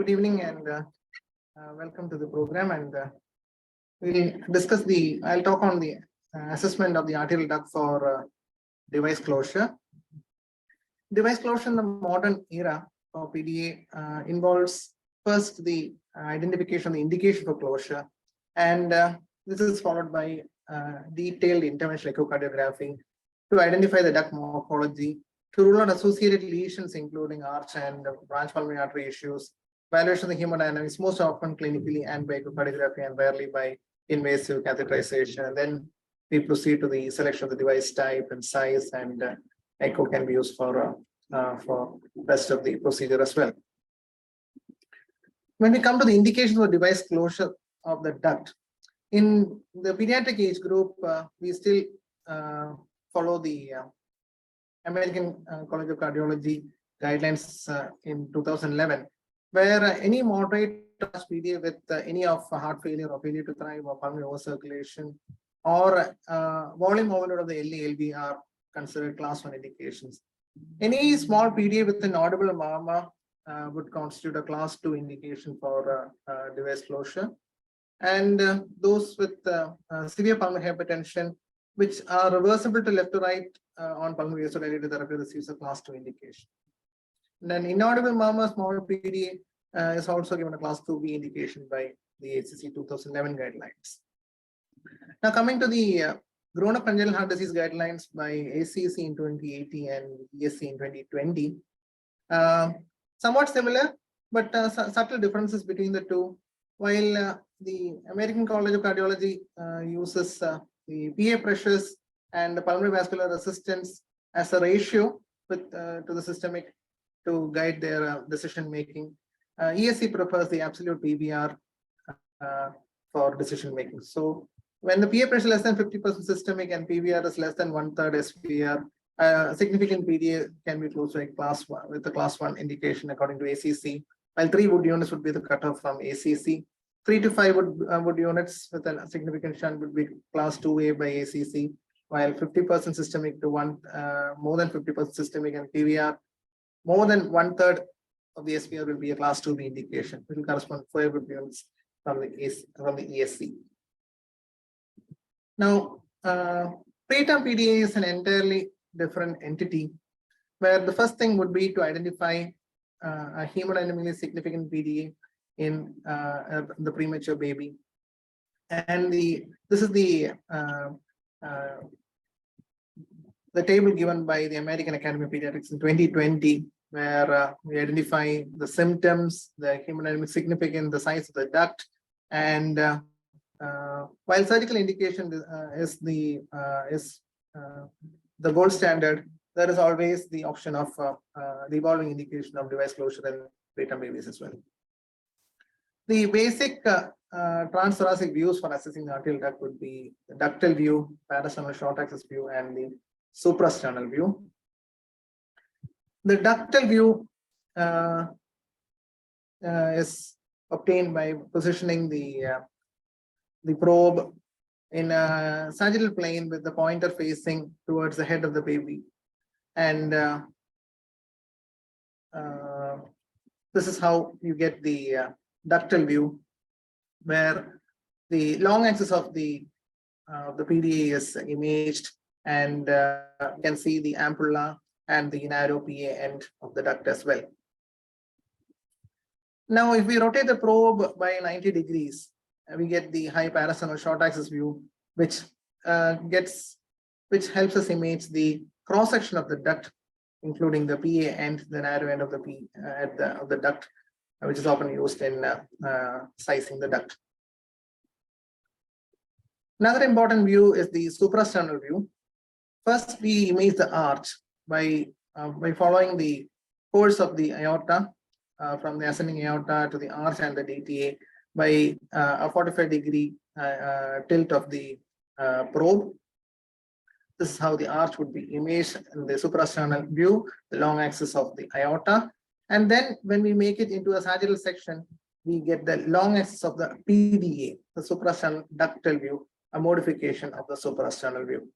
Good evening and welcome to the program. And we'll discuss I'll talk on the assessment of the arterial duct for device closure. Device closure in the modern era of PDA involves first the identification of the indication for closure, and this is followed by detailed interventional echocardiography to identify the duct morphology, to rule out associated lesions including arch and branch pulmonary artery issues, evaluation of the hemodynamics, most often clinically and by echocardiography and rarely by invasive catheterization. And then we proceed to the selection of the device type and size, and echo can be used for rest of the procedure as well. When we come to the indications for device closure of the duct, in the pediatric age group, we still follow the American College of Cardiology guidelines in 2011, where any moderate PDA with any of heart failure or failure to thrive or pulmonary overcirculation or volume overload of the LE/LV are considered class 1 indications. Any small PDA with an audible murmur would constitute a class 2 indication for device closure. And those with severe pulmonary hypertension, which are reversible to left to right on pulmonary vasodilator therapy, receives a class 2 indication. And then inaudible murmur, small PDA is also given a class 2B indication by the ACC 2011 guidelines. Now coming to the grown-up congenital heart disease guidelines by ACC in 2018 and ESC in 2020, somewhat similar, but subtle differences between the two. While the American College of Cardiology uses the PA pressures and the pulmonary vascular resistance as a ratio with to the systemic to guide their decision making, ESC prefers the absolute PVR for decision making. So when the PA pressure less than 50% systemic and PVR is less than 1/3 SVR, significant PDA can be closed by class 1 with the class 1 indication according to ACC, while 3 Wood units would be the cutoff from ACC. 3 to 5 Wood units with a significant shunt would be class 2A by ACC, while 50% systemic to more than 50% systemic and PVR more than 1/3 of the SVR will be a class 2B indication. It will correspond to 5 Wood units from the ESC. Now, preterm PDA is an entirely different entity, where the first thing would be to identify a hemodynamically significant PDA in the premature baby. And this is the table given by the American Academy of Pediatrics in 2020, where we identify the symptoms, the hemodynamic significance, the size of the duct, and while surgical indication is the gold standard, there is always the option of the evolving indication of device closure in preterm babies as well. The basic transthoracic views for assessing the arterial duct would be the ductal view, parasternal short axis view, and the suprasternal view. The ductal view is obtained by positioning the probe in a sagittal plane with the pointer facing towards the head of the baby. And this is how you get the ductal view, where the long axis of the PDA is imaged, and you can see the ampulla and the narrow PA end of the duct as well. Now, if we rotate the probe by 90 degrees, we get the high parasternal short axis view, which helps us image the cross section of the duct, including the PA end, the narrow end of the of the duct, which is often used in sizing the duct. Another important view is the suprasternal view. First, we image the arch by following the course of the aorta from the ascending aorta to the arch and the DTA by a 45-degree tilt of the probe. This is how the arch would be imaged in the suprasternal view, the long axis of the aorta. And then when we make it into a sagittal section, we get the long axis of the PDA, the suprasternal ductal view, a modification of the suprasternal view.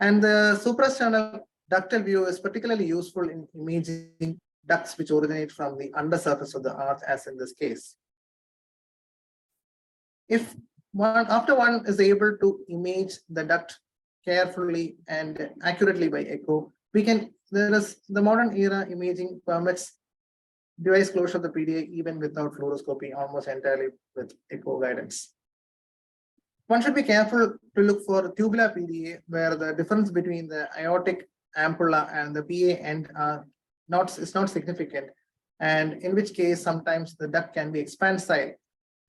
And the suprasternal ductal view is particularly useful in imaging ducts which originate from the undersurface of the arch, as in this case. If after one is able to image the duct carefully and accurately by echo, the modern era imaging permits device closure of the PDA even without fluoroscopy, almost entirely with echo guidance. One should be careful to look for tubular PDA where the difference between the aortic ampulla and the PA end is not significant, and in which case sometimes the duct can be expansile,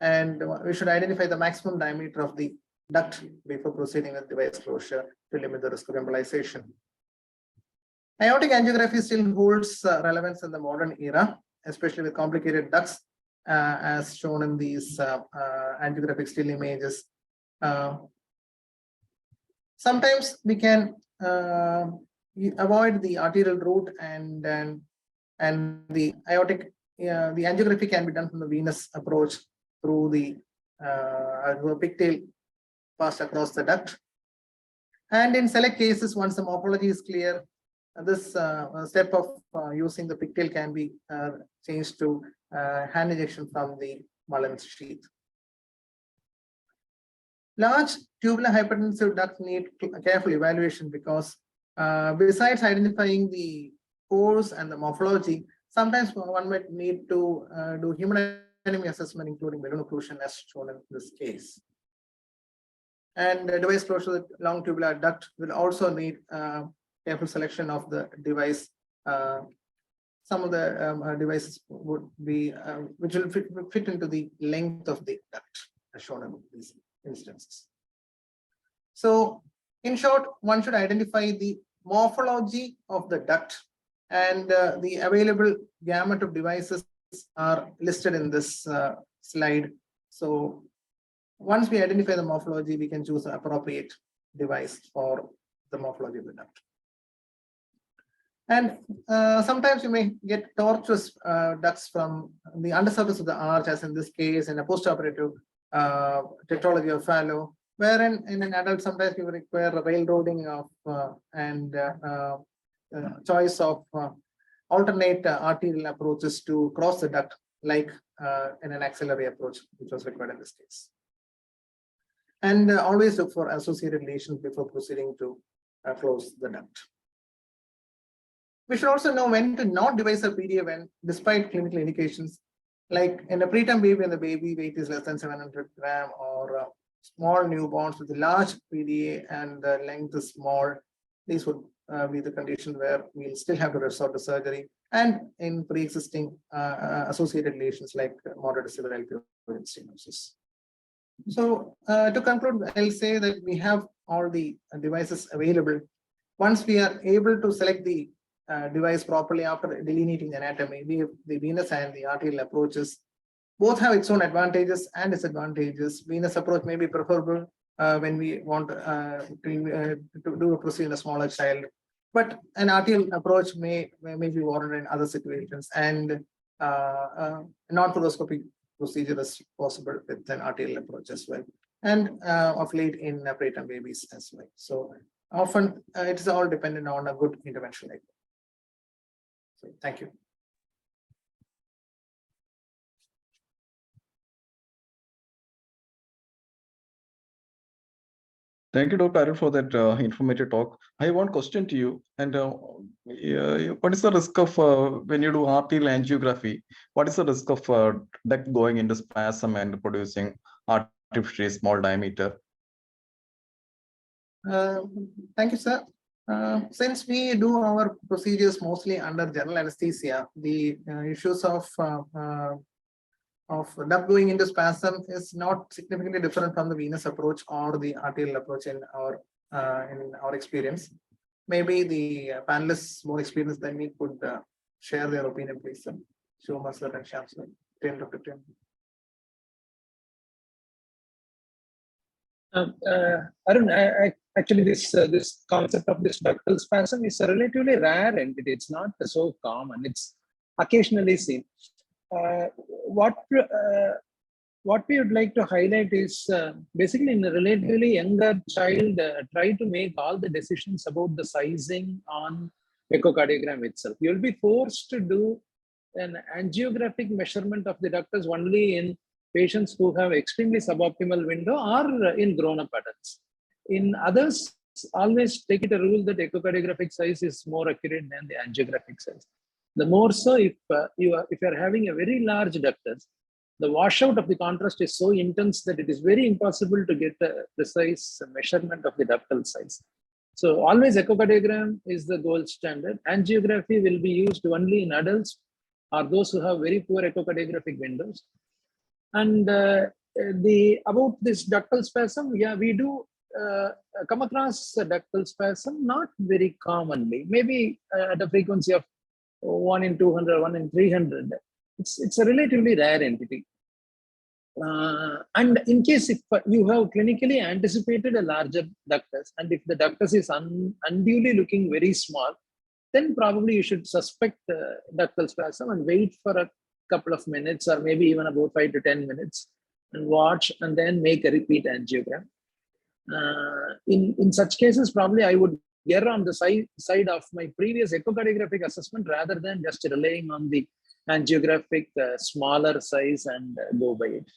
and we should identify the maximum diameter of the duct before proceeding with device closure to limit the risk of embolization. Aortic angiography still holds relevance in the modern era, especially with complicated ducts, as shown in these angiographic still images. Sometimes we can avoid the arterial route, and the aortic, the angiography can be done from the venous approach through the pigtail passed across the duct. And in select cases, once the morphology is clear, this step of using the pigtail can be changed to hand injection from the Mullen's sheath. Large tubular hypertensive ducts need careful evaluation because besides identifying the pores and the morphology, sometimes one might need to do hemodynamic assessment, including balloon occlusion, as shown in this case. And the device closure with long tubular duct will also need careful selection of the device. Some of the devices would be which will fit into the length of the duct, as shown in these instances. So, in short, one should identify the morphology of the duct, and the available gamut of devices are listed in this slide. So, once we identify the morphology, we can choose an appropriate device for the morphology of the duct. And sometimes you may get tortuous ducts from the undersurface of the arch, as in this case, in a postoperative tetralogy of Fallow, wherein in an adult sometimes we require a railroading of and choice of alternate arterial approaches to cross the duct, like in an axillary approach, which was required in this case. And always look for associated lesions before proceeding to close the duct. We should also know when to not devise a PDA when, despite clinical indications, like in a preterm baby and the baby weight is less than 700 grams, or small newborns with a large PDA and the length is small. These would be the condition where we'll still have to resort to surgery, and in pre-existing associated lesions like moderate to severe stenosis. So to conclude, I'll say that we have all the devices available. Once we are able to select the device properly after delineating the anatomy, the venous and the arterial approaches both have its own advantages and disadvantages. Venous approach may be preferable when we want to do a procedure in a smaller child, but an arterial approach may be warranted in other situations, and non-fluoroscopic procedure is possible with an arterial approach as well, and of late in preterm babies as well. So often it is all dependent on a good intervention. So thank you. Thank you, Dr. Arun, for that informative talk. I have one question to you. And what is the risk of when you do arterial angiography? What is the risk of duct going into spasm and producing artificially small diameter? Thank you, sir. Since we do our procedures mostly under general anesthesia, the issues of duct going into spasm is not significantly different from the venous approach or the arterial approach in our experience. Maybe the panelists more experienced than me could share their opinion, please. Shyam, sir, and Shyam, sir. Dr. Tim. Arun, actually, this concept of this ductal spasm is a relatively rare entity. It's not so common. It's occasionally seen. What we would like to highlight is basically in a relatively younger child, try to make all the decisions about the sizing on echocardiogram itself. You'll be forced to do an angiographic measurement of the ductus only in patients who have extremely suboptimal window or in grown-up adults. In others, always take it a rule that echocardiographic size is more accurate than the angiographic size. The more so if you are having a very large ductus, the washout of the contrast is so intense that it is very impossible to get a precise measurement of the ductal size. So always echocardiogram is the gold standard. Angiography will be used only in adults or those who have very poor echocardiographic windows. And about this ductal spasm, yeah, we do come across a ductal spasm, not very commonly, maybe at a frequency of 1 in 200, 1 in 300. It's a relatively rare entity. And in case if you have clinically anticipated a larger ductus, and if the ductus is unduly looking very small, then probably you should suspect ductal spasm and wait for a couple of minutes or maybe even about 5 to 10 minutes and watch and then make a repeat angiogram. In such cases, probably I would err on the side of my previous echocardiographic assessment rather than just relying on the angiographic smaller size and go by it.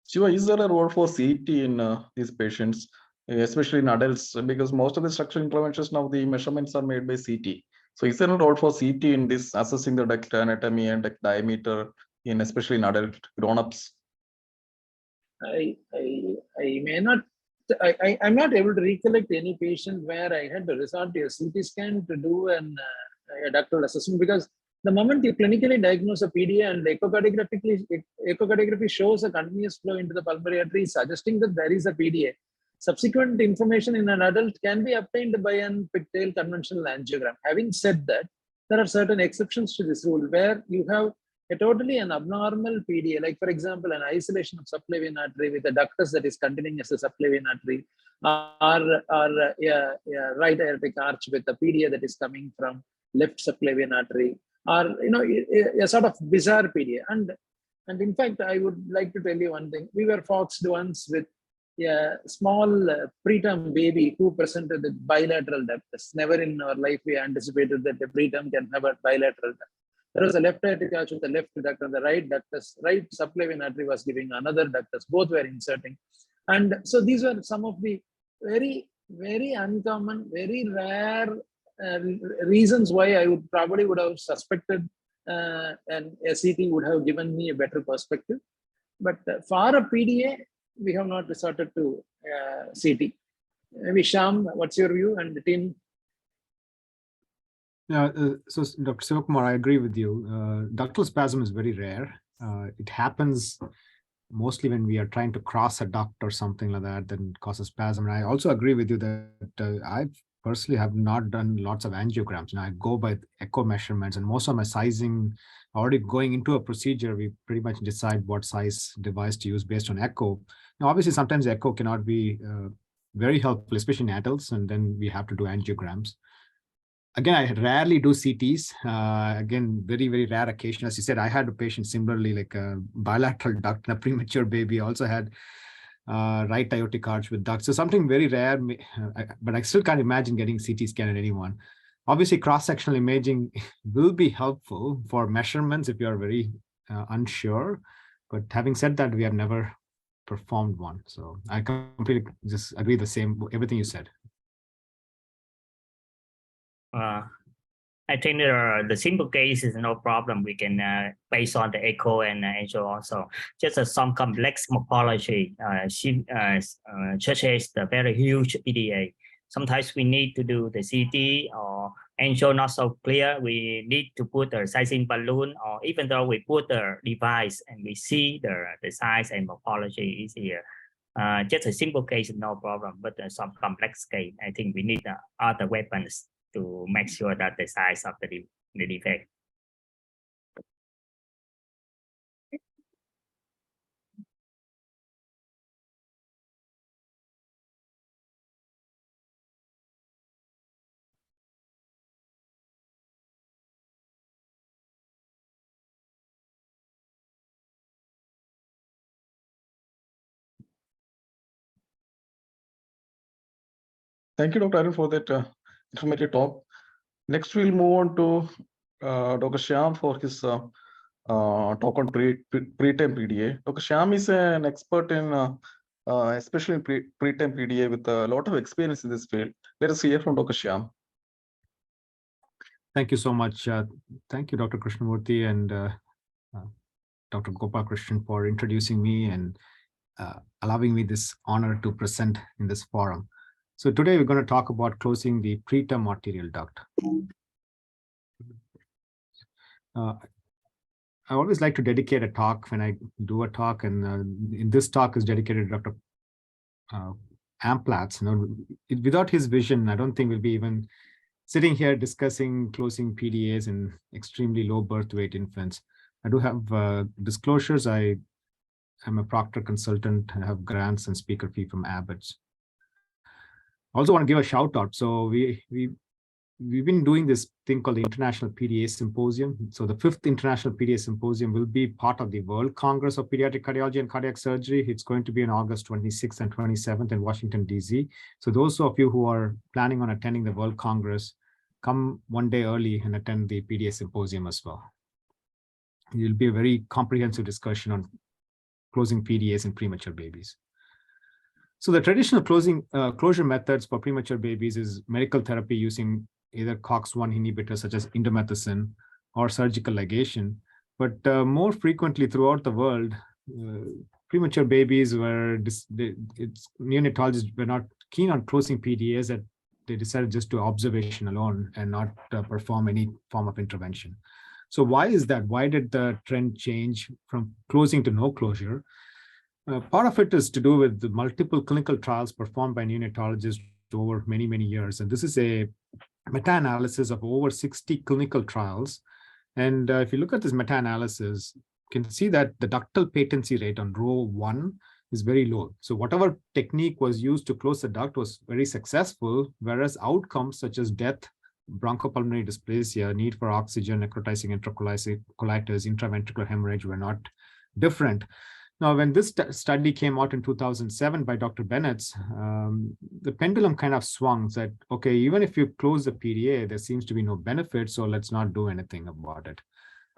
Shiva, is there a role for CT in these patients, especially in adults? Because most of the structural interventions now, the measurements are made by CT. So is there a role for CT in this assessing the duct anatomy and duct diameter, especially in adult grown-ups? I may not, I'm not able to recollect any patient where I had to resort to a CT scan to do a ductal assessment, because the moment you clinically diagnose a PDA and echocardiography shows a continuous flow into the pulmonary artery, suggesting that there is a PDA. Subsequent information in an adult can be obtained by an pigtail conventional angiogram. Having said that, there are certain exceptions to this rule where you have a totally an abnormal PDA, like for example, an isolation of subclavian artery with a ductus that is continuing as a subclavian artery, or right aortic arch with a PDA that is coming from left subclavian artery, or a sort of bizarre PDA. And in fact, I would like to tell you one thing. We were foxed once with a small preterm baby who presented with bilateral ductus. Never in our life we anticipated that a preterm can have a bilateral duct. There was a left aortic arch with the left duct, and the right ductus, right subclavian artery was giving another ductus. Both were inserting. And so these were some of the very, very uncommon, very rare reasons why I would have suspected and a CT would have given me a better perspective. But for a PDA, we have not resorted to CT. Maybe Shyam, what's your view, and the team? Yeah, so Dr. Shiv Kumar, I agree with you. Ductal spasm is very rare. It happens mostly when we are trying to cross a duct or something like that, then causes spasm. And I also agree with you that I personally have not done lots of angiograms. I go by echo measurements, and most of my sizing, already going into a procedure, we pretty much decide what size device to use based on echo. Now, obviously, sometimes echo cannot be very helpful, especially in adults, and then we have to do angiograms. Again, I rarely do CTs. Again, very, very rare occasion. As you said, I had a patient similarly, like a bilateral duct, and a premature baby also had right aortic arch with duct. So something very rare, but I still can't imagine getting CT scan in anyone. Obviously, cross-sectional imaging will be helpful for measurements if you are very unsure. But having said that, we have never performed one. So I completely just agree everything you said. I think the simple case is no problem. We can based on the echo and angio also. Just some complex morphology, such as the very huge PDA. Sometimes we need to do the CT, or angio not so clear. We need to put the sizing balloon, or even though we put the device and we see the size and morphology is here. Just a simple case, no problem. But some complex case, I think we need other weapons to make sure that the size of the defect. Thank you, Dr. Arun, for that informative talk. Next, we'll move on to Dr. Shyam for his talk on preterm PDA. Dr. Shyam is an expert in especially in preterm PDA with a lot of experience in this field. Let us hear from Dr. Shyam. Thank you so much. Thank you, Dr. Krishnamurthy and Dr. Gopalakrishnan for introducing me and allowing me this honor to present in this forum. So today we're going to talk about closing the preterm arterial duct. I always like to dedicate a talk when I do a talk, and in this talk is dedicated to Dr. Amplatz. Without his vision, I don't think we'll be even sitting here discussing closing PDAs in extremely low birth weight infants. I do have disclosures. I am a proctor consultant. I have grants and speaker fee from Abbott's. Also want to give a shout out. So we've been doing this thing called the International PDA Symposium. So the 5th International PDA Symposium will be part of the World Congress of Pediatric Cardiology and Cardiac Surgery. It's going to be on August 26th and 27th in Washington, D.C. So those of you who are planning on attending the World Congress, come one day early and attend the PDA Symposium as well. It will be a very comprehensive discussion on closing PDAs in premature babies. So the traditional closure methods for premature babies is medical therapy using either COX-1 inhibitors such as indomethacin or surgical ligation. But more frequently throughout the world, premature babies neonatologists were not keen on closing PDAs, that they decided just to observation alone and not perform any form of intervention. So why is that? Why did the trend change from closing to no closure? Part of it is to do with the multiple clinical trials performed by neonatologists over many, many years. And this is a meta-analysis of over 60 clinical trials. And if you look at this meta-analysis, you can see that the ductal patency rate on row 1 is very low. So whatever technique was used to close the duct was very successful, whereas outcomes such as death, bronchopulmonary dysplasia, need for oxygen, necrotizing enterocolitis, intraventricular hemorrhage were not different. Now, when this study came out in 2007 by Dr. Bennett, the pendulum kind of swung, that, okay, even if you close the PDA, there seems to be no benefit, so let's not do anything about it.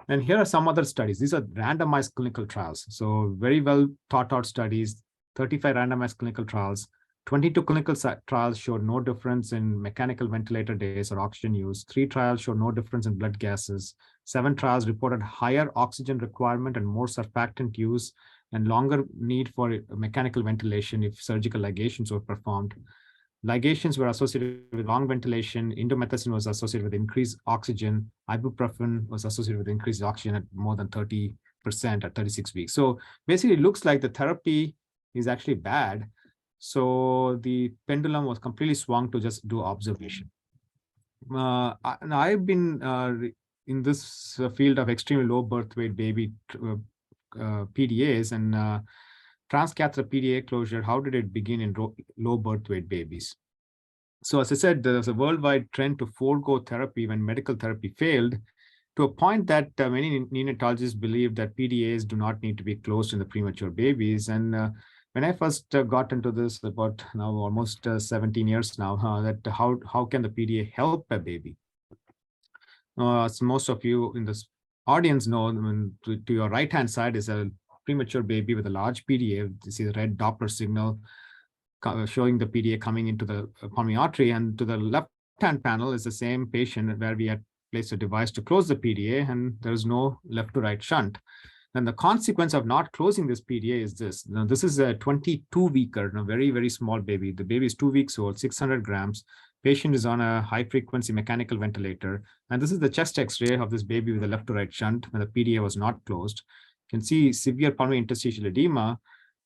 And here are some other studies. These are randomized clinical trials. So very well thought out studies, 35 randomized clinical trials. 22 clinical trials showed no difference in mechanical ventilator days or oxygen use. 3 trials showed no difference in blood gases. 7 trials reported higher oxygen requirement and more surfactant use and longer need for mechanical ventilation if surgical ligations were performed. Ligations were associated with long ventilation. Indomethacin was associated with increased oxygen. Ibuprofen was associated with increased oxygen at more than 30% at 36 weeks. So basically, it looks like the therapy is actually bad. So the pendulum was completely swung to just do observation. And I've been in this field of extremely low birth weight baby PDAs and transcatheter PDA closure. How did it begin in low birth weight babies? So as I said, there's a worldwide trend to forego therapy when medical therapy failed, to a point that many neonatologists believe that PDAs do not need to be closed in the premature babies. And when I first got into this about now almost 17 years now, that how can the PDA help a baby? As most of you in this audience know, I mean, to your right-hand side is a premature baby with a large PDA. You see the red Doppler signal showing the PDA coming into the pulmonary artery, and to the left-hand panel is the same patient where we had placed a device to close the PDA, and there's no left-to-right shunt. And the consequence of not closing this PDA is this. Now, this is a 22-weeker, a very, very small baby. The baby is 2 weeks old, 600 grams. Patient is on a high-frequency mechanical ventilator. And this is the chest X-ray of this baby with a left-to-right shunt when the PDA was not closed. You can see severe pulmonary interstitial edema.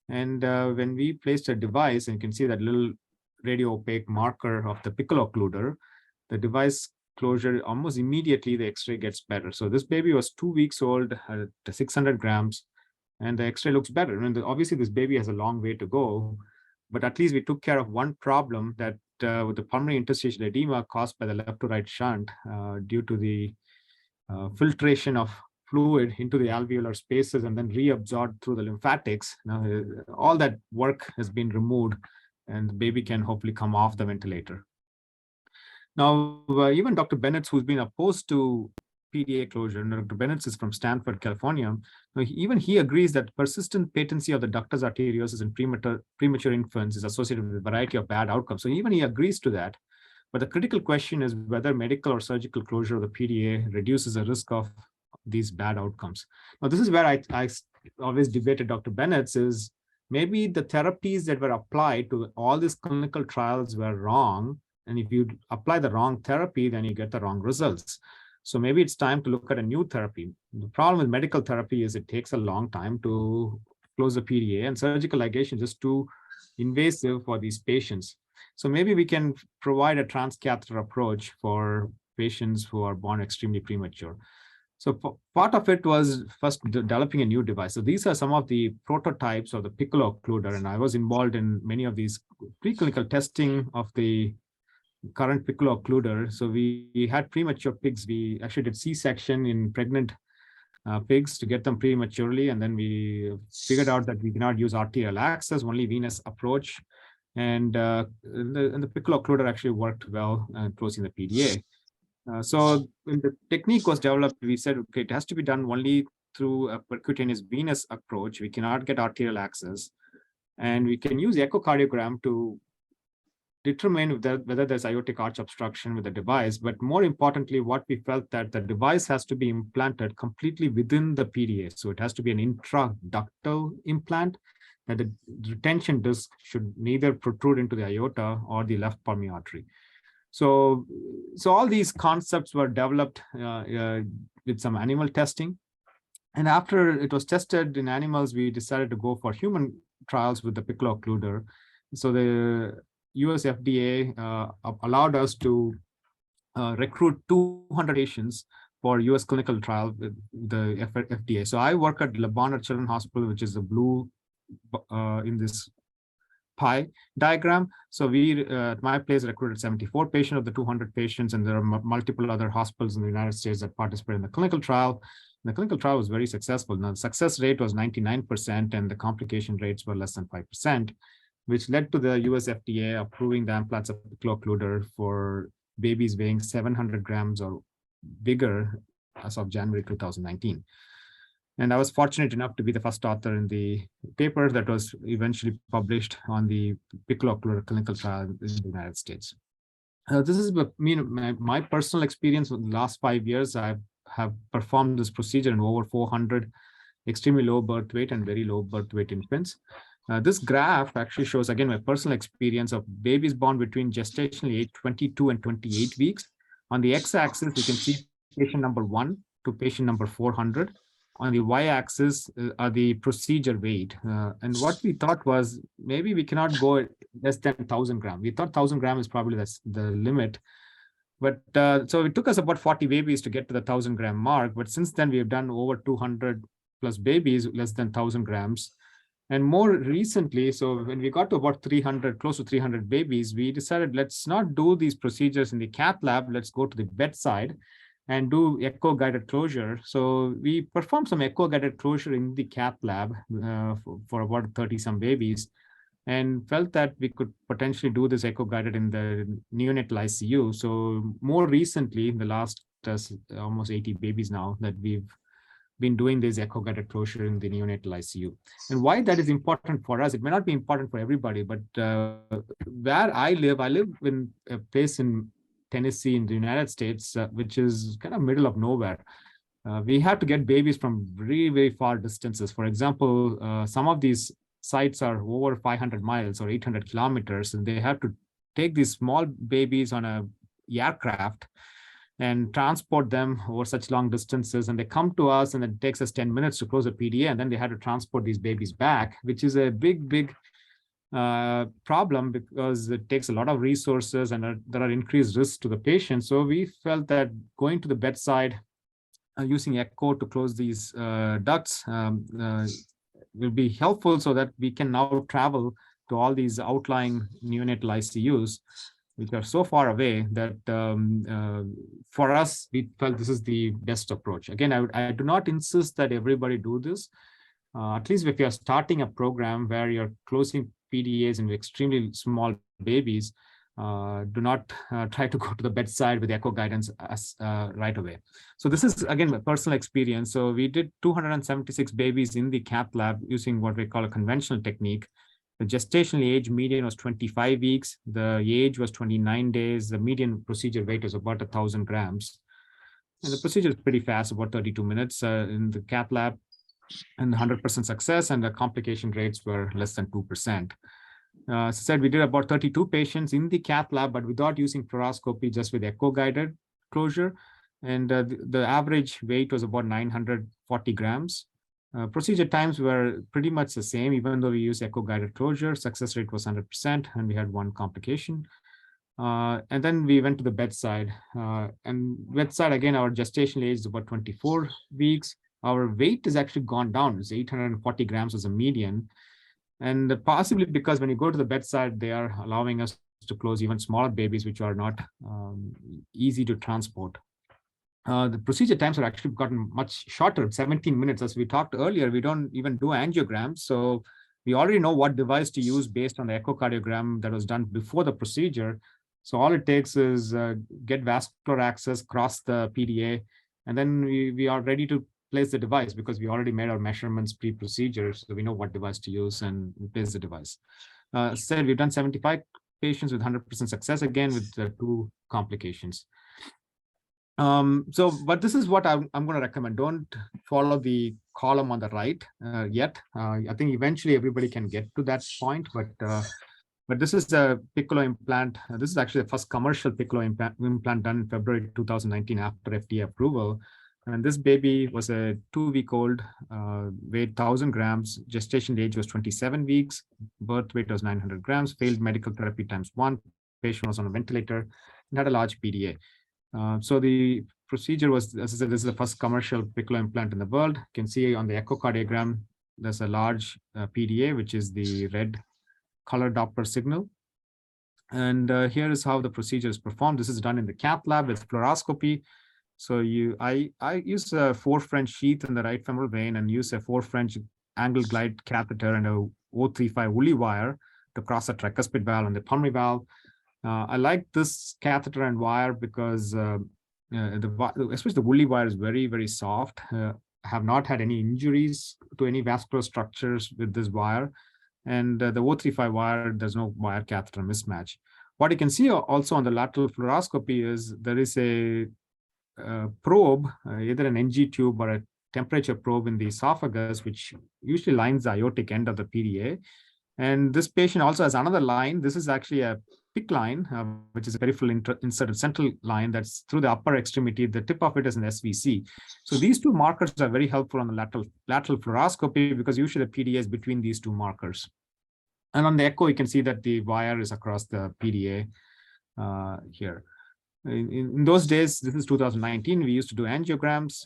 And when we placed a device, and you can see that little radio-opaque marker of the piccolo occluder, the device closure, almost immediately the X-ray gets better. So this baby was 2 weeks old at 600 grams, and the X-ray looks better. And obviously this baby has a long way to go, but at least we took care of one problem, that with the pulmonary interstitial edema caused by the left to right shunt due to the filtration of fluid into the alveolar spaces and then reabsorbed through the lymphatics. Now, all that work has been removed, and the baby can hopefully come off the ventilator. Now, even Dr. Bennett, who's been opposed to PDA closure, and Dr. Bennett is from Stanford, California, even he agrees that persistent patency of the ductus arteriosus in premature infants is associated with a variety of bad outcomes. So even he agrees to that. But the critical question is whether medical or surgical closure of the PDA reduces the risk of these bad outcomes. Now, this is where I always debated Dr. Bennett's is maybe the therapies that were applied to all these clinical trials were wrong. And if you apply the wrong therapy, then you get the wrong results. So maybe it's time to look at a new therapy. The problem with medical therapy is it takes a long time to close the PDA, and surgical ligation is too invasive for these patients. So maybe we can provide a transcatheter approach for patients who are born extremely premature. So part of it was first developing a new device. So these are some of the prototypes of the piccolo occluder, and I was involved in many of these preclinical testing of the current piccolo occluder. So we had premature pigs. We actually did C-section in pregnant pigs to get them prematurely, and then we figured out that we cannot use arterial access, only venous approach. And the piccolo occluder actually worked well closing the PDA. So when the technique was developed, we said, okay, it has to be done only through a percutaneous venous approach. We cannot get arterial access. And we can use echocardiogram to determine whether there's aortic arch obstruction with the device. But more importantly, what we felt that the device has to be implanted completely within the PDA. So it has to be an intraductal implant, that the retention disc should neither protrude into the aorta or the left pulmonary artery. So all these concepts were developed with some animal testing. And after it was tested in animals, we decided to go for human trials with the piccolo occluder. So the US FDA allowed us to recruit 200 patients for US clinical trial with the FDA. So I work at Le Bonheur Children's Hospital, which is the blue in this pie diagram. So we at my place recruited 74 patients of the 200 patients, and there are multiple other hospitals in the United States that participated in the clinical trial. And the clinical trial was very successful. Now, the success rate was 99%, and the complication rates were less than 5%, which led to the US FDA approving the implants of piccolo occluder for babies weighing 700 grams or bigger as of January 2019. And I was fortunate enough to be the first author in the paper that was eventually published on the piccolo occluder clinical trial in the United States. This is my personal experience in the last 5 years. I have performed this procedure in over 400 extremely low birth weight and very low birth weight infants. This graph actually shows, again, my personal experience of babies born between gestational age 22 and 28 weeks. On the x-axis, you can see patient number 1 to patient number 400. On the y-axis are the procedure weight. And what we thought was maybe we cannot go less than 1,000 grams. We thought 1,000 grams is probably the limit. But so it took us about 40 babies to get to the 1,000 gram mark. But since then, we have done over 200 plus babies, less than 1,000 grams. And more recently, so when we got to about 300, close to 300 babies, we decided let's not do these procedures in the cath lab. Let's go to the bedside and do echo-guided closure. So we performed some echo-guided closure in the cath lab for about 30-some babies, and felt that we could potentially do this echo-guided in the neonatal ICU. So more recently, in the last almost 80 babies now, that we've been doing this echo-guided closure in the neonatal ICU. And why that is important for us, it may not be important for everybody, but where I live in a place in Tennessee in the United States, which is kind of middle of nowhere. We have to get babies from very, very far distances. For example, some of these sites are over 500 miles or 800 kilometers, and they have to take these small babies on a aircraft and transport them over such long distances. And they come to us, and it takes us 10 minutes to close a PDA, and then they had to transport these babies back, which is a big problem because it takes a lot of resources and there are increased risks to the patient. So we felt that going to the bedside using echo to close these ducts will be helpful, so that we can now travel to all these outlying neonatal ICUs, which are so far away that for us, we felt this is the best approach. Again, I do not insist that everybody do this. At least if you're starting a program where you're closing PDAs in extremely small babies, do not try to go to the bedside with echo guidance right away. So this is, again, a personal experience. So we did 276 babies in the cath lab using what we call a conventional technique. The gestational age median was 25 weeks. The age was 29 days. The median procedure weight was about 1,000 grams. And the procedure is pretty fast, about 32 minutes in the cath lab, and 100% success, and the complication rates were less than 2%. As I said, we did about 32 patients in the cath lab, but without using fluoroscopy, just with echo-guided closure. And the average weight was about 940 grams. Procedure times were pretty much the same, even though we used echo-guided closure. Success rate was 100%, and we had one complication. And then we went to the bedside. And bedside, again, our gestational age is about 24 weeks. Our weight has actually gone down. It's 840 grams as a median. And possibly because when you go to the bedside, they are allowing us to close even smaller babies, which are not easy to transport. The procedure times have actually gotten much shorter, 17 minutes. As we talked earlier, we don't even do angiograms. So we already know what device to use based on the echocardiogram that was done before the procedure. So all it takes is get vascular access, cross the PDA, and then we are ready to place the device because we already made our measurements pre-procedure, so we know what device to use and place the device. Said we've done 75 patients with 100% success, again with 2 complications. But this is what I'm going to recommend. Don't follow the column on the right yet. I think eventually everybody can get to that point, but this is a piccolo implant. This is actually the first commercial piccolo implant done in February 2019 after FDA approval. And this baby was a 2-week-old, weighed 1,000 grams. Gestation age was 27 weeks. Birth weight was 900 grams. Failed medical therapy ×1. Patient was on a ventilator and had a large PDA. So the procedure was, as I said, this is the first commercial piccolo implant in the world. You can see on the echocardiogram, there's a large PDA, which is the red color Doppler signal. And here is how the procedure is performed. This is done in the cath lab with fluoroscopy. So I use a 4 French sheath in the right femoral vein and use a 4 French angle glide catheter and a 035 Woolley wire to cross the tricuspid valve and the pulmonary valve. I like this catheter and wire because especially the Woolley wire is very, very soft. I have not had any injuries to any vascular structures with this wire. And the 035 wire, there's no wire catheter mismatch. What you can see also on the lateral fluoroscopy is there is a probe, either an NG tube or a temperature probe in the esophagus, which usually lines the aortic end of the PDA. And this patient also has another line. This is actually a PICC line, which is a peripheral inserted central line that's through the upper extremity. The tip of it is an SVC. So these 2 markers are very helpful on the lateral fluoroscopy because usually the PDA is between these 2 markers. And on the echo, you can see that the wire is across the PDA here. In those days, this is 2019, we used to do angiograms.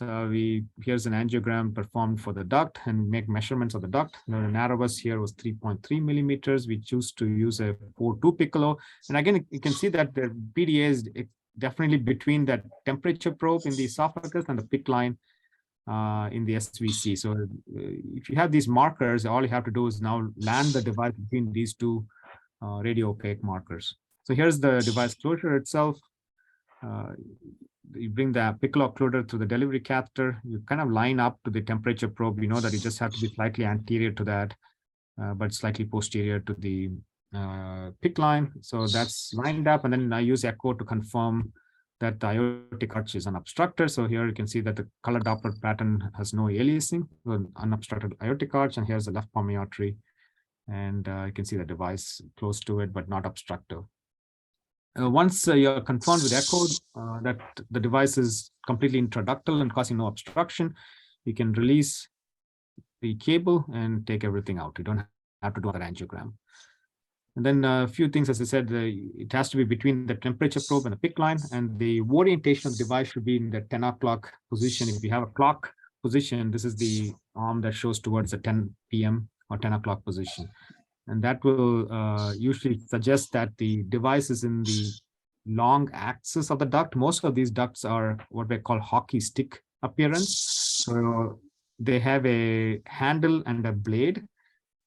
Here's an angiogram performed for the duct and make measurements of the duct. Now, the narrowest here was 3.3 millimeters. We choose to use a 4-2 piccolo. And again, you can see that the PDA is definitely between that temperature probe in the esophagus and the PICC line in the SVC. So if you have these markers, all you have to do is now land the device between these 2 radio opaque markers. So here's the device closure itself. You bring the piccolo occluder through the delivery catheter. You kind of line up to the temperature probe. You know that you just have to be slightly anterior to that, but slightly posterior to the PICC line. So that's lined up. And then I use echo to confirm that the aortic arch is unobstructed. So here you can see that the color Doppler pattern has no aliasing, so unobstructed aortic arch. And here's the left pulmonary artery. And you can see the device close to it, but not obstructive. Once you're confirmed with echo that the device is completely intraductal and causing no obstruction, you can release the cable and take everything out. You don't have to do another angiogram. And then a few things, as I said, it has to be between the temperature probe and the PICC line, and the orientation of the device should be in the 10 o'clock position. If you have a clock position, this is the arm that shows towards the 10 p.m. or 10 o'clock position. And that will usually suggest that the device is in the long axis of the duct. Most of these ducts are what we call hockey stick appearance. So they have a handle and a blade.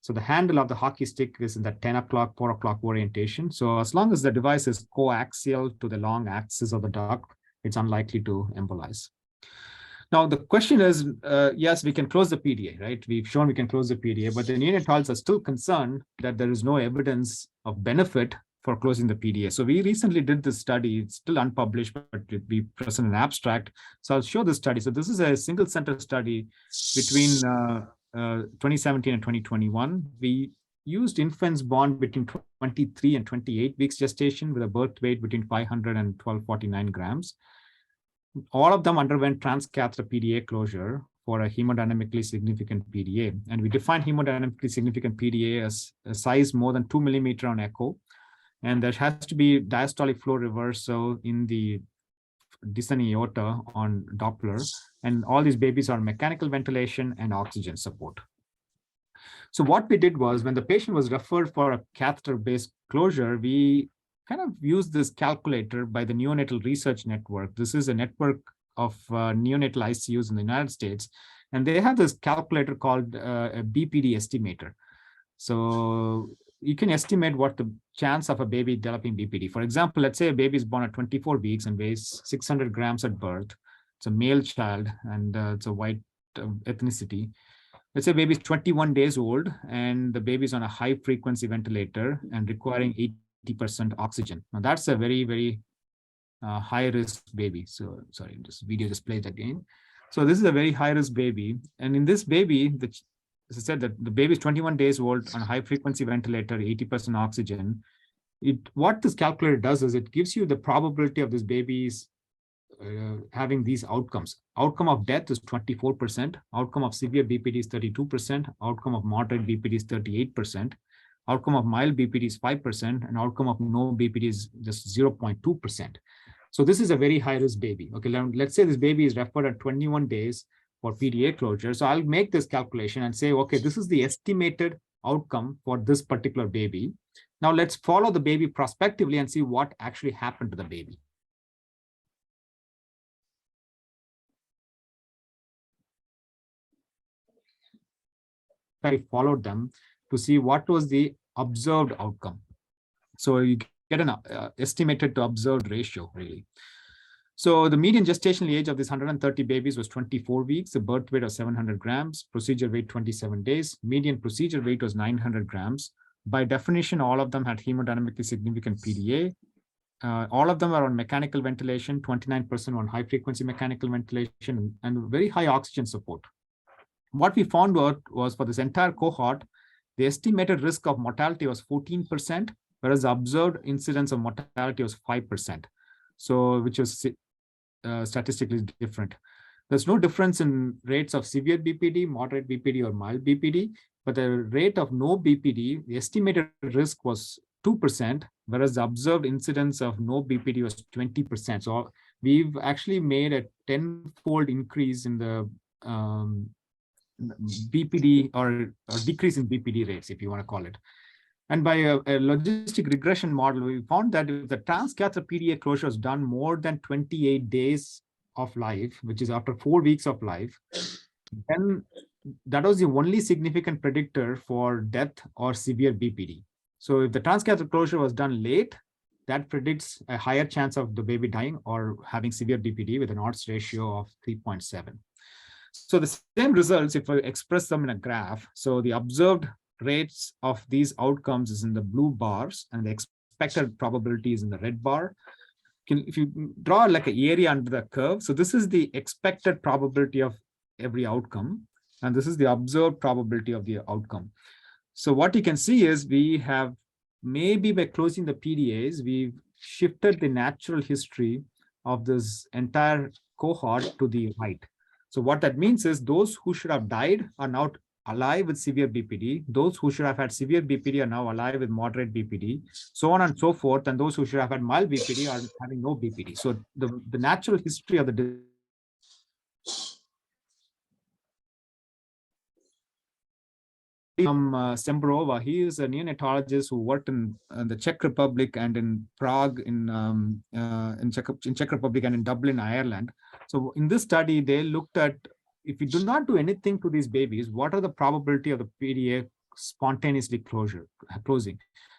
So the handle of the hockey stick is in the 10 o'clock, 4 o'clock orientation. So as long as the device is coaxial to the long axis of the duct, it's unlikely to embolize. Now, the question is, yes, we can close the PDA, right? We've shown we can close the PDA, but the neonatologists are still concerned that there is no evidence of benefit for closing the PDA. So we recently did this study. It's still unpublished, but it'll be present in abstract. So I'll show this study. So this is a single center study between 2017 and 2021. We used infants born between 23 and 28 weeks gestation with a birth weight between 500 and 1249 grams. All of them underwent transcatheter PDA closure for a hemodynamically significant PDA. And we define hemodynamically significant PDA as a size more than 2 millimeter on echo. And there has to be diastolic flow reversal in the descending aorta on Doppler. And all these babies are mechanical ventilation and oxygen support. So what we did was, when the patient was referred for a catheter-based closure, we kind of used this calculator by the Neonatal Research Network. This is a network of neonatal ICUs in the United States. And they have this calculator called a BPD estimator. So you can estimate what the chance of a baby developing BPD. For example, let's say a baby is born at 24 weeks and weighs 600 grams at birth. It's a male child and it's a white ethnicity. Let's say baby is 21 days old and the baby is on a high frequency ventilator and requiring 80% oxygen. Now that's a very, very high risk baby. So sorry, this video just played again. So this is a very high risk baby. And in this baby, as I said, that the baby is 21 days old on a high frequency ventilator, 80% oxygen. What this calculator does is it gives you the probability of this baby's having these outcomes. Outcome of death is 24%. Outcome of severe BPD is 32%. Outcome of moderate BPD is 38%. Outcome of mild BPD is 5%. And outcome of no BPD is just 0.2%. So this is a very high risk baby. Okay, let's say this baby is referred at 21 days for PDA closure. So I'll make this calculation and say, okay, this is the estimated outcome for this particular baby. Now let's follow the baby prospectively and see what actually happened to the baby. I followed them to see what was the observed outcome. So you get an estimated to observed ratio, really. So the median gestational age of these 130 babies was 24 weeks, the birth weight of 700 grams, procedure weight 27 days, median procedure weight was 900 grams. By definition, all of them had hemodynamically significant PDA. All of them are on mechanical ventilation, 29% on high frequency mechanical ventilation, and very high oxygen support. What we found out was for this entire cohort, the estimated risk of mortality was 14%, whereas the observed incidence of mortality was 5%. So, which was statistically different. There's no difference in rates of severe BPD, moderate BPD, or mild BPD, but the rate of no BPD, the estimated risk was 2%, whereas the observed incidence of no BPD was 20%. So we've actually made a 10-fold increase in the BPD or decrease in BPD rates, if you want to call it. And by a logistic regression model, we found that if the transcatheter PDA closure is done more than 28 days of life, which is after 4 weeks of life, then that was the only significant predictor for death or severe BPD. So if the transcatheter closure was done late, that predicts a higher chance of the baby dying or having severe BPD with an odds ratio of 3.7. So the same results, if I express them in a graph, so the observed rates of these outcomes is in the blue bars and the expected probability is in the red bar. If you draw like an area under the curve, so this is the expected probability of every outcome, and this is the observed probability of the outcome. So what you can see is we have, maybe by closing the PDAs, we've shifted the natural history of this entire cohort to the right. So what that means is those who should have died are now alive with severe BPD. Those who should have had severe BPD are now alive with moderate BPD, so on and so forth. And those who should have had mild BPD are having no BPD. So the natural history of the Sembrova, he is a neonatologist who worked in the Czech Republic and in Prague, in Czech Republic and in Dublin, Ireland. So in this study, they looked at, if we do not do anything to these babies, what are the probability of the PDA spontaneously closing.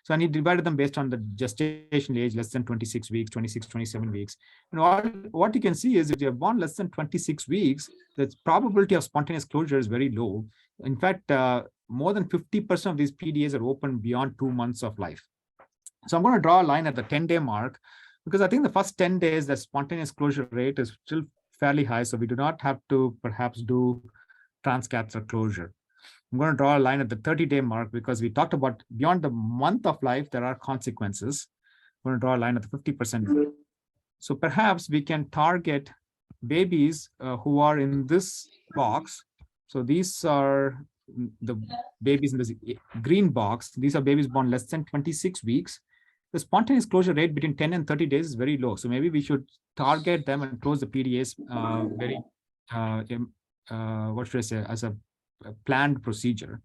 So and he divided them based on the gestation age, less than 26 weeks, 26, 27 weeks. And what you can see is if you're born less than 26 weeks, the probability of spontaneous closure is very low. In fact, more than 50% of these PDAs are open beyond 2 months of life. So I'm going to draw a line at the 10-day mark, because I think the first 10 days, the spontaneous closure rate is still fairly high. So we do not have to perhaps do transcatheter closure. I'm going to draw a line at the 30-day mark, because we talked about beyond the month of life, there are consequences. I'm going to draw a line at the 50%. So perhaps we can target babies who are in this box. So these are the babies in this green box. These are babies born less than 26 weeks. The spontaneous closure rate between 10 and 30 days is very low. So maybe we should target them and close the PDAs what should I say, as a planned procedure.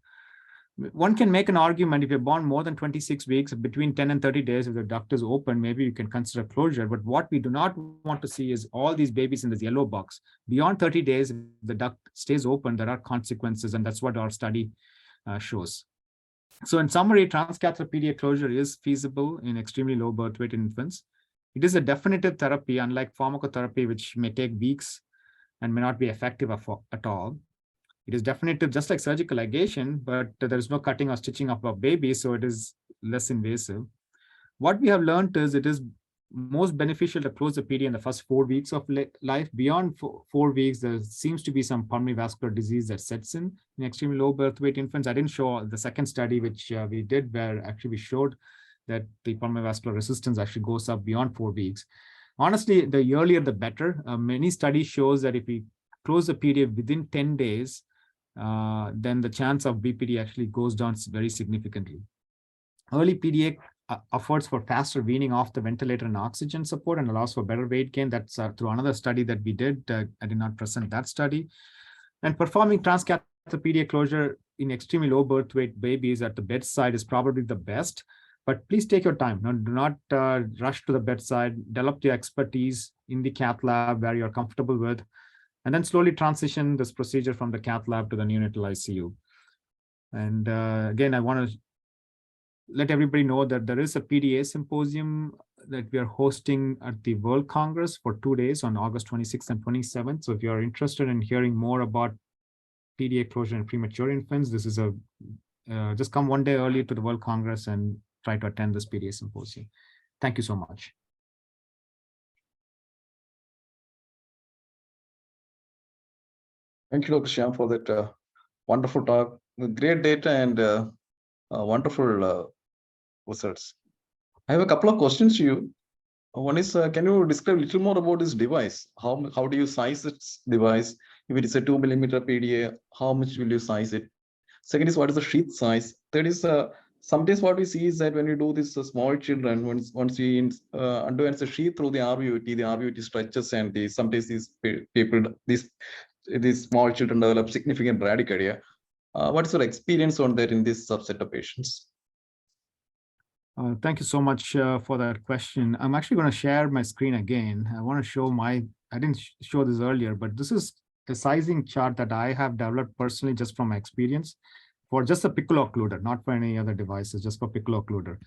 One can make an argument if you're born more than 26 weeks, between 10 and 30 days, if the duct is open, maybe you can consider closure. But what we do not want to see is all these babies in this yellow box. Beyond 30 days, if the duct stays open, there are consequences, and that's what our study shows. So in summary, transcatheter PDA closure is feasible in extremely low birth weight infants. It is a definitive therapy, unlike pharmacotherapy, which may take weeks and may not be effective at all. It is definitive, just like surgical ligation, but there is no cutting or stitching of a baby, so it is less invasive. What we have learned is it is most beneficial to close the PDA in the first 4 weeks of life. Beyond 4 weeks, there seems to be some pulmonary vascular disease that sets in extremely low birth weight infants. I didn't show the second study, which we did, where actually we showed that the pulmonary vascular resistance actually goes up beyond 4 weeks. Honestly, the earlier the better. Many studies shows that if we close the PDA within 10 days, then the chance of BPD actually goes down very significantly. Early PDA efforts for faster weaning off the ventilator and oxygen support and allows for better weight gain. That's through another study that we did. I did not present that study. And performing transcatheter PDA closure in extremely low birth weight babies at the bedside is probably the best. But please take your time. Do not rush to the bedside. Develop your expertise in the cath lab where you're comfortable with, and then slowly transition this procedure from the cath lab to the neonatal ICU. And again, I want to let everybody know that there is a PDA symposium that we are hosting at the World Congress for 2 days on August 26th and 27th. So if you're interested in hearing more about PDA closure in premature infants, this is just come 1 day early to the World Congress and try to attend this PDA symposium. Thank you so much. Thank you, Dr. Shyam, for that wonderful talk. Great data and wonderful results. I have a couple of questions to you. One is, can you describe a little more about this device? How do you size this device? If it is a 2 millimeter PDA, how much will you size it? Second is, what is the sheath size? Third is, sometimes what we see is that when you do this small children, once we underwent the sheath through the RVUT stretches, and sometimes these people, these small children develop significant bradycardia. What is your experience on that in this subset of patients? Thank you so much for that question. I'm actually going to share my screen again. I want to show I didn't show this earlier, but this is a sizing chart that I have developed personally just from my experience for just a piccolo occluder, not for any other devices, just for piccolo occluder.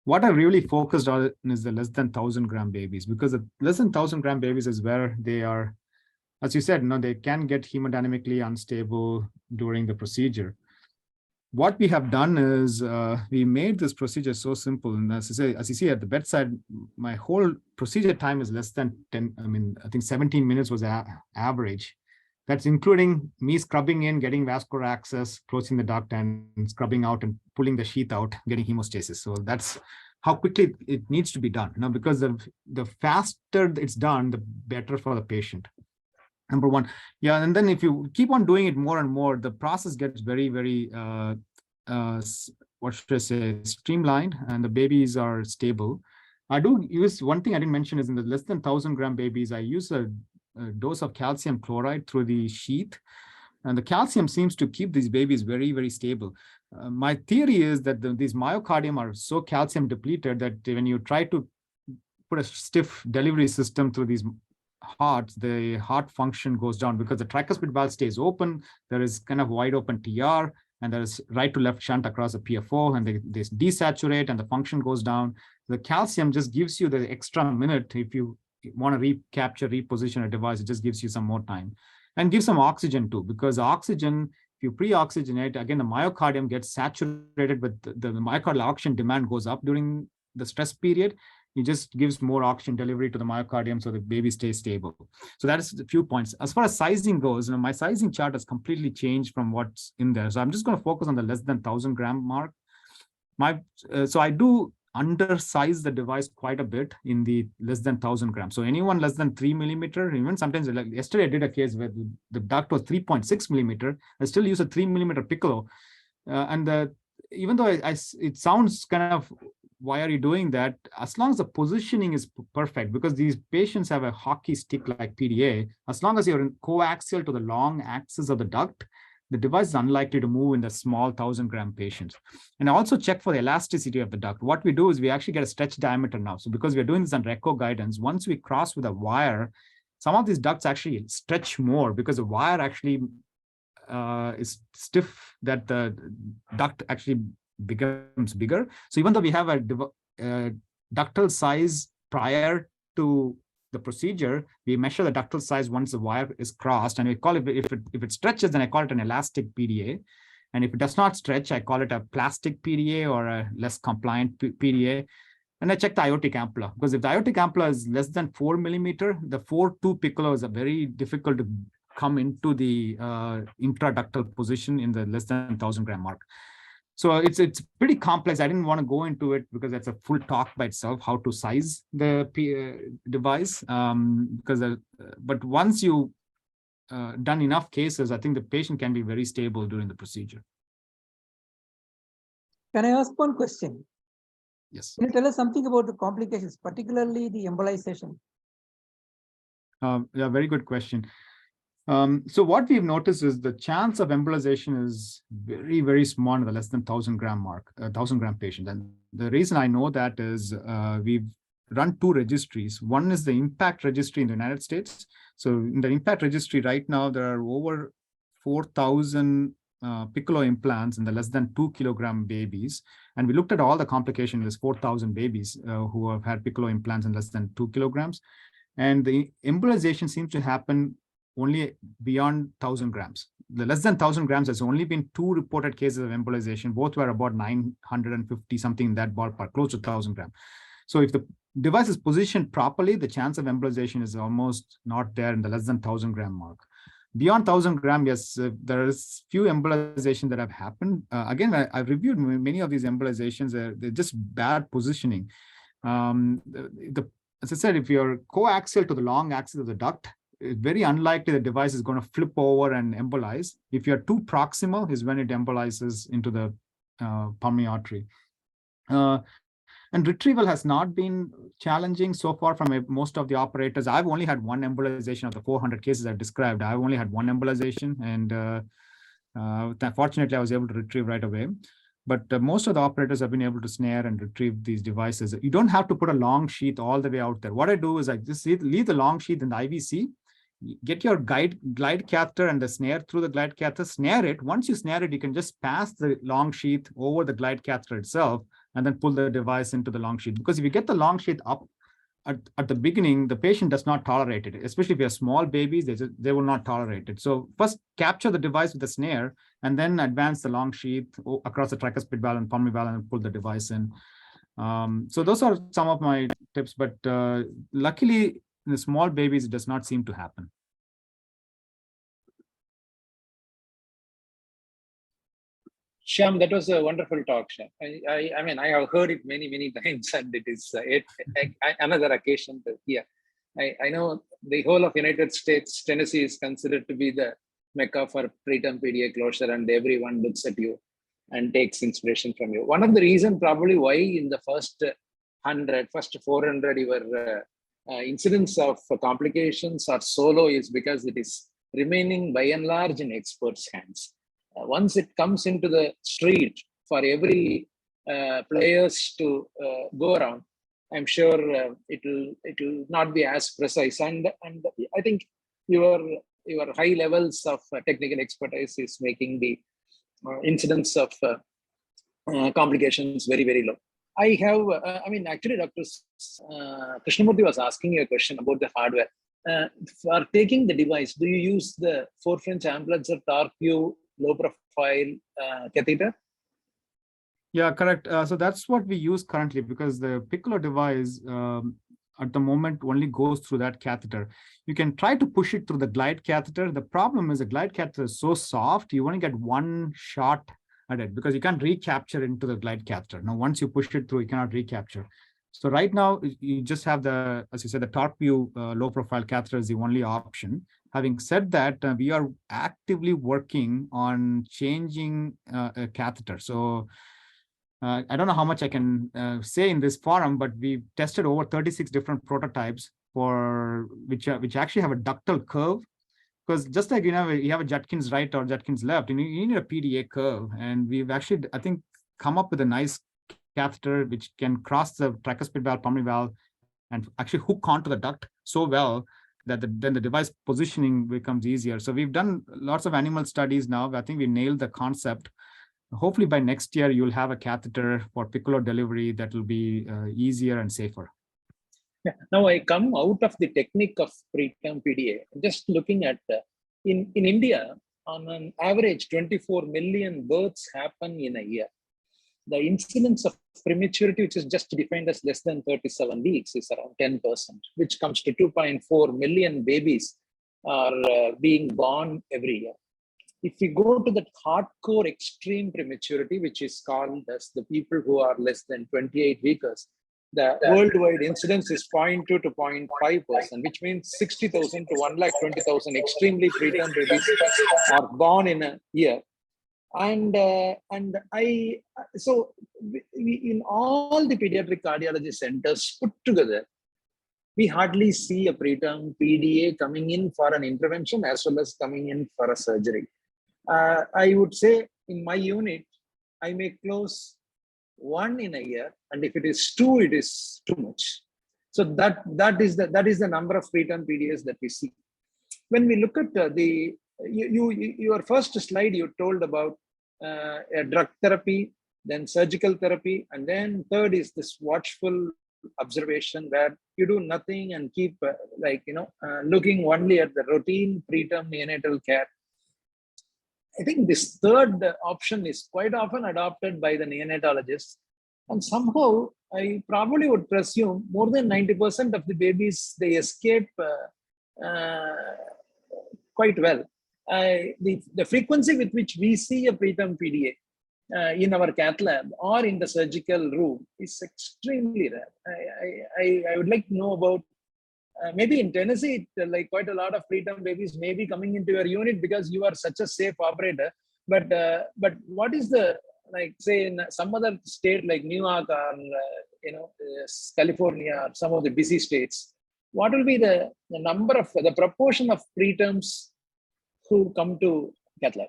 What I really focused on is the less than 1,000 gram babies, because the less than 1,000 gram babies is where they are, as you said, they can get hemodynamically unstable during the procedure. What we have done is we made this procedure so simple. And as you see at the bedside, my whole procedure time is less than 10. I think 17 minutes was average. That's including me scrubbing in, getting vascular access, closing the duct, and scrubbing out and pulling the sheath out, getting hemostasis. So that's how quickly it needs to be done. Because the faster it's done, the better for the patient. Number one. Yeah, and then if you keep on doing it more and more, the process gets very, very, what should I say, streamlined, and the babies are stable. I do use, one thing I didn't mention is in the less than 1,000 gram babies, I use a dose of calcium chloride through the sheath. And the calcium seems to keep these babies very, very stable. My theory is that these myocardium are so calcium depleted that when you try to put a stiff delivery system through these hearts, the heart function goes down because the tricuspid valve stays open. There is kind of wide open TR, and there's right to left shunt across the PFO, and they desaturate and the function goes down. The calcium just gives you the extra minute. If you want to recapture, reposition a device, it just gives you some more time, and give some oxygen too, because oxygen, if you pre-oxygenate, again, the myocardium gets saturated with the myocardial oxygen demand goes up during the stress period. It just gives more oxygen delivery to the myocardium so the baby stays stable. So that is a few points. As far as sizing goes, my sizing chart has completely changed from what's in there. So I'm just going to focus on the less than 1,000 gram mark. So I do undersize the device quite a bit in the less than 1,000 grams. So anyone less than 3 millimeter, even sometimes, like yesterday I did a case where the duct was 3.6 millimeter. I still use a 3 millimeter piccolo. Even though it sounds kind of, why are you doing that? As long as the positioning is perfect, because these patients have a hockey stick like PDA, as long as you're coaxial to the long axis of the duct, the device is unlikely to move in the small 1,000 gram patients. And I also check for the elasticity of the duct. What we do is we actually get a stretch diameter now. So because we're doing this on Reco guidance, once we cross with a wire, some of these ducts actually stretch more because the wire actually is stiff, that the duct actually becomes bigger. So even though we have a ductal size prior to the procedure, we measure the ductal size once the wire is crossed, and we call it, if it stretches, then I call it an elastic PDA. And if it does not stretch, I call it a plastic PDA or a less compliant PDA. And I check the aortic ampulla, because if the aortic ampulla is less than 4 millimeter, the 4-2 piccolo is a very difficult to come into the intraductal position in the less than 1,000 gram mark. So it's pretty complex. I didn't want to go into it because that's a full talk by itself, how to size the device. But once you done enough cases, I think the patient can be very stable during the procedure. Can I ask one question? Yes. Can you tell us something about the complications, particularly the embolization? Yeah, very good question. So what we've noticed is the chance of embolization is very, very small in the less than 1,000 gram mark, 1,000 gram patient. And the reason I know that is we've run 2 registries. One is the impact registry in the United States. So in the impact registry right now, there are over 4,000 piccolo implants in the less than 2 kilogram babies. And we looked at all the complications. There's 4,000 babies who have had piccolo implants in less than 2 kilograms. And the embolization seems to happen only beyond 1,000 grams. The less than 1,000 grams, there's only been 2 reported cases of embolization. Both were about 950, something in that ballpark, close to 1,000 grams. So if the device is positioned properly, the chance of embolization is almost not there in the less than 1,000 gram mark. Beyond 1,000 gram, yes, there is few embolizations that have happened. Again, I've reviewed many of these embolizations. They're just bad positioning. As I said, if you're coaxial to the long axis of the duct, it's very unlikely the device is going to flip over and embolize. If you're too proximal is when it embolizes into the pulmonary artery. And retrieval has not been challenging so far from most of the operators. I've only had one embolization of the 400 cases I've described. I've only had one embolization, and fortunately I was able to retrieve right away. But most of the operators have been able to snare and retrieve these devices. You don't have to put a long sheath all the way out there. What I do is I just leave the long sheath in the IVC, get your glide catheter and the snare through the glide catheter, snare it. Once you snare it, you can just pass the long sheath over the glide catheter itself and then pull the device into the long sheath. Because if you get the long sheath up at the beginning, the patient does not tolerate it, especially if you have small babies, they will not tolerate it. So first capture the device with the snare and then advance the long sheath across the tricuspid valve and pulmonary valve and pull the device in. So those are some of my tips, but luckily in the small babies, it does not seem to happen. Shyam, that was a wonderful talk, Shyam. I mean, I have heard it many times, and it is another occasion to hear. I know the whole of United States, Tennessee is considered to be the mecca for preterm PDA closure, and everyone looks at you and takes inspiration from you. One of the reasons probably why in the first 400, your incidence of complications are so low is because it is remaining by and large in experts' hands. Once it comes into the street for every players to go around, I'm sure it will not be as precise. And I think your high levels of technical expertise is making the incidence of complications very, very low. I have, actually, Dr. Krishnamurthy was asking you a question about the hardware. For taking the device, do you use the 4 French ampullets of TARQ low profile catheter? Yeah, correct. So that's what we use currently, because the Piccolo device at the moment only goes through that catheter. You can try to push it through the glide catheter. The problem is the glide catheter is so soft, you only get one shot at it because you can't recapture into the glide catheter. Now, once you push it through, you cannot recapture. So right now, you just have the, as you said, the TARQ low profile catheter is the only option. Having said that, we are actively working on changing a catheter. So I don't know how much I can say in this forum, but we've tested over 36 different prototypes for which actually have a ductal curve. Because just like you have a Judkins right or Judkins left, you need a PDA curve, and we've actually, I think, come up with a nice catheter which can cross the tricuspid valve, pulmonary valve, and actually hook onto the duct so well that then the device positioning becomes easier. So we've done lots of animal studies now. I think we nailed the concept. Hopefully by next year, you'll have a catheter for Piccolo delivery that will be easier and safer. Yeah. Now I come out of the technique of preterm PDA, just looking at in India, on an average, 24 million births happen in a year. The incidence of prematurity, which is just defined as less than 37 weeks, is around 10%, which comes to 2.4 million babies are being born every year. If we go to that hardcore extreme prematurity, which is called as the people who are less than 28 weeks, the worldwide incidence is 0.2 to 0.5%, which means 60,000 to 120,000 extremely preterm babies are born in a year. And so in all the pediatric cardiology centers put together, we hardly see a preterm PDA coming in for an intervention as well as coming in for a surgery. I would say in my unit, I may close 1 in a year, and if it is 2, it is too much. So that is the number of preterm PDAs that we see. When we look at your first slide, you told about a drug therapy, then surgical therapy, and then third is this watchful observation where you do nothing and keep looking only at the routine preterm neonatal care. I think this third option is quite often adopted by the neonatologists, and somehow I probably would presume more than 90% of the babies, they escape quite well. The frequency with which we see a preterm PDA in our cath lab or in the surgical room is extremely rare. I would like to know about maybe in Tennessee, like quite a lot of preterm babies may be coming into your unit because you are such a safe operator. But what is the, like, say in some other state like New York or California or some of the busy states, what will be the number of the proportion of preterms who come to cath lab?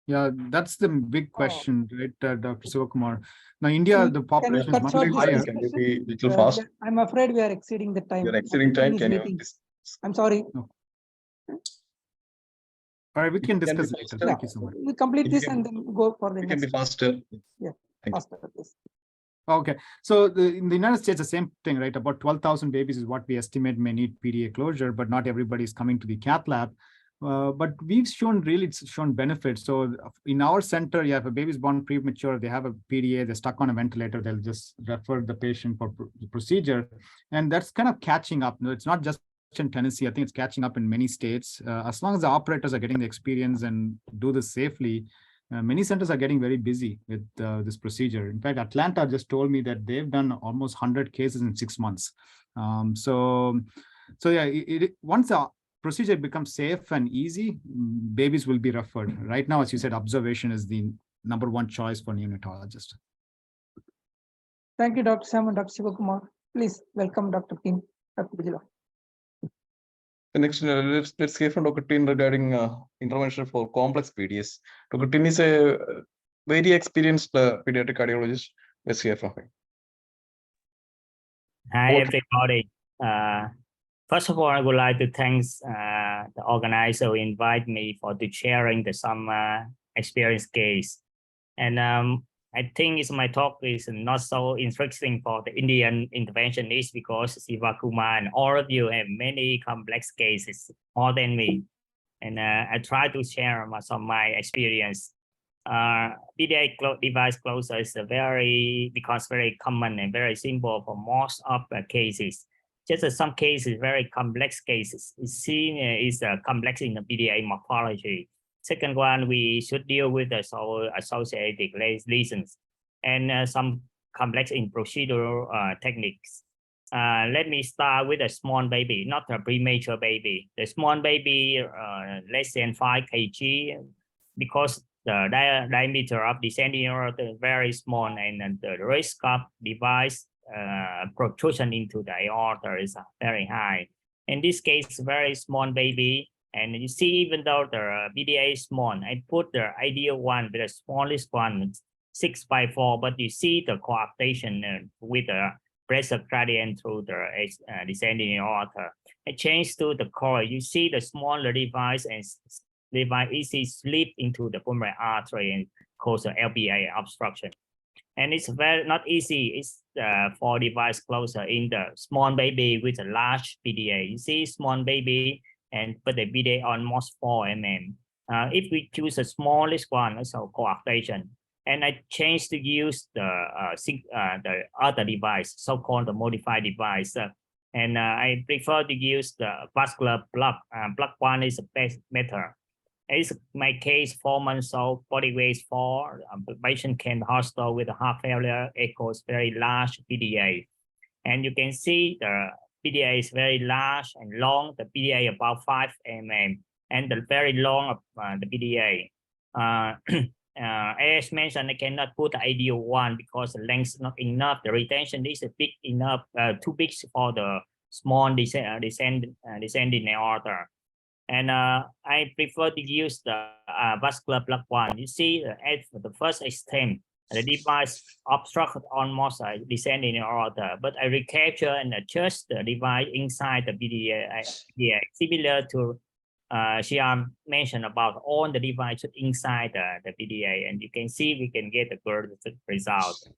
Yeah, that's the big question, right, Dr. Sivakumar? Now, India, the population is much higher. Can you be a little fast? I'm afraid we are exceeding the time. You're exceeding time. Can you? I'm sorry. No. All right, we can discuss later. Yeah, thank you so much. we complete this and then go for the You next. can be faster. Yeah, Thank faster, please. Okay, so in the United States, the same thing, right? About 12,000 babies is what we estimate may need PDA closure, but not everybody is coming to the cath lab. But we've shown benefits. So in our center, you have a baby's born premature, they have a PDA, they're stuck on a ventilator, they'll just refer the patient for the procedure. And that's kind of catching up. It's not just in Tennessee, I think it's catching up in many states. As long as the operators are getting the experience and do this safely, many centers are getting very busy with this procedure. In fact, Atlanta just told me that they've done almost 100 cases in 6 months. So yeah, once the procedure becomes safe and easy, babies will be referred. Right now, as you said, observation is the #1 choice for neonatologists. Thank you, Dr. Shyam and Dr. Sivakumar. Please welcome Dr. Tin, Dr. Vijay. Next, let's hear from Dr. Tin regarding intervention for complex PDS. Dr. Tin is a very experienced pediatric cardiologist. Let's hear from him. Hi, everybody. First of all, I would like to thank the organizer who invite me for sharing some experienced case. And I think my talk is not so interesting for the Indian interventionist because Siva Kumar and all of you have many complex cases more than me. And I try to share some of my experience. PDA device closure is because very common and very simple for most of the cases. Just some cases, very complex cases. It's seen is complex in the PDA morphology. Second one, we should deal with the associated lesions and some complex in procedural techniques. Let me start with a small baby, not a premature baby. The small baby, less than 5 kg, because the diameter of descending aorta is very small, and the risk of device protrusion into the aorta is very high. In this case, very small baby, and you see, even though the PDA is small, I put the ideal one, the smallest one, 6/4, but you see the coaptation with the pressure gradient through the descending aorta. I change to the coil. You see the smaller device and device easily slip into the pulmonary artery and cause an LPA obstruction. And it's very not easy. It's for device closure in the small baby with a large PDA. You see small baby and put the PDA almost 4 mm. If we choose the smallest one, so coaptation. And I changed to use the other device, so-called the modified device. And I prefer to use the vascular plug. Plug one is the best method. It's my case, 4 months old, body weight 4. The patient came to hospital with a heart failure, echoes very large PDA. And you can see the PDA is very large and long, the PDA about 5 mm, and the very long of the PDA. As mentioned, I cannot put the ideal one because the length is not enough. The retention is big enough, too big for the small descending aorta. And I prefer to use the vascular plug one. You see, at the first extent, the device obstructed almost descending aorta, but I recapture and adjust the device inside the PDA, similar to Shyam mentioned about all the devices inside the PDA, and you can see we can get a good result.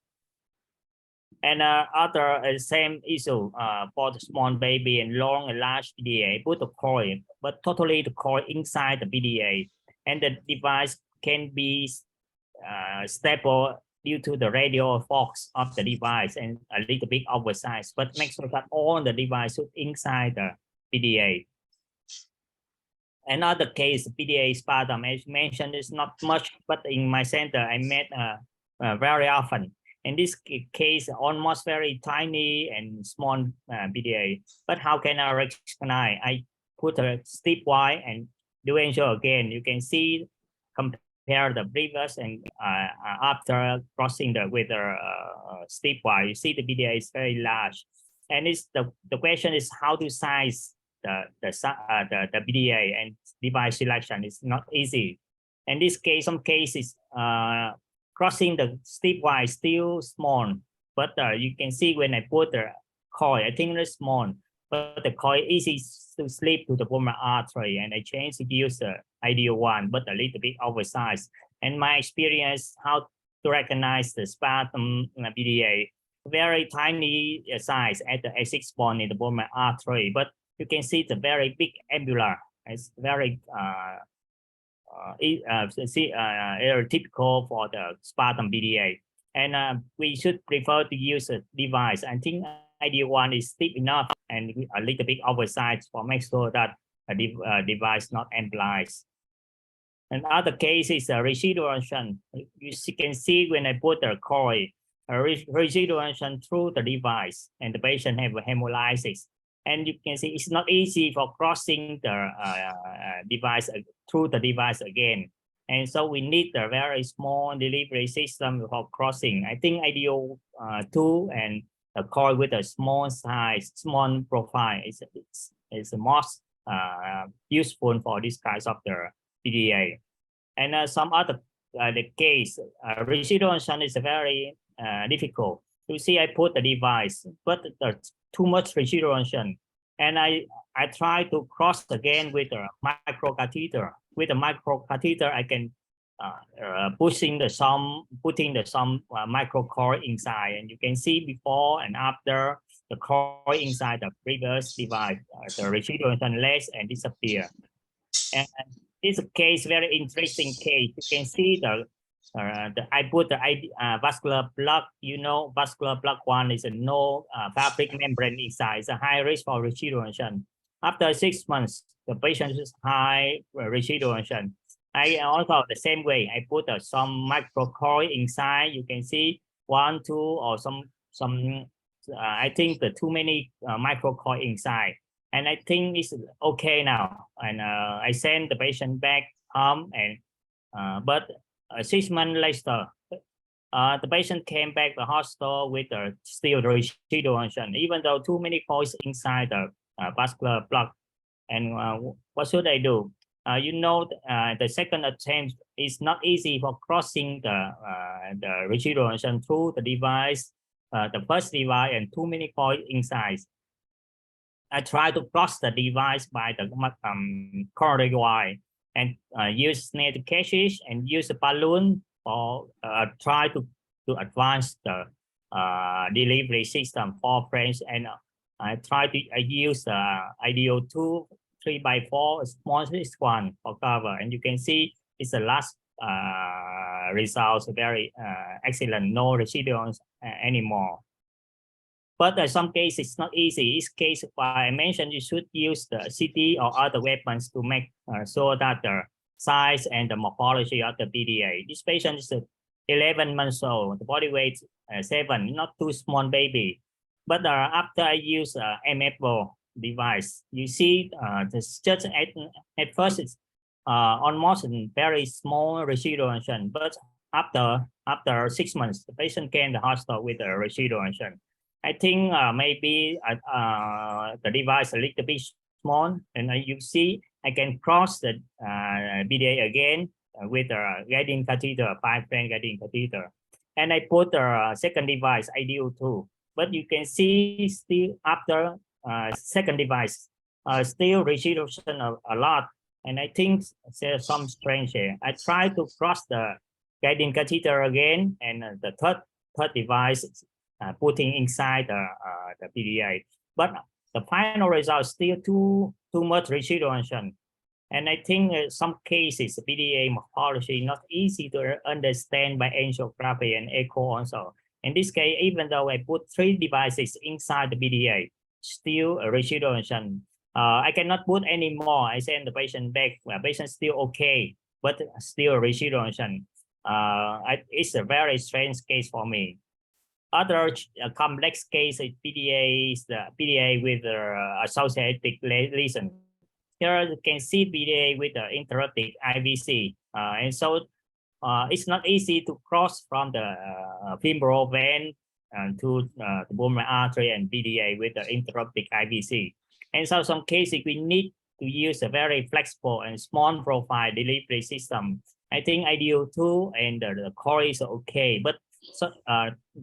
And other same issue for the small baby and long and large PDA, put the coil, but totally the coil inside the PDA, and the device can be stable due to the radial force of the device and a little bit oversized, but make sure that all the devices inside the PDA. Another case, PDA sputum, as mentioned, is not much, but in my center, I met very often. In this case, almost very tiny and small PDA. But how can I recognize? I put a steep Y and do angio again. You can see, compare the previous and after crossing with the steep Y, you see the PDA is very large. And it's the question is how to size the PDA, and device selection is not easy. In this case, some cases, crossing the steep Y is still small, but you can see when I put the coil, I think it's small, but the coil easy to slip to the pulmonary artery, and I change to use the ideal one, but a little bit oversized. And my experience, how to recognize the sputum PDA, very tiny size at the A6 point in the pulmonary artery, but you can see the very big ampulla. It's very typical for the sputum PDA. And we should prefer to use a device. I think ideal one is steep enough and a little bit oversized for make sure that a device not amplifies. Another case is a residual shunt. You can see when I put the coil, a residual shunt through the device, and the patient have a hemolysis. And you can see it's not easy for crossing the device through the device again. And so we need a very small delivery system for crossing. I think ideal 2 and a coil with a small size, small profile is the most useful for this kind of the PDA. And some other the case, residual shunt is very difficult. You see, I put the device, but too much residual shunt, and I try to cross again with a micro catheter. With a micro catheter, I can putting the some microcoil inside, and you can see before and after the coil inside the previous device, the residual less and disappear. And this case, very interesting case. You can see I put the vascular plug. You know, vascular plug 1 is a no fabric membrane inside. It's a high risk for residuation. After 6 months, the patient is high residuation. I also the same way. I put some microcoil inside. You can see 1, 2, or some. I think the too many microcoil inside, and I think it's okay now. And I send the patient back home, and but 6 months later, the patient came back to the hospital with still residuation, even though too many coils inside the vascular plug. And what should I do? You know, the second attempt is not easy for crossing the residuation through the device, the first device, and too many coils inside. I try to cross the device by the coronary wire and use snare to catches and use a balloon, or try to advance the delivery system for French. And I try to use IDO 2 3x4 smallest one for cover, and you can see it's the last results very excellent, no residuals anymore. But some cases it's not easy. This case I mentioned, you should use the CT or other weapons to make sure that the size and the morphology of the PDA. This patient is 11 months old, the body weight 7, not too small baby. But after I use MFO device, you see just at first it's almost very small residuation, but after 6 months, the patient came to the hospital with a residuation. I think maybe the device a little bit small, and you see I can cross the PDA again with a guiding catheter, 5-frame guiding catheter, and I put the second device IDO2. But you can see still after second device, still residuation a lot, and I think there's some strange here. I try to cross the guiding catheter again, and the third device putting inside the PDA, but the final result still too much residuation. And I think some cases PDA morphology not easy to understand by angiography and echo also. In this case, even though I put 3 devices inside the PDA, still a residuation. I cannot put any more. I send the patient back. The patient still okay, but still residuation. It's a very strange case for me. Other complex case is PDA, is the PDA with associated lesion. Here you can see PDA with the interrupted IVC, and so it's not easy to cross from the femoral vein to the pulmonary artery and PDA with the interrupted IVC. And so some cases we need to use a very flexible and small profile delivery system. I think IDO2 and the core is okay, but so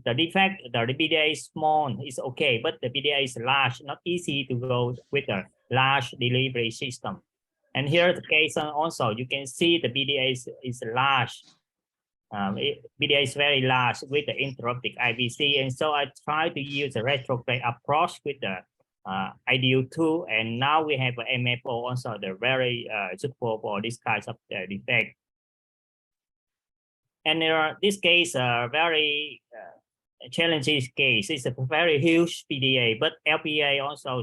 the defect, the PDA is small, is okay, but the PDA is large, not easy to go with a large delivery system. And here the case also, you can see the PDA is large. PDA is very large with the interrupted IVC, and so I try to use a retrograde approach with the IDO2, and now we have an MFO also, the very suitable for this kind of defect. And this case very challenging case. It's a very huge PDA, but LPA also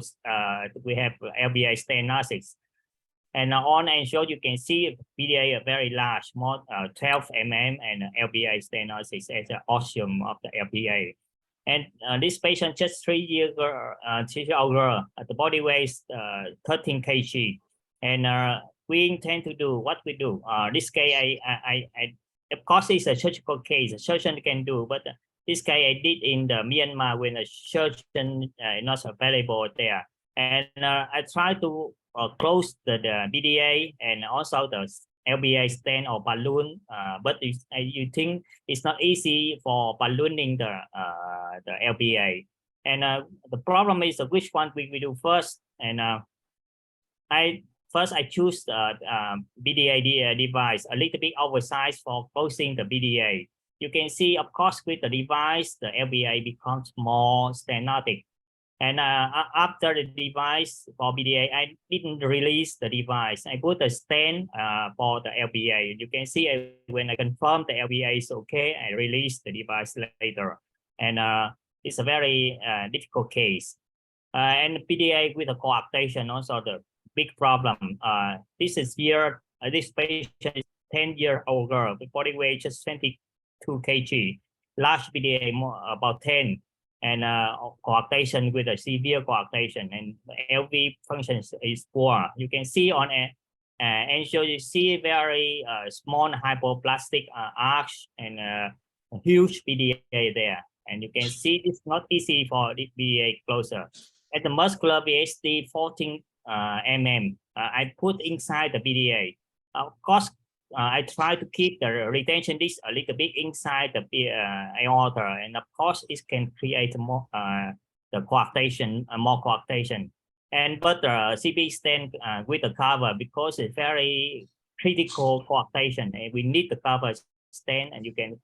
we have LPA stenosis. And on and show you can see PDA very large, more 12 mm, and LPA stenosis as an ostium of the LPA. And this patient just 3 years old girl, the body weight 13 kg, and we intend to do what we do. This case, I of course it's a surgical case. A surgeon can do, but this case I did in the Myanmar when a surgeon not available there, and I try to close the PDA and also the LPA stent or balloon, but you think it's not easy for ballooning the LPA, and the problem is which one we do first. And first I choose the PDA device, a little bit oversized for closing the PDA. You can see, of course, with the device, the LVA becomes more stenotic. And after the device for PDA, I didn't release the device. I put a stent for the LVA. You can see when I confirm the LVA is okay, I release the device later. And it's a very difficult case. And PDA with the coarctation, also the big problem. This is here, this patient is 10-year-old girl, the body weight just 22 kg, large PDA about 10, and coarctation with a severe coarctation, and LV function is poor. You can see on angio, you see very small hypoplastic arch and a huge PDA there. And you can see it's not easy for the PDA closer. At the muscular VSD 14 mm, I put inside the PDA. Of course, I try to keep the retention disc a little bit inside the aorta, and of course, it can create more the coarctation, more coarctation. And but the CB stent with the cover, because it's very critical coarctation, and we need the cover stent, and you can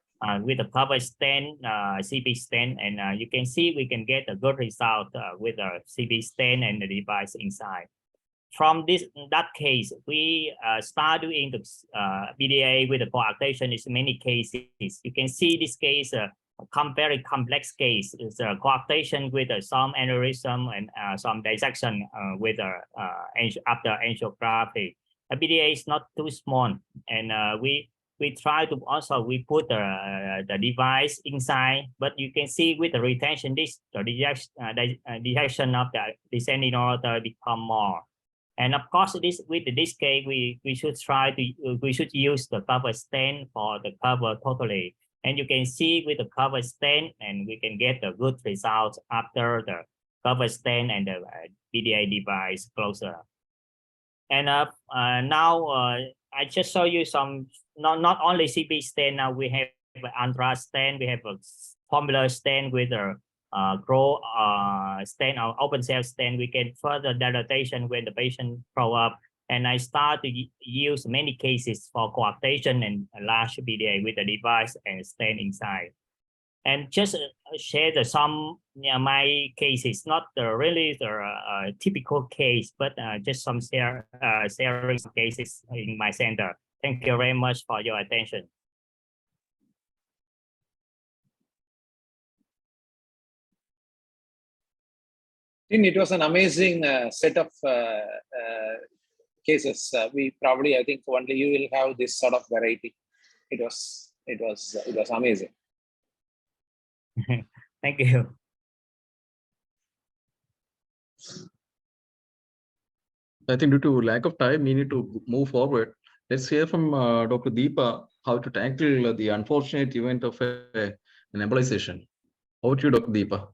with the cover stent, CB stent, and you can see we can get a good result with the CB stent and the device inside. From that case, we start doing the PDA with the coarctation in many cases. You can see this case, very complex case. It's a coarctation with some aneurysm and some dissection with after angiography. A PDA is not too small, and we try to also we put the device inside, but you can see with the retention disc, the dejection of the descending aorta become more. And of course, with this case, we should use the cover stent for the cover totally. And you can see with the cover stent, and we can get the good results after the cover stent and the PDA device closer. And now I just show you some, not only CB stent. Now we have Andra stent, we have a formula stent with a grow stent or open cell stent. We can further dilatation when the patient grow up. And I start to use many cases for coarctation and large PDA with the device and stent inside. And just share some my cases, not really the typical case, but just some sharing cases in my center. Thank you very much for your attention. It was an amazing set of cases. I think only you will have this sort of variety. It was amazing. Thank you. I think due to lack of time, we need to move forward. Let's hear from Dr. Deepa how to tackle the unfortunate event of an embolization. Over to you, Dr. Deepa.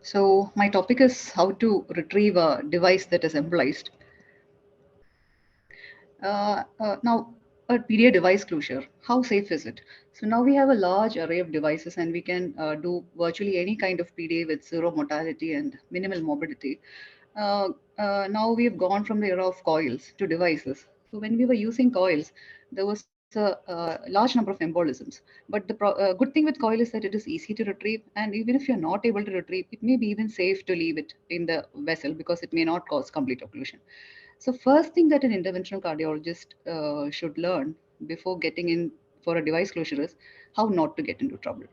So my topic is how to retrieve a device that is embolized. Now, a PDA device closure, how safe is it? So now we have a large array of devices, and we can do virtually any kind of PDA with zero mortality and minimal morbidity. Now we have gone from the era of coils to devices. So when we were using coils, there was a large number of embolisms. But the good thing with coil is that it is easy to retrieve, and even if you're not able to retrieve, it may be even safe to leave it in the vessel because it may not cause complete occlusion. So first thing that an interventional cardiologist should learn before getting in for a device closure is how not to get into trouble.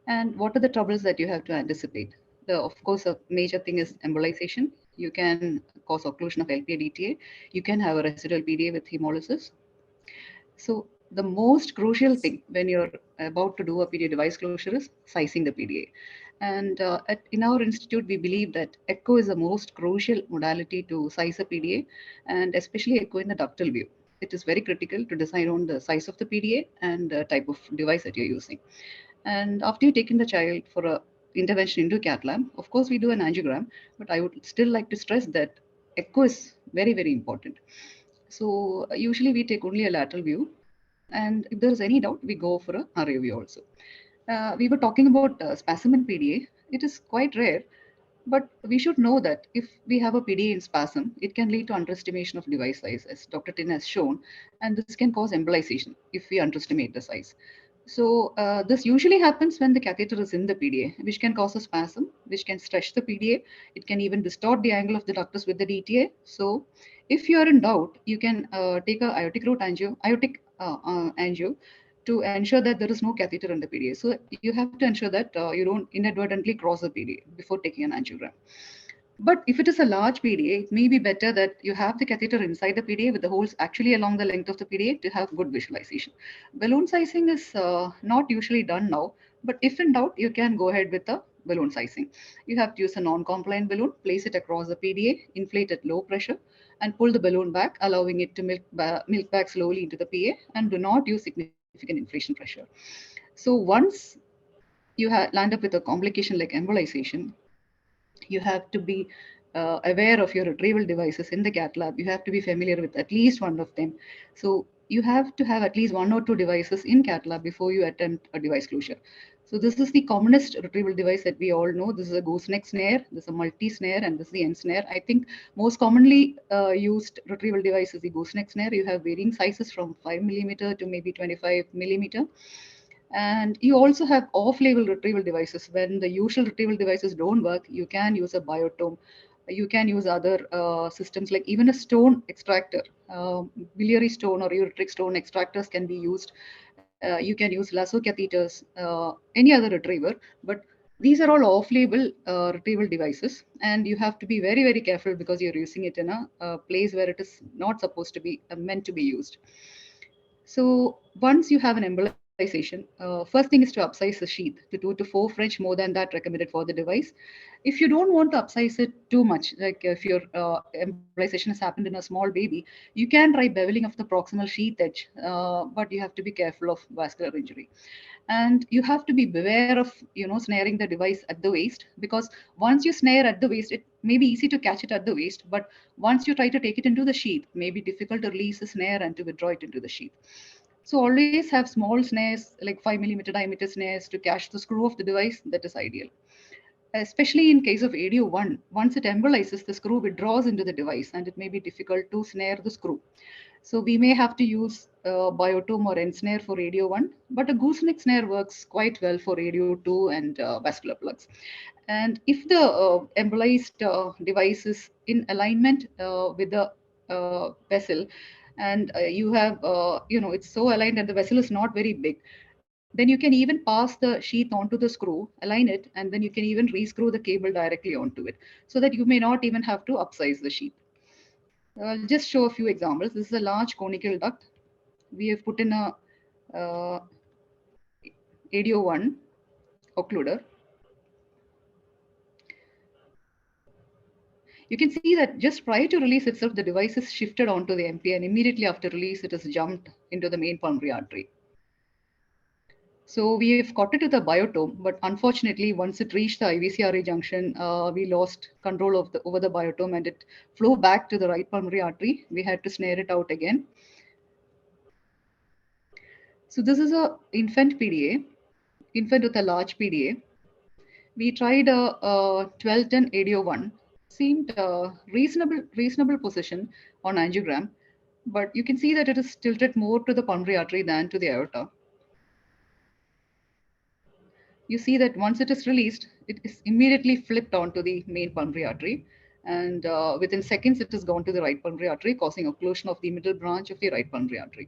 And what are the troubles that you have to anticipate? Of course, a major thing is embolization. You can cause occlusion of LPA DTA. You can have a residual PDA with hemolysis. So the most crucial thing when you're about to do a PDA device closure is sizing the PDA. And in our institute, we believe that echo is the most crucial modality to size a PDA, and especially echo in the ductal view. It is very critical to decide on the size of the PDA and the type of device that you're using. And after you've taken the child for a intervention into cath-lab, of course, we do an angiogram, but I would still like to stress that echo is very, very important. So usually we take only a lateral view, and if there is any doubt, we go for a RA view also. We were talking about spasm in PDA. It is quite rare, but we should know that if we have a PDA in spasm, it can lead to underestimation of device size, as Dr. Tin has shown, and this can cause embolization if we underestimate the size. So this usually happens when the catheter is in the PDA, which can cause a spasm, which can stretch the PDA. It can even distort the angle of the ductus with the DTA. So if you are in doubt, you can take a aortic root angio to ensure that there is no catheter in the PDA. So you have to ensure that you don't inadvertently cross the PDA before taking an angiogram. But if it is a large PDA, it may be better that you have the catheter inside the PDA with the holes actually along the length of the PDA to have good visualization. Balloon sizing is not usually done now, but if in doubt, you can go ahead with the balloon sizing. You have to use a non-compliant balloon, place it across the PDA, inflate at low pressure, and pull the balloon back, allowing it to milk back slowly into the PA, and do not use significant inflation pressure. So once you land up with a complication like embolization, you have to be aware of your retrieval devices in the cath lab. You have to be familiar with at least one of them. So you have to have at least 1 or 2 devices in cath lab before you attempt a device closure. So this is the commonest retrieval device that we all know. This is a gooseneck snare, this is a multi-snare, and this is the end snare. I think most commonly used retrieval device is the gooseneck snare. You have varying sizes from 5 millimeter to maybe 25 millimeter. And you also have off-label retrieval devices. When the usual retrieval devices don't work, you can use a biotome. You can use other systems like even a stone extractor. Biliary stone or ureteric stone extractors can be used. You can use lasso catheters, any other retriever. But these are all off-label retrieval devices. And you have to be very, very careful because you're using it in a place where it is not supposed to be meant to be used. So once you have an embolization, first thing is to upsize the sheath to 2 to 4 French, more than that recommended for the device. If you don't want to upsize it too much, like if your embolization has happened in a small baby, you can try beveling of the proximal sheath edge, but you have to be careful of vascular injury. And you have to be beware of snaring the device at the waist, because once you snare at the waist, it may be easy to catch it at the waist, but once you try to take it into the sheath, it may be difficult to release the snare and to withdraw it into the sheath. So always have small snares, like 5 millimeter diameter snares, to catch the screw of the device. That is ideal. Especially in case of ADO1, once it embolizes, the screw withdraws into the device and it may be difficult to snare the screw. So we may have to use biotome or end snare for ADO1, but a gooseneck snare works quite well for ADO2 and vascular plugs. And if the embolized device is in alignment with the vessel, and you have, it's so aligned and the vessel is not very big, then you can even pass the sheath onto the screw, align it, and then you can even rescrew the cable directly onto it, so that you may not even have to upsize the sheath. I'll just show a few examples. This is a large conical duct. We have put in a ADO1 occluder. You can see that just prior to release itself, the device is shifted onto the MP, and immediately after release, it has jumped into the main pulmonary artery. So we have caught it with a biotome, but unfortunately, once it reached the IVCRA junction, we lost control of over the biotome, and it flew back to the right pulmonary artery. We had to snare it out again. So this is a infant PDA, infant with a large PDA. We tried a 1210 ADO1, seemed reasonable position on angiogram, but you can see that it is tilted more to the pulmonary artery than to the aorta. You see that once it is released, it is immediately flipped onto the main pulmonary artery. And within seconds, it has gone to the right pulmonary artery, causing occlusion of the middle branch of the right pulmonary artery.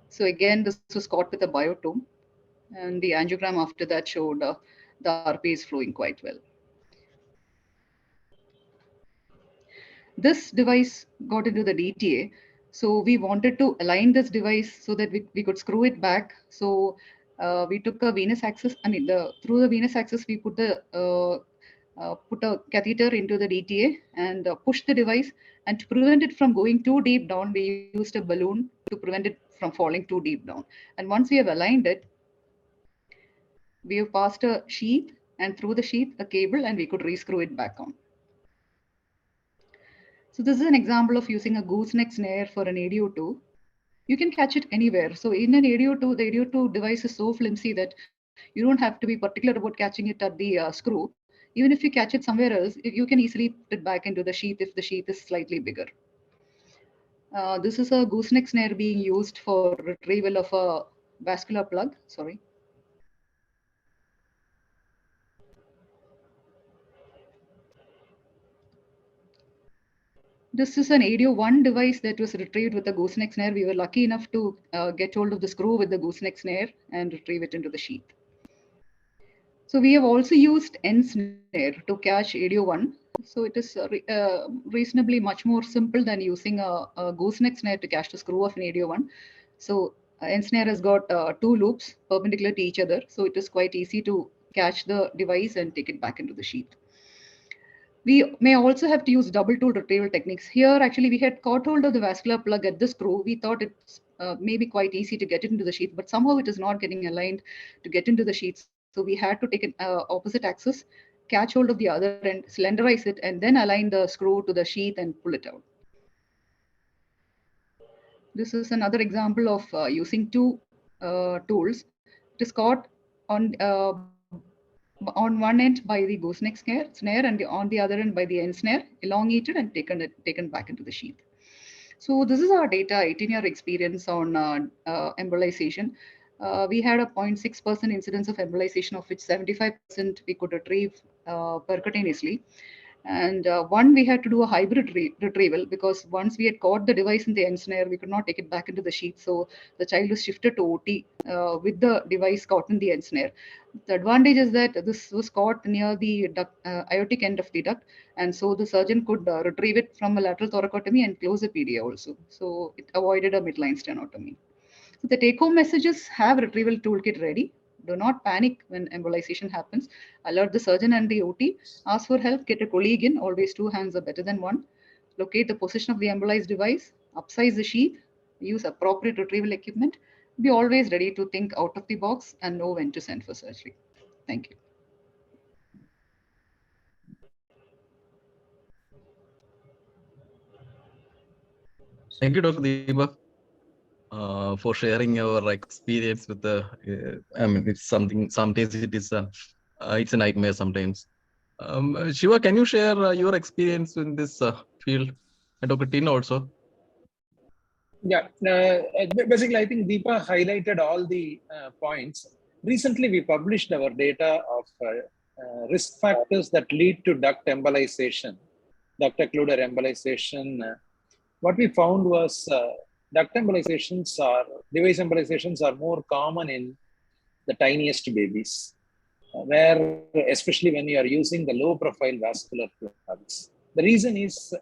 So again, this was caught with a biotome. And the angiogram after that showed the RP is flowing quite well. This device got into the DTA. So we wanted to align this device so that we could screw it back. So we took a venous access, through the venous access, we put put a catheter into the DTA and pushed the device. And to prevent it from going too deep down, we used a balloon to prevent it from falling too deep down. And once we have aligned it, We have passed a sheath, and through the sheath a cable, and we could rescrew it back on. So this is an example of using a gooseneck snare for an ADO2. You can catch it anywhere. So in an ADO2, the ADO2 device is so flimsy that you don't have to be particular about catching it at the screw. Even if you catch it somewhere else, you can easily put it back into the sheath if the sheath is slightly bigger. This is a gooseneck snare being used for retrieval of a vascular plug. Sorry. This is an ADO1 device that was retrieved with a gooseneck snare. We were lucky enough to get hold of the screw with the gooseneck snare and retrieve it into the sheath. So we have also used N snare to catch ADO1. So it is reasonably much more simple than using a gooseneck snare to catch the screw of an ADO1. So N snare has got 2 loops perpendicular to each other. So it is quite easy to catch the device and take it back into the sheath. We may also have to use double tool retrieval techniques. Here, actually, we had caught hold of the vascular plug at the screw. We thought it's maybe quite easy to get it into the sheath, but somehow it is not getting aligned to get into the sheath. So we had to take an opposite axis, catch hold of the other end, cylinderize it, and then align the screw to the sheath and pull it out. This is another example of using 2 tools. It is caught on one end by the gooseneck snare and on the other end by the end snare, elongated and taken back into the sheath. So this is our data 18-year experience on embolization. We had a 0.6% incidence of embolization, of which 75% we could retrieve percutaneously. And we had to do a hybrid retrieval, because once we had caught the device in the end snare, we could not take it back into the sheath. So the child was shifted to OT with the device caught in the end snare. The advantage is that this was caught near the aortic end of the duct, and so the surgeon could retrieve it from a lateral thoracotomy and close a PDA also. So it avoided a midline stenotomy. So the take-home messages: have retrieval toolkit ready. Do not panic when embolization happens. Alert the surgeon and the OT. Ask for help. Get a colleague in. Always 2 hands are better than 1. Locate the position of the embolized device. Upsize the sheath. Use appropriate retrieval equipment. Be always ready to think out of the box and know when to send for surgery. Thank you. Thank you, Dr. Deepa, for sharing your experience with the. I mean, it's something. Sometimes it's a nightmare. Sometimes. Shiva, can you share your experience in this field? And Dr. Tin also. Yeah, basically, I think Deepa highlighted all the points. Recently, we published our data of risk factors that lead to duct embolization, duct occluder embolization. What we found was duct embolizations device embolizations are more common in the tiniest babies, where especially when you are using the low profile vascular plugs. The reason is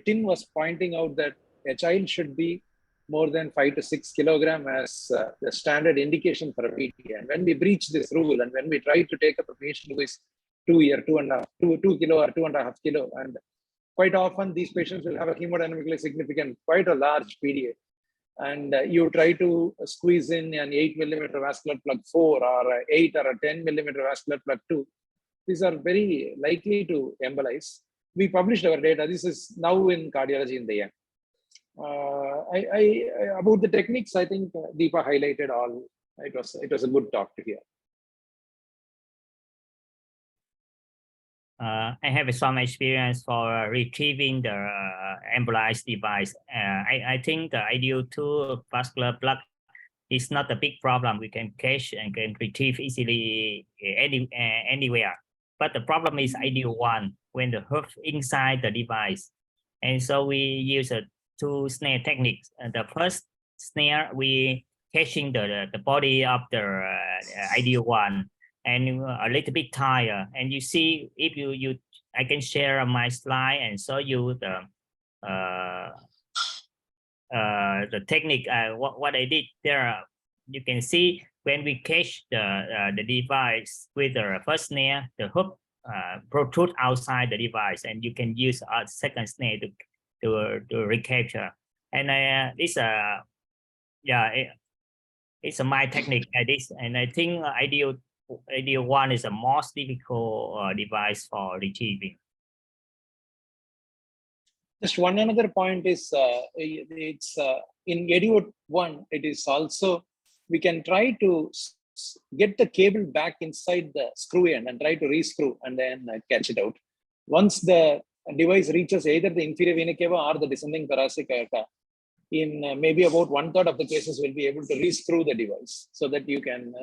Tin was pointing out that a child should be more than 5 to 6 kilogram as the standard indication for a PDA. And when we breach this rule, and when we try to take up a patient who is 2 kilo or 2.5 kilo, and quite often these patients will have a hemodynamically significant, quite a large PDA. And you try to squeeze in an 8 millimeter vascular plug 4 or 8 or a 10 millimeter vascular plug 2. These are very likely to embolize. We published our data. This is now in Cardiology in the young. About the techniques, I think Deepa highlighted all. It was a good talk to hear. I have some experience for retrieving the embolized device. I think the IDO2 vascular plug is not a big problem. We can catch and can retrieve easily anywhere. But the problem is IDO1, when the hook inside the device. And so we use a 2 snare techniques. The first snare, we catching the body of the IDO1 and a little bit higher. And you see, if I can share my slide and show you the technique. What I did there, you can see when we catch the device with the first snare, the hook protrude outside the device, and you can use a second snare to recapture. And this it's my technique at this, and I think ideal one is the most difficult device for retrieving. Just one another point is it's in EduVote 1, it is also, we can try to get the cable back inside the screw end and try to re-screw and then catch it out. Once the device reaches either the inferior vena cava or the descending thoracic aorta, in maybe about 1/3 of the cases, we'll be able to re-screw the device so that you can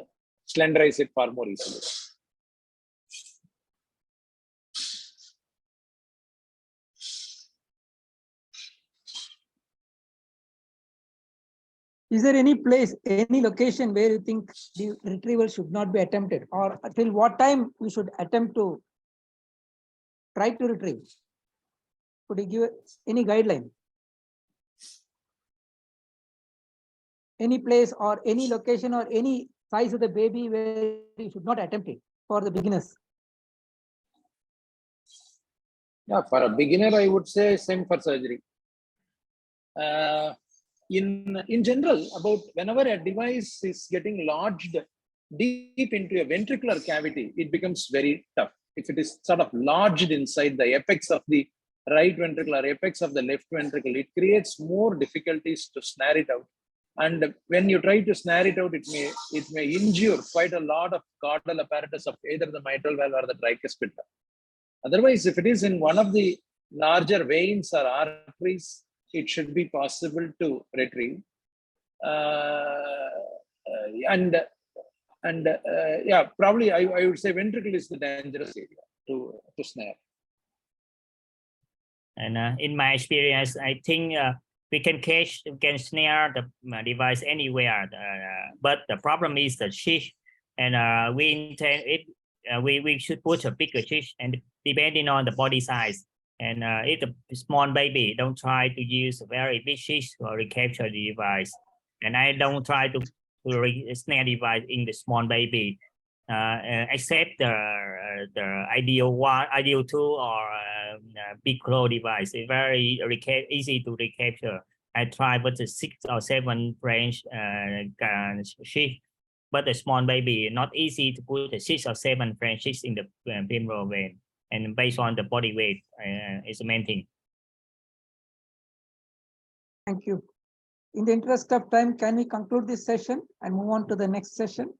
slenderize it far more easily. Is there any place, any location where you think the retrieval should not be attempted, or till what time we should attempt to try to retrieve? Could you give any guideline? Any place or any location or any size of the baby where you should not attempt it for the beginners? Yeah, for a beginner, I would say same for surgery. In general, about whenever a device is getting lodged deep into a ventricular cavity, it becomes very tough. If it is sort of lodged inside the apex of the right ventricle or apex of the left ventricle, it creates more difficulties to snare it out. And when you try to snare it out, it may injure quite a lot of caudal apparatus of either the mitral valve or the tricuspid valve. Otherwise, if it is in one of the larger veins or arteries, it should be possible to retrieve. Yeah, probably I would say ventricle is the dangerous area to snare. And in my experience, I think we can snare the device anywhere, but the problem is the sheath, and we intend it. We should put a bigger sheath, and depending on the body size. And if the small baby, don't try to use a very big sheath to recapture the device. And I don't try to snare device in the small baby, except the ideal 2 or big claw device. It's very easy to recapture. I tried with the 6 or 7 French sheath, but the small baby not easy to put the 6 or 7 French sheaths in the femoral vein. And based on the body weight, is the main thing. Thank you. In the interest of time, can we conclude this session and move on to the next session?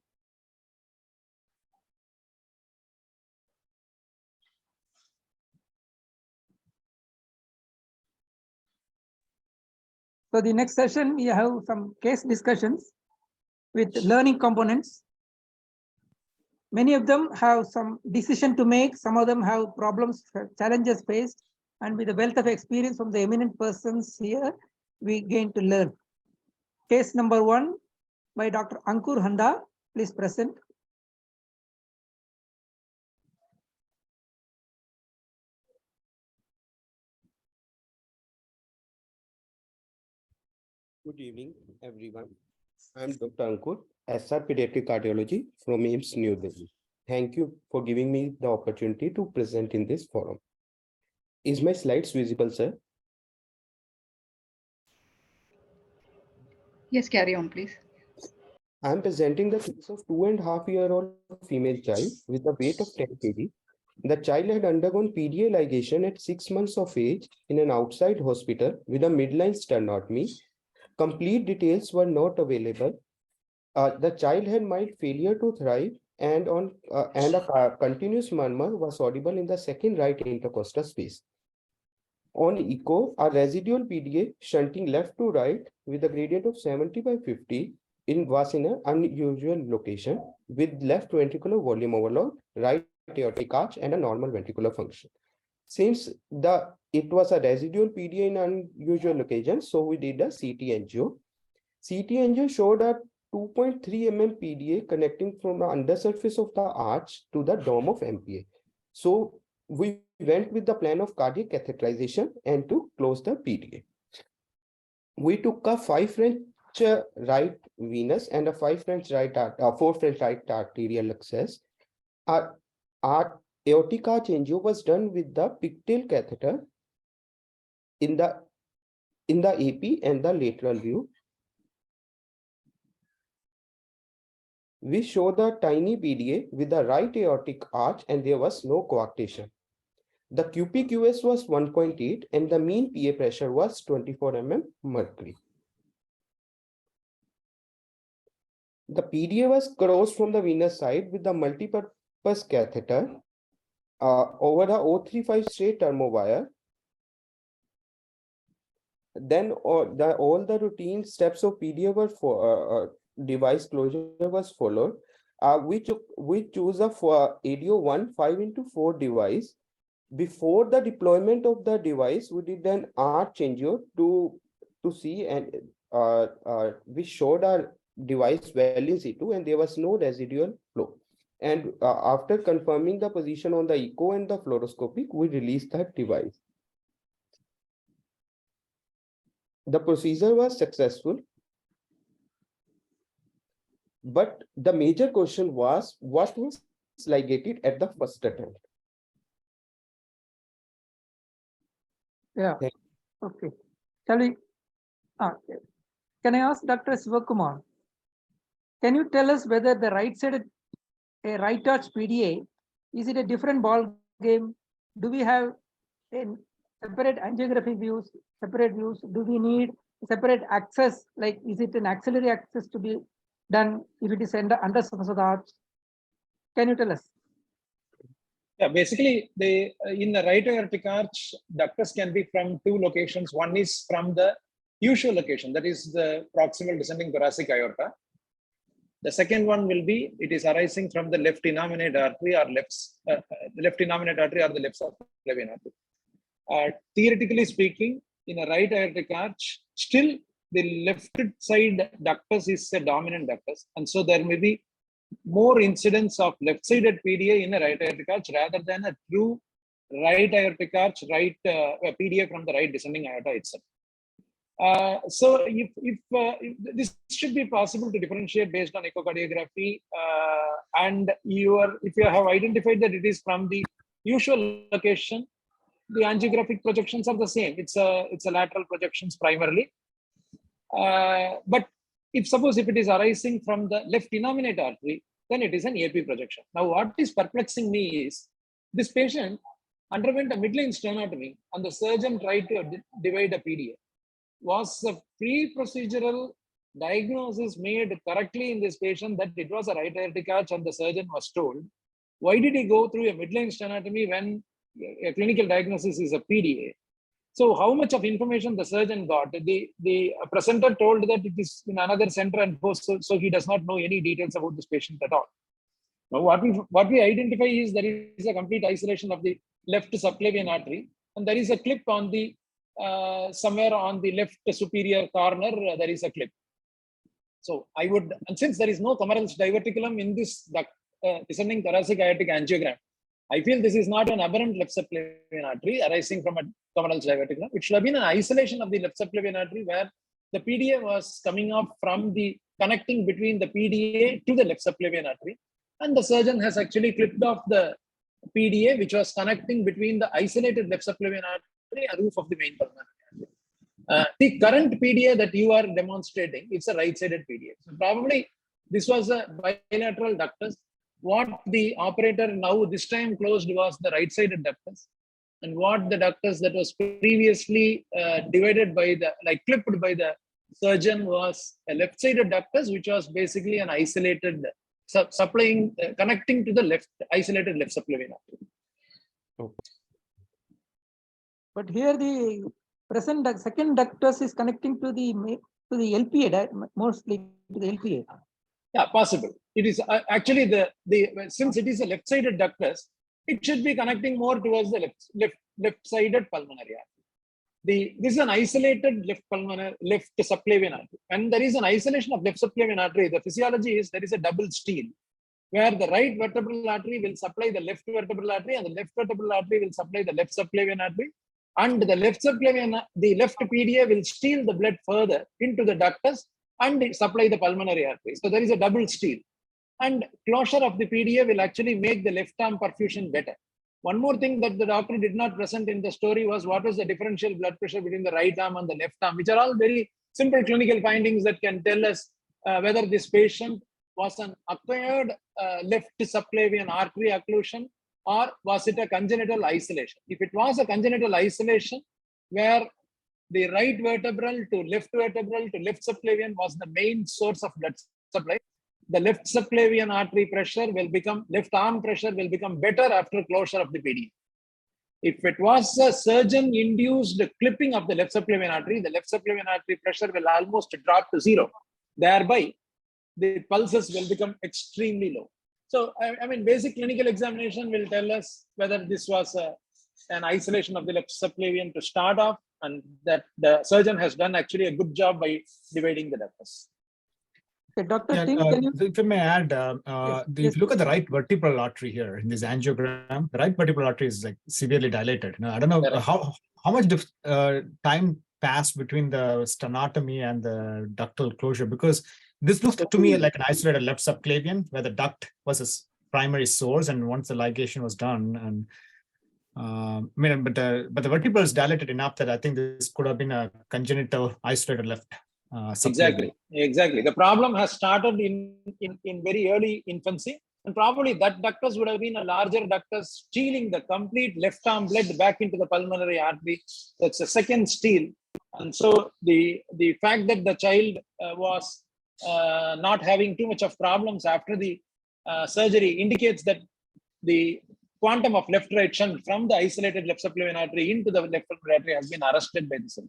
So the next session, we have some case discussions with learning components. Many of them have some decision to make. Some of them have problems, challenges faced. And with the wealth of experience from the eminent persons here, we gain to learn. Case number 1 by Dr. Ankur Handa. Please present. Good evening, everyone. I'm Dr. Ankur, SR Pediatric Cardiology from AIIMS, New Delhi. Thank you for giving me the opportunity to present in this forum. Is my slides visible, sir? Yes, carry on, please. I'm presenting the case of 2.5-year-old female child with a weight of 10 kg. The child had undergone PDA ligation at 6 months of age in an outside hospital with a midline sternotomy. Complete details were not available. The child had mild failure to thrive and a continuous murmur was audible in the second right intercostal space. On echo, a residual PDA shunting left to right with a gradient of 70/50 was in an unusual location with left ventricular volume overload, right aortic arch, and a normal ventricular function. Since it was a residual PDA in unusual location, so we did a CT angio. CT angio showed a 2.3 mm PDA connecting from the undersurface of the arch to the dome of MPA. So we went with the plan of cardiac catheterization and to close the PDA. We took a 5 French right venous and a 4 French right arterial access. Our aortic arch angio was done with the pigtail catheter in the AP and the lateral view. We show the tiny PDA with the right aortic arch and there was no coarctation. The QPQS was 1.8 and the mean PA pressure was 24 mm mercury. The PDA was crossed from the venous side with the multi-purpose catheter over the 035 straight thermo wire. Then all the routine steps of PDA were for device closure was followed. We chose a ADO 1 5x4 device. Before the deployment of the device, we did an arch changeover to see, and we showed our device well in situ and there was no residual flow. And after confirming the position on the echo and the fluoroscopic, we released that device. The procedure was successful, but the major question was what was ligated at the first attempt. Yeah. Okay. Shall we? Okay. Can I ask Dr. Sivakumar? Can you tell us whether the right-sided a right arch PDA, is it a different ball game? Do we have a separate angiographic views, separate views? Do we need separate access? Like, is it an axillary access to be done if it is under surface of the arch? Can you tell us? Yeah, basically, in the right aortic arch, ductus can be from two locations. One is from the usual location, that is the proximal descending thoracic aorta. The second one will be, it is arising from the left innominate artery or left innominate artery or the left subclavian artery. Theoretically speaking, in a right aortic arch, still the left side ductus is a dominant ductus, and so there may be more incidence of left-sided PDA in a right aortic arch rather than a true right aortic arch, PDA from the right descending aorta itself. So if this should be possible to differentiate based on echocardiography, and if you have identified that it is from the usual location, the angiographic projections are the same. It's a lateral projections primarily. But if it is arising from the left innominate artery, then it is an AP projection. Now, what is perplexing me is this patient underwent a midline stenotomy and the surgeon tried to divide a PDA. Was a pre-procedural diagnosis made correctly in this patient that it was a right aortic arch and the surgeon was told? Why did he go through a midline stenotomy when a clinical diagnosis is a PDA? So how much of information the surgeon got? The presenter told that it is in another center and so he does not know any details about this patient at all. Now what we identify is there is a complete isolation of the left subclavian artery, and there is a clip on the somewhere on the left superior corner, there is a clip. So I would, and since there is no Comerel's diverticulum in this descending thoracic aortic angiogram, I feel this is not an aberrant left subclavian artery arising from a Comerel's diverticulum. It should have been an isolation of the left subclavian artery where the PDA was coming up from the connecting between the PDA to the left subclavian artery, and the surgeon has actually clipped off the PDA which was connecting between the isolated left subclavian artery and roof of the main pulmonary artery. The current PDA that you are demonstrating, it's a right-sided PDA. So probably this was a bilateral ductus. What the operator now this time closed was the right-sided ductus, and what the ductus that was previously divided by clipped by the surgeon was a left-sided ductus, which was basically an isolated supplying connecting to the isolated left subclavian artery. Okay. But here the present second ductus is connecting to the LPA, mostly to the LPA. Yeah, possible. It is actually since it is a left-sided ductus, it should be connecting more towards the left-sided pulmonary artery. This is an isolated left subclavian artery. When there is an isolation of left subclavian artery, the physiology is there is a double steal, where the right vertebral artery will supply the left vertebral artery, and the left vertebral artery will supply the left subclavian artery, and the left PDA will steal the blood further into the ductus and supply the pulmonary artery. So there is a double steal, and closure of the PDA will actually make the left arm perfusion better. One more thing that the doctor did not present in the story was what was the differential blood pressure between the right arm and the left arm, which are all very simple clinical findings that can tell us whether this patient was an acquired left subclavian artery occlusion, or was it a congenital isolation? If it was a congenital isolation where the right vertebral to left subclavian was the main source of blood supply, the left subclavian artery pressure will become, left arm pressure will become better after closure of the PDA. If it was a surgeon-induced clipping of the left subclavian artery, the left subclavian artery pressure will almost drop to zero. Thereby, the pulses will become extremely low. So, I mean, basic clinical examination will tell us whether this was an isolation of the left subclavian to start off, and that the surgeon has done actually a good job by dividing the ductus. Okay, Dr. Yeah, Tin, can you? if I may add, Yes, if yes, you look at the right vertebral artery here in this angiogram, the right vertebral artery is like severely dilated. Now, I don't know Correct. how much time passed between the stenotomy and the ductal closure, because this looks to me like an isolated left subclavian where the duct was its primary source, and once the ligation was done, and but the vertebral is dilated enough that I think this could have been a congenital isolated left. Exactly. The problem has started in very early infancy, and probably that ductus would have been a larger ductus, stealing the complete left arm blood back into the pulmonary artery. That's a second steal. And so the fact that the child was not having too much of problems after the surgery indicates that the quantum of left-right shunt from the isolated left subclavian artery into the left pulmonary artery has been arrested by the surgeon.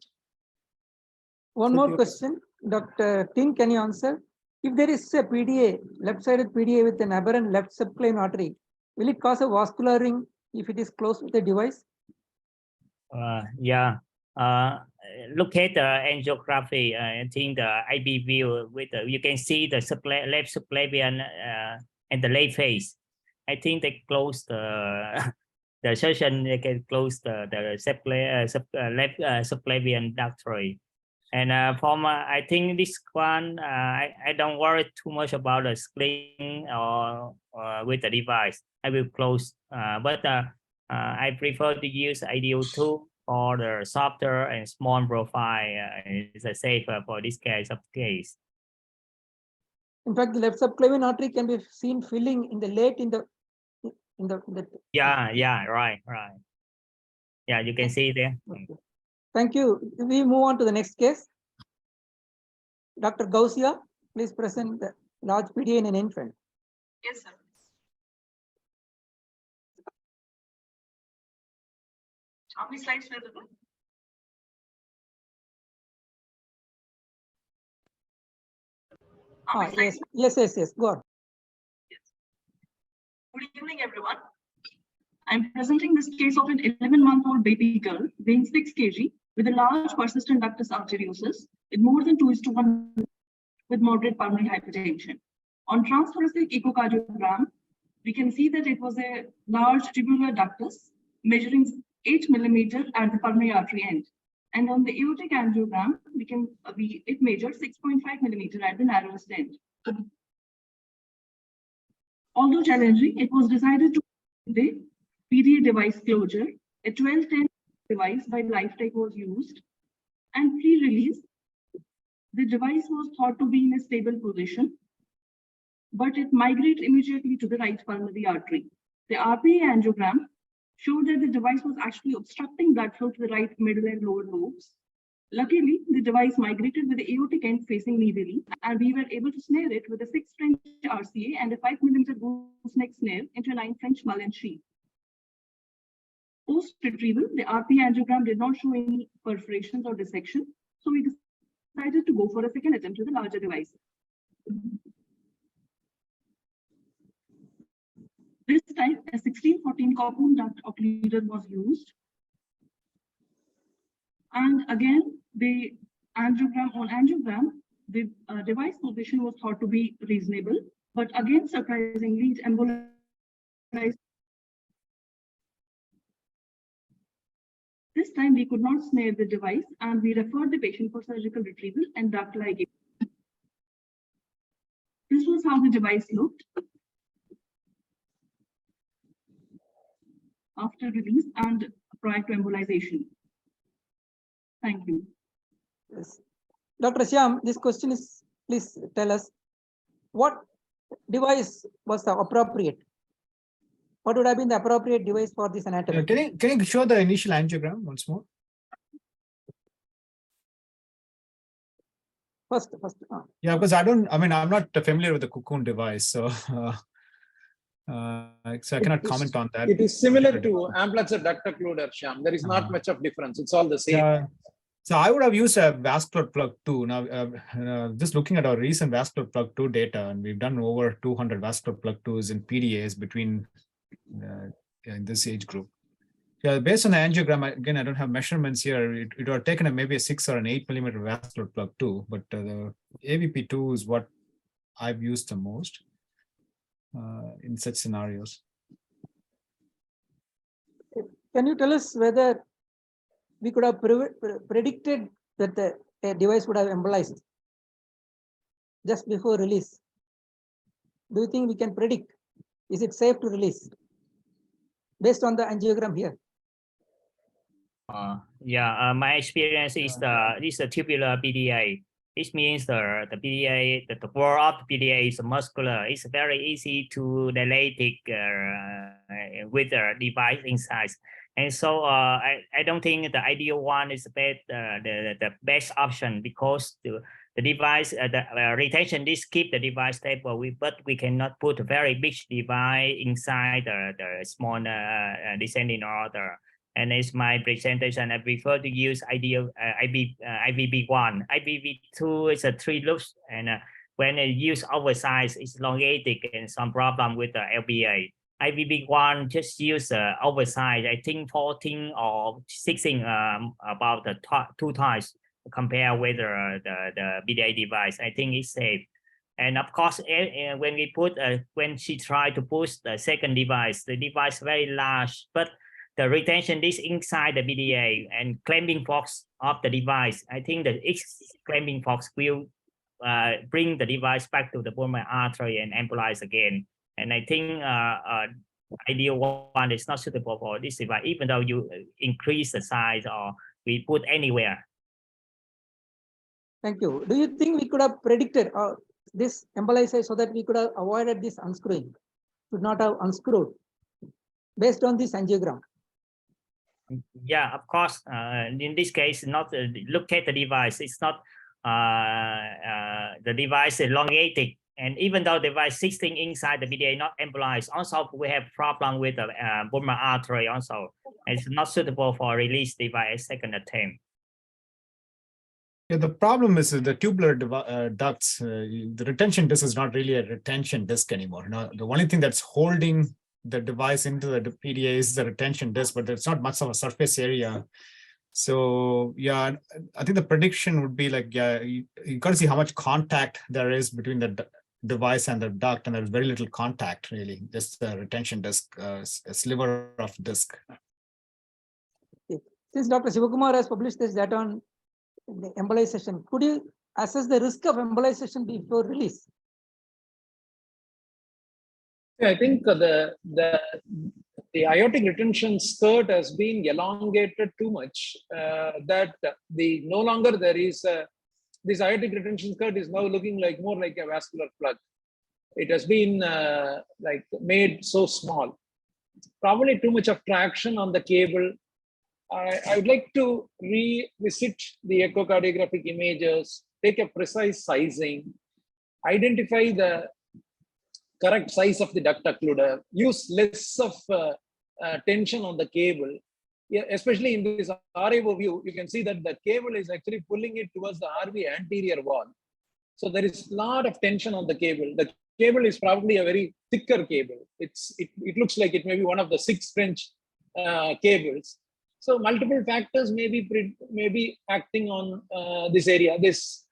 One more question, Dr. Tin, can you answer? If there is a PDA, left-sided PDA with an aberrant left subclavian artery, will it cause a vascular ring if it is closed with the device? Yeah. Look at the angiography. I think the IB view with you can see the left subclavian and the left face. I think they close the surgeon. They can close the left subclavian ductory. And I think this one, I don't worry too much about the sling or with the device. I will close, but I prefer to use ideal tool for the softer and small profile. It's safer for this case of case. In fact, the left subclavian artery can be seen filling in the late in the. Yeah, right. Yeah, you can see there. Okay. Thank you. We move on to the next case. Dr. Gousia, please present the large PDA in an infant. Yes, sir. How many slides were there? Yes. Go on. Yes. Good evening, everyone. I'm presenting this case of an 11-month-old baby girl weighing 6 kg with a large persistent ductus arteriosus with more than 2:1 with moderate pulmonary hypertension. On transthoracic echocardiogram, we can see that it was a large tubular ductus measuring 8 mm at the pulmonary artery end. And on the aortic angiogram, it measured 6.5 mm at the narrowest end. Although challenging, it was decided to the PDA device closure. A 1210 device by LifeTech was used, and pre-release, the device was thought to be in a stable position, but it migrated immediately to the right pulmonary artery. The RPA angiogram showed that the device was actually obstructing blood flow to the right middle and lower lobes. Luckily, the device migrated with the aortic end facing medially, and we were able to snare it with a 6 French RCA and a 5 mm gooseneck snare into a 9 French Mullen sheath. Post-retrieval, the RPA angiogram did not show any perforations or dissection, so we decided to go for a second attempt with a larger device. This time, a 1614 Cocoon duct occluder was used. And again, the angiogram, the device position was thought to be reasonable, but again, surprisingly, it embolized. This time, we could not snare the device, and we referred the patient for surgical retrieval and duct ligation. This was how the device looked after release and prior to embolization. Thank you. Yes. Dr. Shyam, this question is, please tell us, what device was appropriate? What would have been the appropriate device for this anatomy? Can you show the initial angiogram once more? First. Yeah, because I'm not familiar with the cocoon device, so so I cannot comment on that. It is similar to ambulatory duct occluder, Shyam. There is not much of difference. It's all the same. Yeah. So I would have used a vascular plug too. Now, just looking at our recent vascular plug 2 data, and we've done over 200 vascular plug 2s in PDAs between in this age group. Yeah, based on the angiogram, again, I don't have measurements here. It would have taken maybe a 6 or an 8 millimeter vascular plug 2, but the AVP2 is what I've used the most in such scenarios. Can you tell us whether we could have predicted that the device would have embolized just before release? Do you think we can predict? Is it safe to release based on the angiogram here? My experience is the tubular PDA. This means the PDA, the wall of the PDA is muscular. It's very easy to dilate it with the device inside. And so I don't think the ideal one is the best option, because the device, the retention disc keep the device stable, but we cannot put a very big device inside the small descending order. And it's my presentation, I prefer to use ideal IVB1. IVB2 is a 3 loops, and when it use oversized, it's elongated and some problem with the LBA. IVB1 just use oversized, I think 14 or 16, about the 2 times compared with the PDA device. I think it's safe. And of course, when we put, when she tried to push the second device, the device very large, but the retention disc inside the PDA and clamping forks of the device, I think the clamping forks will bring the device back to the pulmonary artery and embolize again. And I think ideal one is not suitable for this device, even though you increase the size or we put anywhere. Thank you. Do you think we could have predicted this embolization so that we could have avoided this unscrewing? Should not have unscrewed based on this angiogram? Yeah, of course. In this case, not look at the device. It's not the device elongated, and even though the device 16 inside the PDA not embolized, also we have problem with the pulmonary artery. Also, it's not suitable for release device second attempt. Yeah, the problem is the tubular ducts. The retention disc is not really a retention disc anymore. Now, the only thing that's holding the device into the PDA is the retention disc, but there's not much of a surface area. So yeah, I think the prediction would be like, yeah, you got to see how much contact there is between the device and the duct, and there's very little contact really, just the retention disc, a sliver of disc. Since Dr. Sivakumar has published this data on the embolization, could you assess the risk of embolization before release? I think the aortic retention skirt has been elongated too much, that no longer there is this aortic retention skirt is now looking like more like a vascular plug. It has been like made so small, probably too much of traction on the cable. I would like to revisit the echocardiographic images, take a precise sizing, identify the correct size of the duct occluder, use less of tension on the cable. Yeah, especially in this RAO view, you can see that the cable is actually pulling it towards the RV anterior wall. So there is a lot of tension on the cable. The cable is probably a very thicker cable. It looks like it may be one of the 6 French cables. So multiple factors may be acting on this area. This,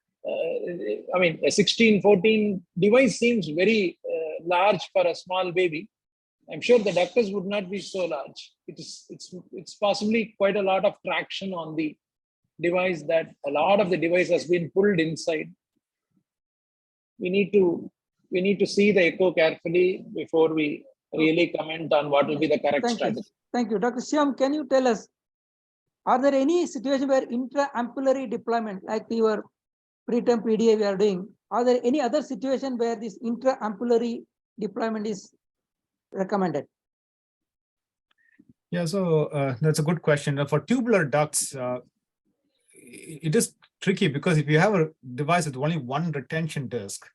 I mean, a 16-14 device seems very large for a small baby. I'm sure the ducts would not be so large. It's possibly quite a lot of traction on the device, that a lot of the device has been pulled inside. We need to see the echo carefully before we really comment on what will be the correct strategy. Thank you. Dr. Shyam, can you tell us, are there any situations where intra-ampullary deployment, like your preterm PDA we are doing, Are there any other situation where this intra-ampullary deployment is recommended? Yeah, so that's a good question. For tubular ducts, it is tricky because if you have a device with only one retention disc,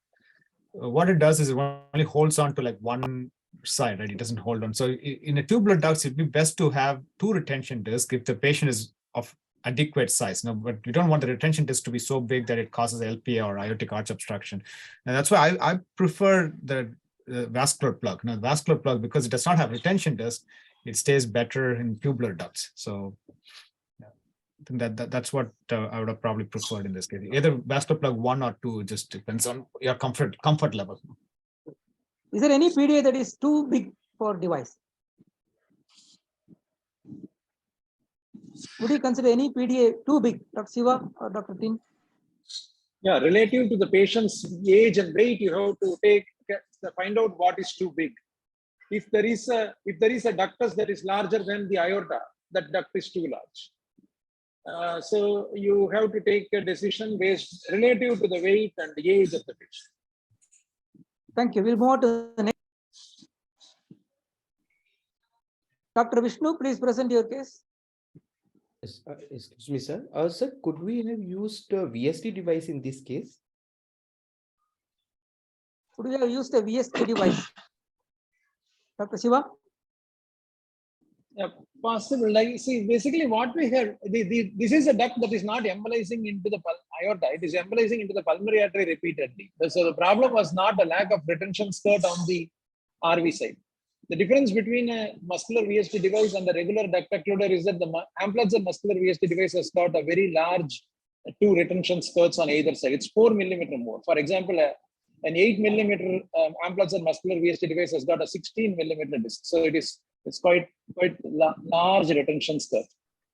what it does is it only holds on to like one side, right? It doesn't hold on. So in a tubular ducts, it'd be best to have two retention discs if the patient is of adequate size. No, but you don't want the retention disc to be so big that it causes LPA or aortic arch obstruction. And that's why I prefer the vascular plug. Now, vascular plug, because it does not have retention disc, it stays better in tubular ducts. So yeah, I think that's what I would have probably preferred in this case. Either vascular plug 1 or 2, just depends on your comfort level. Is there any PDA that is too big for device? Would you consider any PDA too big, Dr. Siva or Dr. Tin? Yeah, relative to the patient's age and weight, you have to find out what is too big. If there is a ductus that is larger than the aorta, that duct is too large. So you have to take a decision based relative to the weight and the age of the patient. Thank you. We'll move on to the next. Dr. Vishnu, please present your case. Yes, excuse me, sir. Sir, could we have used a VSD device in this case? Could we have used a VSD device? Dr. Siva? Yeah, possible. Like, see, basically what we have, this is a duct that is not embolizing into the aorta. It is embolizing into the pulmonary artery repeatedly. So the problem was not a lack of retention skirt on the RV side. The difference between a muscular VSD device and the regular duct occluder is that the Amplatzer muscular VSD device has got a very large two retention skirts on either side. It's 4 millimeter more. For example, an 8 millimeter Amplatzer muscular VSD device has got a 16 millimeter disc. So it's quite large retention skirt.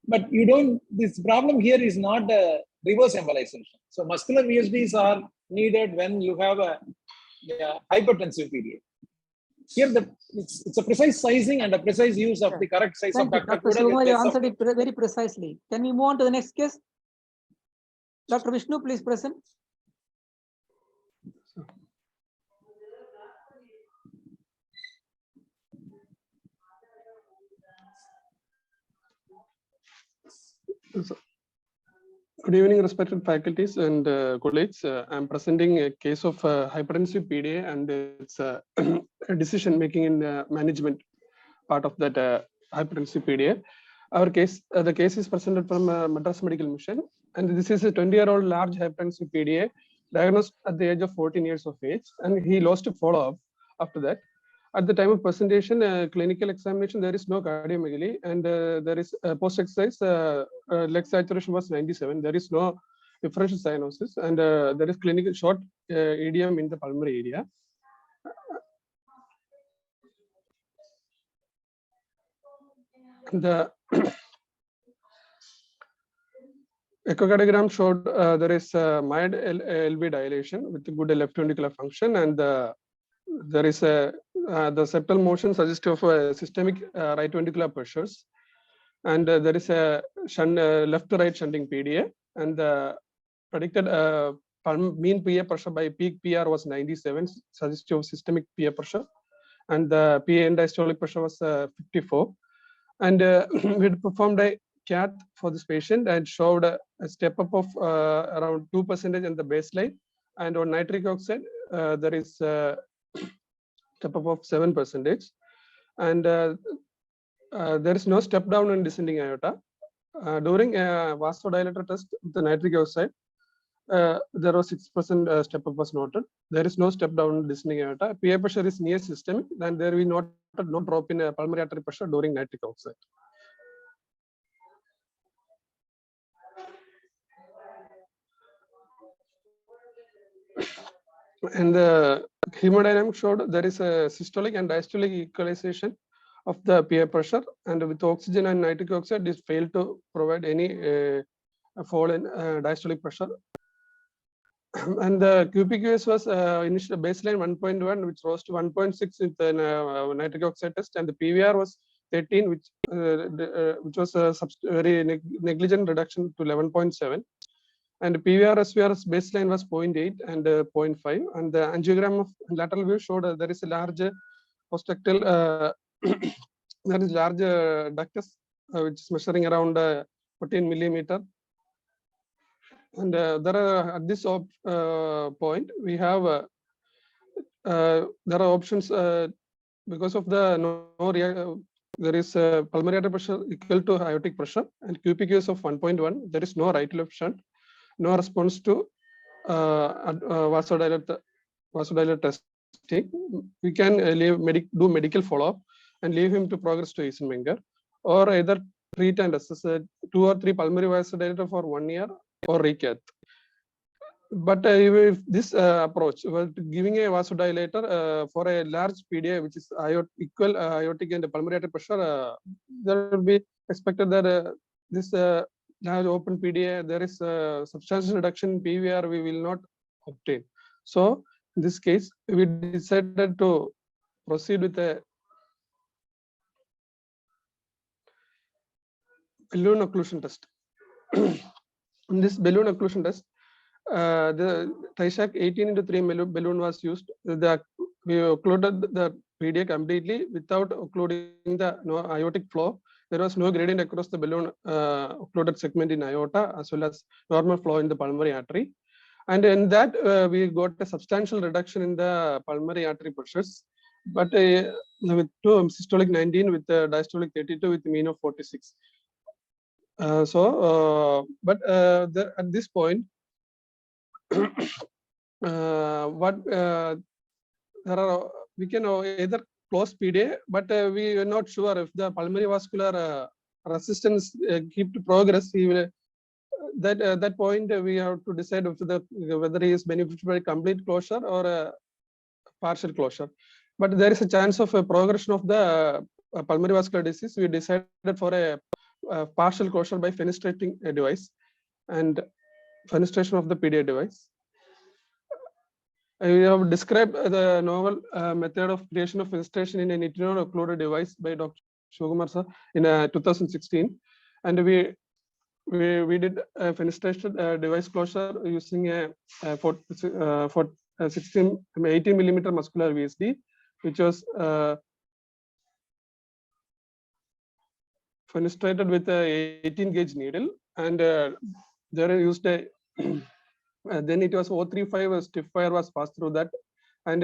But you don't. This problem here is not a reverse embolization. So muscular VSDs are needed when you have a hypertensive PDA. Here, it's a precise sizing and a precise use of the correct size of duct. Dr. Siva, you answered it very precisely. Can we move on to the next case? Dr. Vishnu, please present. Good evening, respected faculties and colleagues. I'm presenting a case of hypertensive PDA and its decision making in management part of that hypertensive PDA. Our case, the case is presented from Madras Medical Mission, and this is a 20-year-old large hypertensive PDA diagnosed at the age of 14 years of age, and he lost a follow-up after that. At the time of presentation, clinical examination, there is no cardiomegaly, and there is post-exercise leg saturation was 97. There is no differential cyanosis, and there is clinical short EDM in the pulmonary area. The echocardiogram showed there is mild LV dilation with good left ventricular function, and there is the septal motion suggestive of systemic right ventricular pressures, and there is a left to right shunting PDA, and the predicted mean PA pressure by peak PR was 97, suggestive of systemic PA pressure, and the PA end diastolic pressure was 54. And we performed a cath for this patient and showed a step up of around 2% in the baseline, and on nitric oxide there is a step up of 7%, and there is no step down in descending aorta. During a vasodilator test with the nitric oxide, there was 6% step up was noted. There is no step down in descending aorta. PA pressure is near systemic, and there will not no drop in pulmonary artery pressure during nitric oxide. And the hemodynamics showed there is a systolic and diastolic equalization of the PA pressure, and with oxygen and nitric oxide, this failed to provide any fall in diastolic pressure. And the QPQS was initial baseline 1.1, which rose to 1.6 with the nitric oxide test, and the PVR was 13, which was a very negligent reduction to 11.7. And PVR SVR's baseline was 0.8 and 0.5. And the angiogram of lateral view showed there is a large postrectal, there is large ductus which is measuring around 14 millimeter. And there are at this point we have there are options because of the there is pulmonary artery pressure equal to aortic pressure and QPQs of 1.1. There is no right left shunt, no response to vasodilator testing. We can do medical follow-up and leave him to progress to Eisenmenger, or either treat and assess 2 or 3 pulmonary vasodilator for 1 year or recath. But if this approach, giving a vasodilator for a large PDA, which is equal aortic and pulmonary artery pressure, there will be expected that this large open PDA, there is a substantial reduction in PVR we will not obtain. So in this case, we decided to proceed with a balloon occlusion test. In this balloon occlusion test, the Trisac 18x3 balloon was used. We occluded the PDA completely without occluding the aortic flow. There was no gradient across the balloon occluded segment in aorta, as well as normal flow in the pulmonary artery. And in that, we got a substantial reduction in the pulmonary artery pressures, but with systolic 19 with diastolic 32 with mean of 46. At this point, we can either close PDA, but we are not sure if the pulmonary vascular resistance keep to progress. He will, at that point we have to decide whether he is benefited by complete closure or a partial closure. But there is a chance of a progression of the pulmonary vascular disease. We decided for a partial closure by fenestrating a device and fenestration of the PDA device. We have described the novel method of creation of fenestration in a nitinol occluded device by Dr. Sukumar sir in 2016, and we did a fenestration device closure using a 18 millimeter muscular VSD, which was fenestrated with a 18 gauge needle, and there I used a then it was 035 stiff wire was passed through that, and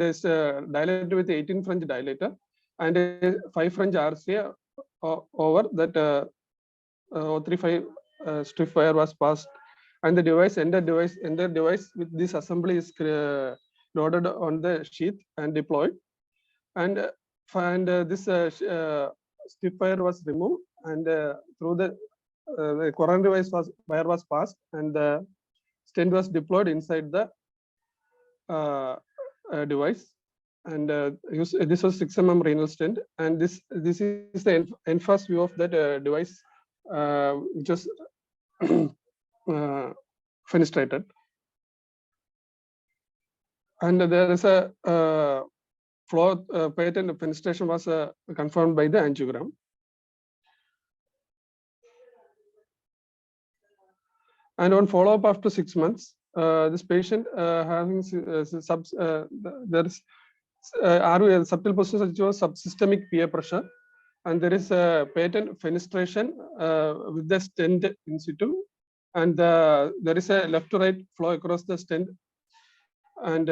is dilated with 18 French dilator and 5 French RCA over that 035 stiff wire was passed, and the device with this assembly is loaded on the sheath and deployed, and this stiff wire was removed, and through the coronary wire was passed, and the stent was deployed inside the device, and this was 6 mm renal stent, and this is the en-face view of that device, which was fenestrated, and there is a flow patent fenestration was confirmed by the angiogram. And on follow-up after 6 months, this patient having there is subtle position such as subsystemic PA pressure, and there is a patent fenestration with the stent in situ, and there is a left to right flow across the stent, and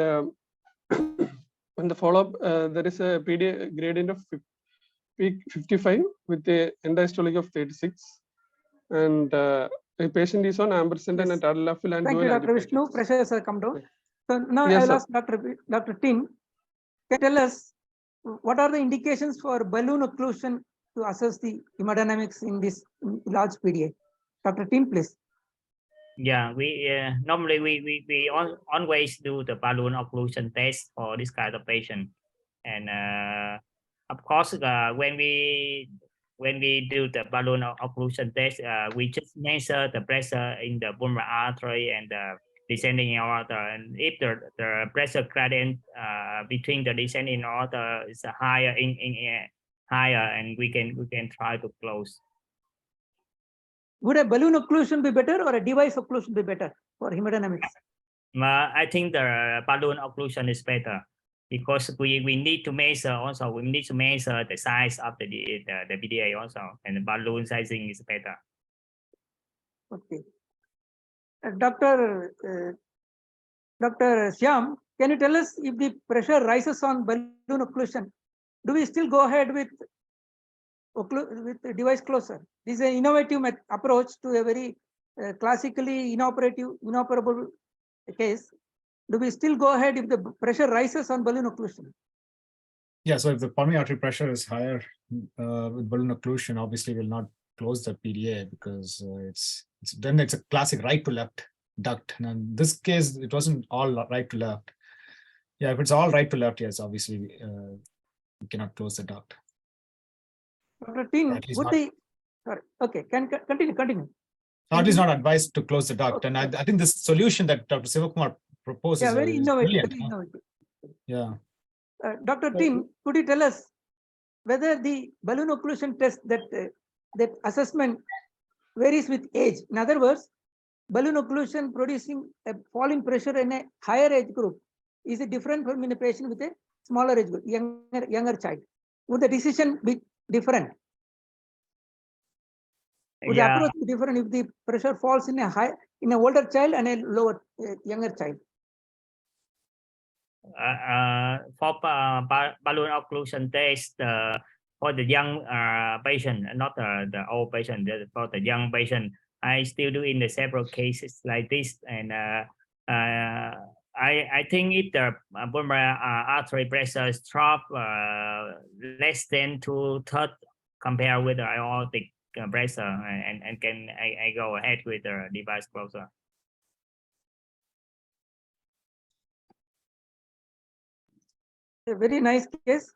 in the follow-up there is a PDA gradient of peak 55 with the end diastolic of 36, and the patient is on ampersand and tadalafil and thank you, Dr. Vishnu. Pressures have come down. So now yes, I'll ask Dr. Tin. Can you tell us what are the indications for balloon occlusion to assess the hemodynamics in this large PDA? Dr. Tin, please. Yeah, we normally we always do the balloon occlusion test for this kind of patient, and of course when we do the balloon occlusion test, we just measure the pressure in the pulmonary artery and the descending aorta, and if the pressure gradient between the descending aorta is higher higher, and we can try to close. would a balloon occlusion be better or a device occlusion be better for hemodynamics? I think the balloon occlusion is better because we need to measure also. We need to measure the size of the PDA also, and the balloon sizing is better. Okay. Dr. Shyam, can you tell us if the pressure rises on balloon occlusion, do we still go ahead with the device closer? This is an innovative approach to a very classically inoperable case. Do we still go ahead if the pressure rises on balloon occlusion? Yeah, so if the pulmonary artery pressure is higher with balloon occlusion, obviously we'll not close the PDA because then it's a classic right to left duct. And in this case, it wasn't all right to left. Yeah, if it's all right to left, yes, obviously we cannot close the duct. Dr. Tin, sorry, okay, continue. At least not advised to close the duct. And I think this solution that Dr. Sivakumar proposes is very innovative. Yeah. Dr. Tin, could you tell us whether the balloon occlusion test that assessment varies with age? In other words, balloon occlusion producing a fall in pressure in a higher age group, is it different from in a patient with a smaller age group, younger child? Would the decision be different? Would the approach be different if the pressure falls in an older child and a younger child? For balloon occlusion test for the young patient, not the old patient. For the young patient, I still do in the several cases like this, and I think if the pulmonary artery pressure drop less than 2/3 compared with the aortic pressure, and I go ahead with the device closer. A very nice case.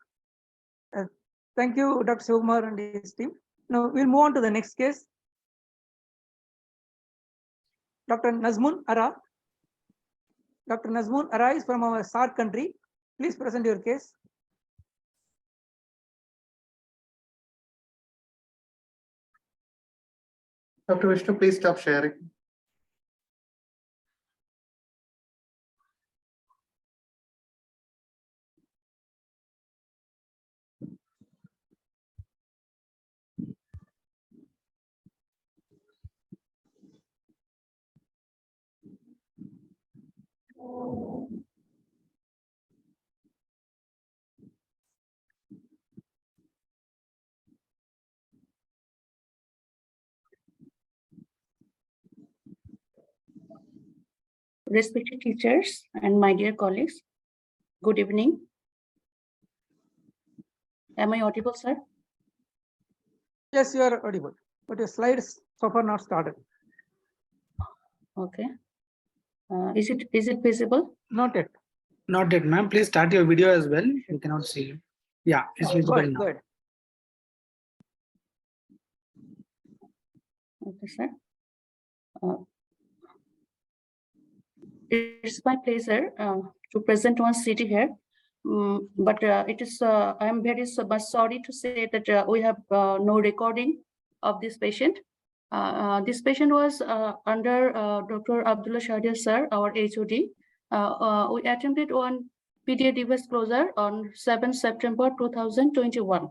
Thank you, Dr. Sivakumar and his team. Now we'll move on to the next case. Dr. Nazmun Ara. Dr. Nazmun Ara is from our SAARC country. Please present your case. Dr. Vishnu, please stop sharing. Respected teachers and my dear colleagues, good evening. Am I audible, sir? Yes, you are audible, but your slides so far not started. Okay. Is it visible? Not yet. Not yet, ma'am. Please start your video as well. You cannot see you. Yeah, it's visible now. Good. Okay, sir. It's my pleasure to present one city here. But it is I'm very much sorry to say that we have no recording of this patient. This patient was under Dr. Abdullah Shahdia sir, our HOD. We attempted one PDA device closure on 7 September 2021.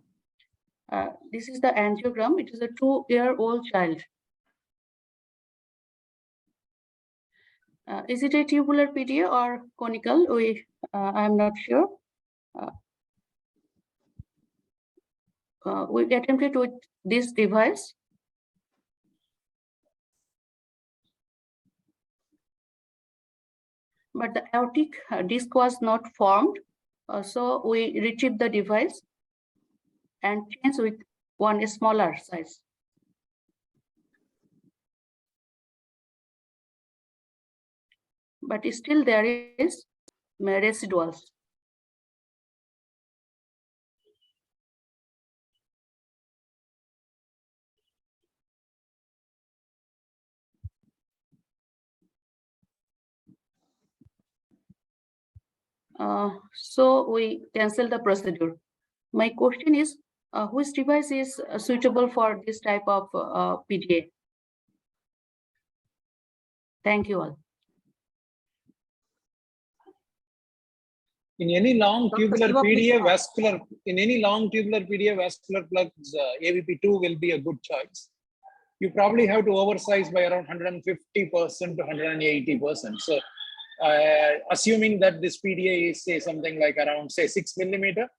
This is the angiogram. It is a 2-year-old child. Is it a tubular PDA or conical? I am not sure. We attempted with this device. But the aortic disc was not formed. So we retrieved the device and changed with one smaller size. But still there is residuals. So we cancel the procedure. My question is, which device is suitable for this type of PDA? Thank you all. In any long Dr. tubular Shiva, please PDA start. vascular, in any long tubular PDA vascular plugs, AVP2 will be a good choice. You probably have to oversize by around 150% to 180%. So, assuming that this PDA is say something like around say 6 millimeter,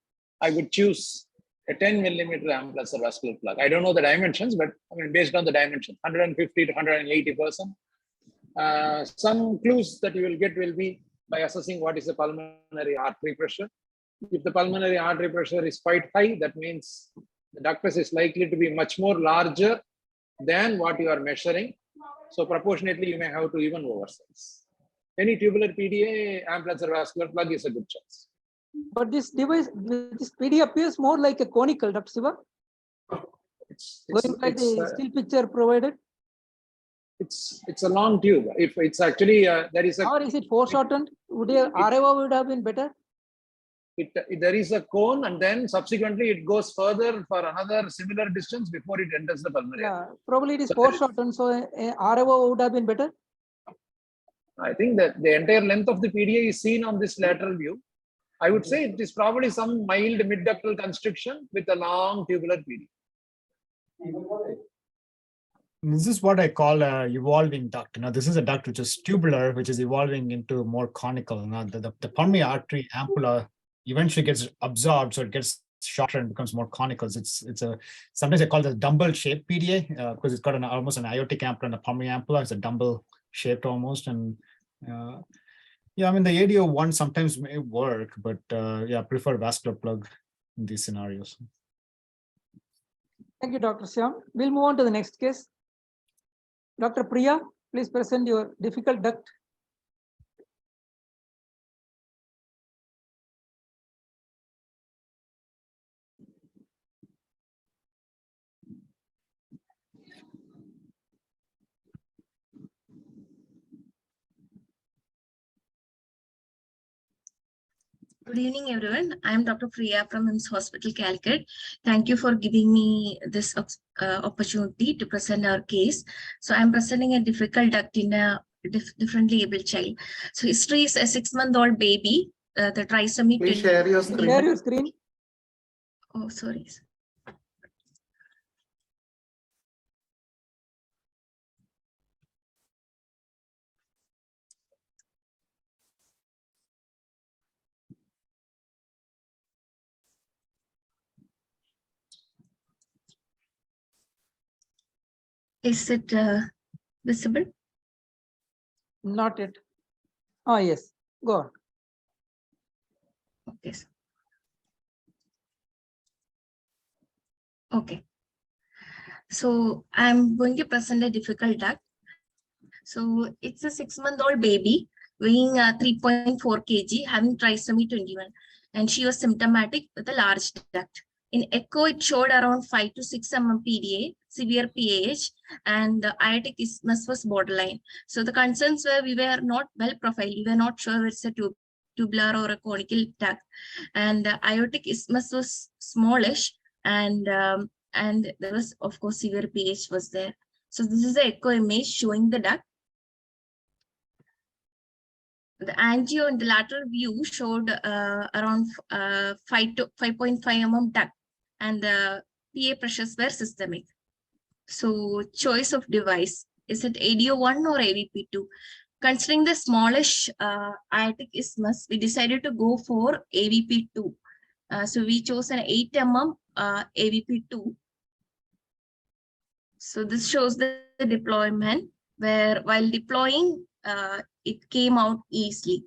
I would choose a 10 millimeter ambulatory vascular plug. I don't know the dimensions, but I mean based on the dimension, 150 to 180%. Some clues that you will get will be by assessing what is the pulmonary artery pressure. If the pulmonary artery pressure is quite high, that means the ductus is likely to be much more larger than what you are measuring. So proportionately, you may have to even oversize. Any tubular PDA ambulatory vascular plug is a good choice. But this device, this PDA appears more like a conical, Dr. Shiva. Going by the still picture provided. It's a long tube. If it's actually there is a, or is it foreshortened? Would a RAO would have been better? There is a cone, and then subsequently it goes further for another similar distance before it enters the pulmonary. Yeah, probably it is foreshortened, so a RAO would have been better. I think that the entire length of the PDA is seen on this lateral view. I would say it is probably some mild midductal constriction with a long tubular PDA. This is what I call a evolving duct. This is a duct which is tubular, which is evolving into more conical. Now, the pulmonary artery ampulla eventually gets absorbed, so it gets shorter and becomes more conical. Sometimes I call it a dumbbell shaped PDA because it's got almost an aortic ampulla and a pulmonary ampulla. It's a dumbbell shaped almost, and yeah, I mean the ADO one sometimes may work, but yeah, prefer vascular plug in these scenarios. Thank you, Dr. Shyam. We'll move on to the next case. Dr. Priya, please present your difficult duct. Good evening, everyone. I am Dr. Priya from IMS Hospital, Calicut. Thank you for giving me this opportunity to present our case. So I'm presenting a difficult duct in a differently able child. So history is a 6-month-old baby. The trisomy. Please share your screen. Share your screen. Oh, sorry. Is it visible? Not yet. Oh, yes. Go on. Okay. Okay. So I'm going to present a difficult duct. So it's a 6-month-old baby weighing 3.4 kg, having trisomy 21, and she was symptomatic with a large duct. In echo, it showed around 5 to 6 mm PDA, severe PAH, and the aortic isthmus was borderline. So the concerns were we were not well profiled. We were not sure it's a tubular or a conical duct, and the aortic isthmus was smallish, and there was of course severe PAH was there. So this is the echo image showing the duct. The angio in the lateral view showed around 5 to 5.5 mm duct, and the PA pressures were systemic. So choice of device, is it ADO1 or AVP2? Considering the smallish aortic isthmus, we decided to go for AVP2. So we chose an 8 mm AVP2. So this shows the deployment where while deploying, it came out easily.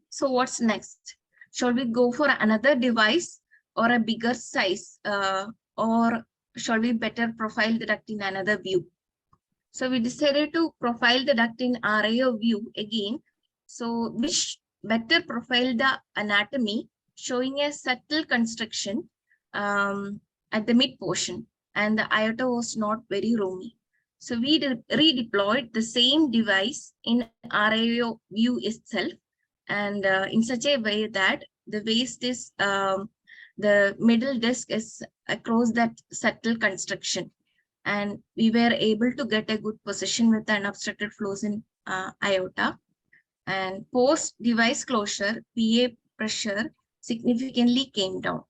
So what's next? Shall we go for another device or a bigger size, or shall we better profile the duct in another view? So we decided to profile the duct in RAO view again. So which better profile the anatomy, showing a subtle constriction at the mid portion, and the aorta was not very roomy. So we redeployed the same device in RAO view itself, and in such a way that the waist is, the middle disc is across that subtle constriction, and we were able to get a good position with unobstructed flows in aorta. And post device closure, PA pressure significantly came down.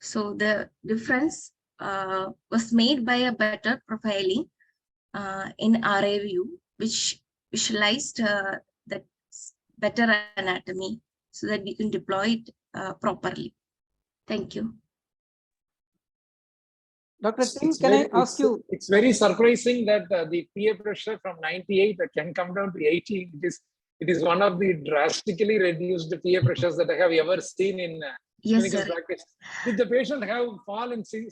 So the difference was made by a better profiling in RA view, which visualized that better anatomy so that we can deploy it properly. Thank you. Dr. Tin, can I ask you? It's very surprising that the PA pressure from 98 can come down to 80. It is one of the drastically reduced PA pressures that I have ever seen in clinical practice. Did the patient have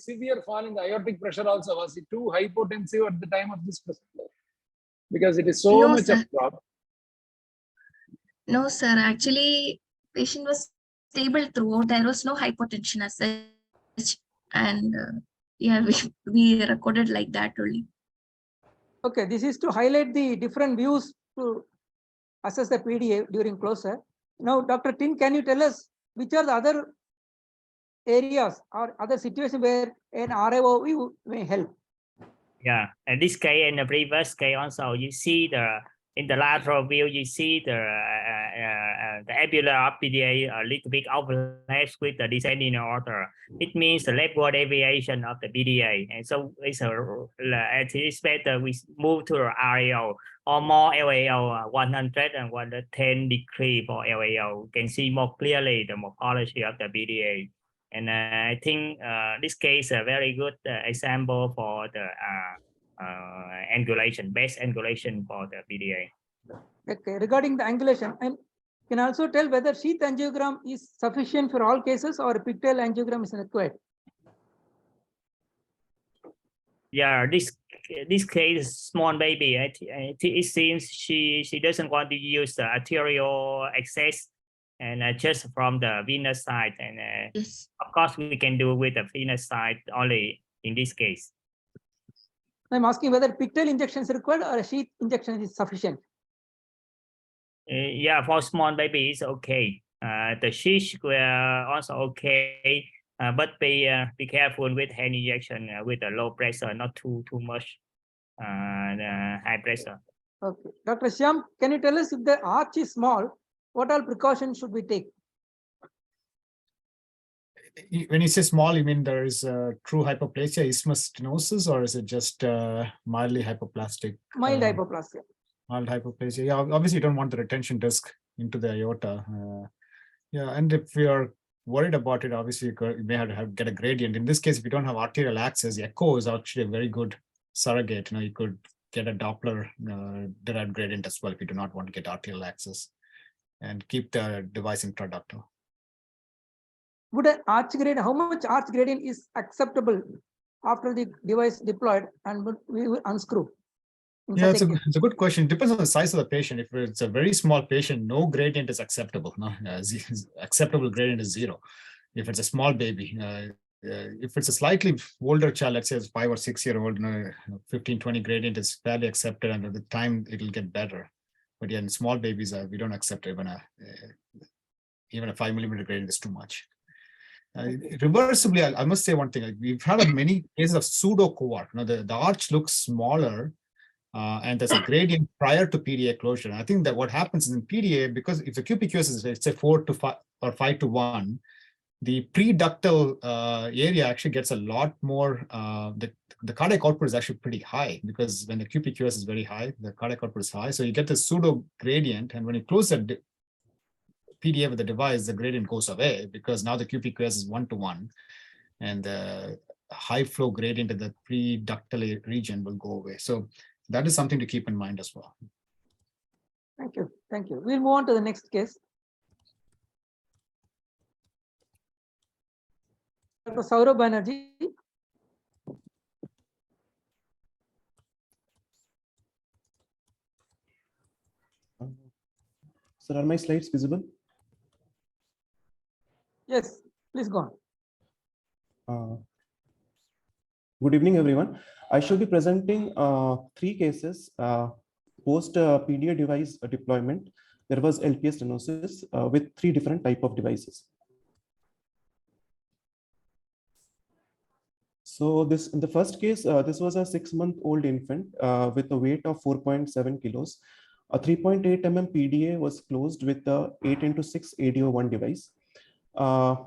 severe fall in the aortic pressure also? Was it too hypotensive at the time of this procedure? Because it is so much of drop. No, sir. Actually, patient was stable throughout. There was no hypotension as such. And yeah, we recorded like that only. Okay, this is to highlight the different views to assess the PDA during closure. Now, Dr. Tin, can you tell us which are the other areas or other situations where an RAO view may help? Yeah, in this case and the previous case also, you see in the lateral view, you see the alveolar PDA a little bit overlaps with the descending order. It means the leftward deviation of the PDA, and so it's better we move to the RAO or more LAO 100 and 110 degree for LAO. You can see more clearly the morphology of the PDA. And I think this case a very good example for the angulation, best angulation for the PDA. Okay, regarding the angulation, and can also tell whether sheath angiogram is sufficient for all cases or pigtail angiogram is required. Yeah, this case, small baby, it seems she doesn't want to use the arterial access. And just from the venous side, and yes, of course we can do with the venous side only in this case. I'm asking whether pigtail injection is required or a sheath injection is sufficient. Yeah, for small baby it's okay. The sheath were also okay, but be careful with hand injection with a low pressure, not too much high pressure. Okay, Dr. Shyam, can you tell us if the arch is small, what all precautions should we take? When you say small, you mean there is true hypoplasia, isthmus stenosis, or is it just mildly hypoplastic? Mild hypoplasia. Mild hypoplasia. Yeah, obviously you don't want the retention disc into the aorta. Yeah, and if we are worried about it, obviously you may have to get a gradient. In this case, if you don't have arterial access, the echo is actually a very good surrogate. You could get a Doppler derived gradient as well if you do not want to get arterial access, and keep the device intraductal. Would an arch gradient, how much arch gradient is acceptable after the device deployed and we will unscrew? Yeah, it's a good question. It depends on the size of the patient. If it's a very small patient, no gradient is acceptable. No, acceptable gradient is 0. If it's a small baby, if it's a slightly older child, let's say it's 5 or 6 year old, 15, 20 gradient is fairly accepted, and at the time it'll get better. But yeah, in small babies, we don't accept even a 5 millimeter gradient is too much. Reversibly, I must say one thing. We've had many cases of pseudo cohort. The arch looks smaller, and there's a gradient prior to PDA closure. And I think that what happens in PDA, because if the QPQS is, let's say 4 to 5 or 5 to 1, the preductal area actually gets a lot more. The cardiac output is actually pretty high, because when the QPQS is very high, the cardiac output is high. So you get the pseudo gradient, and when you close the PDA with the device, the gradient goes away, because now the QPQS is 1 to 1, and the high flow gradient in the preductal region will go away. So that is something to keep in mind as well. Thank you. Thank you. We'll move on to the next case. Dr. Saurav Banerjee. Sir, are my slides visible? Yes, please go on. Good evening, everyone. I shall be presenting 3 cases post PDA device deployment. There was LPS stenosis with 3 different type of devices. So this in the first case, this was a 6-month-old infant with a weight of 4.7 kilos. A 3.8 mm PDA was closed with the 8x6 ADO1 device.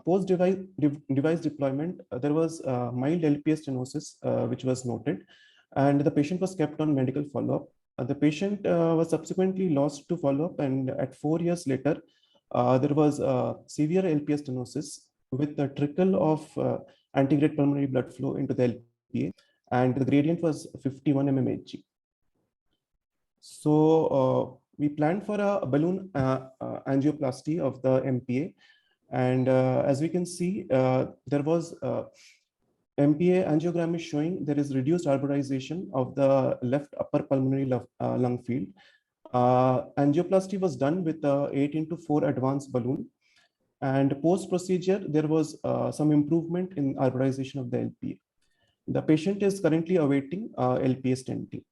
Post device deployment, there was mild LPS stenosis, which was noted, and the patient was kept on medical follow-up. The patient was subsequently lost to follow-up, and at 4 years later, there was severe LPS stenosis with a trickle of antegrade pulmonary blood flow into the LPA, and the gradient was 51 mmHg. So we planned for a balloon angioplasty of the MPA, and as we can see, there was MPA angiogram is showing there is reduced arborization of the left upper pulmonary lung field. Angioplasty was done with a 8x4 advanced balloon, and post procedure there was some improvement in arborization of the LPA. The patient is currently awaiting LPA stenting.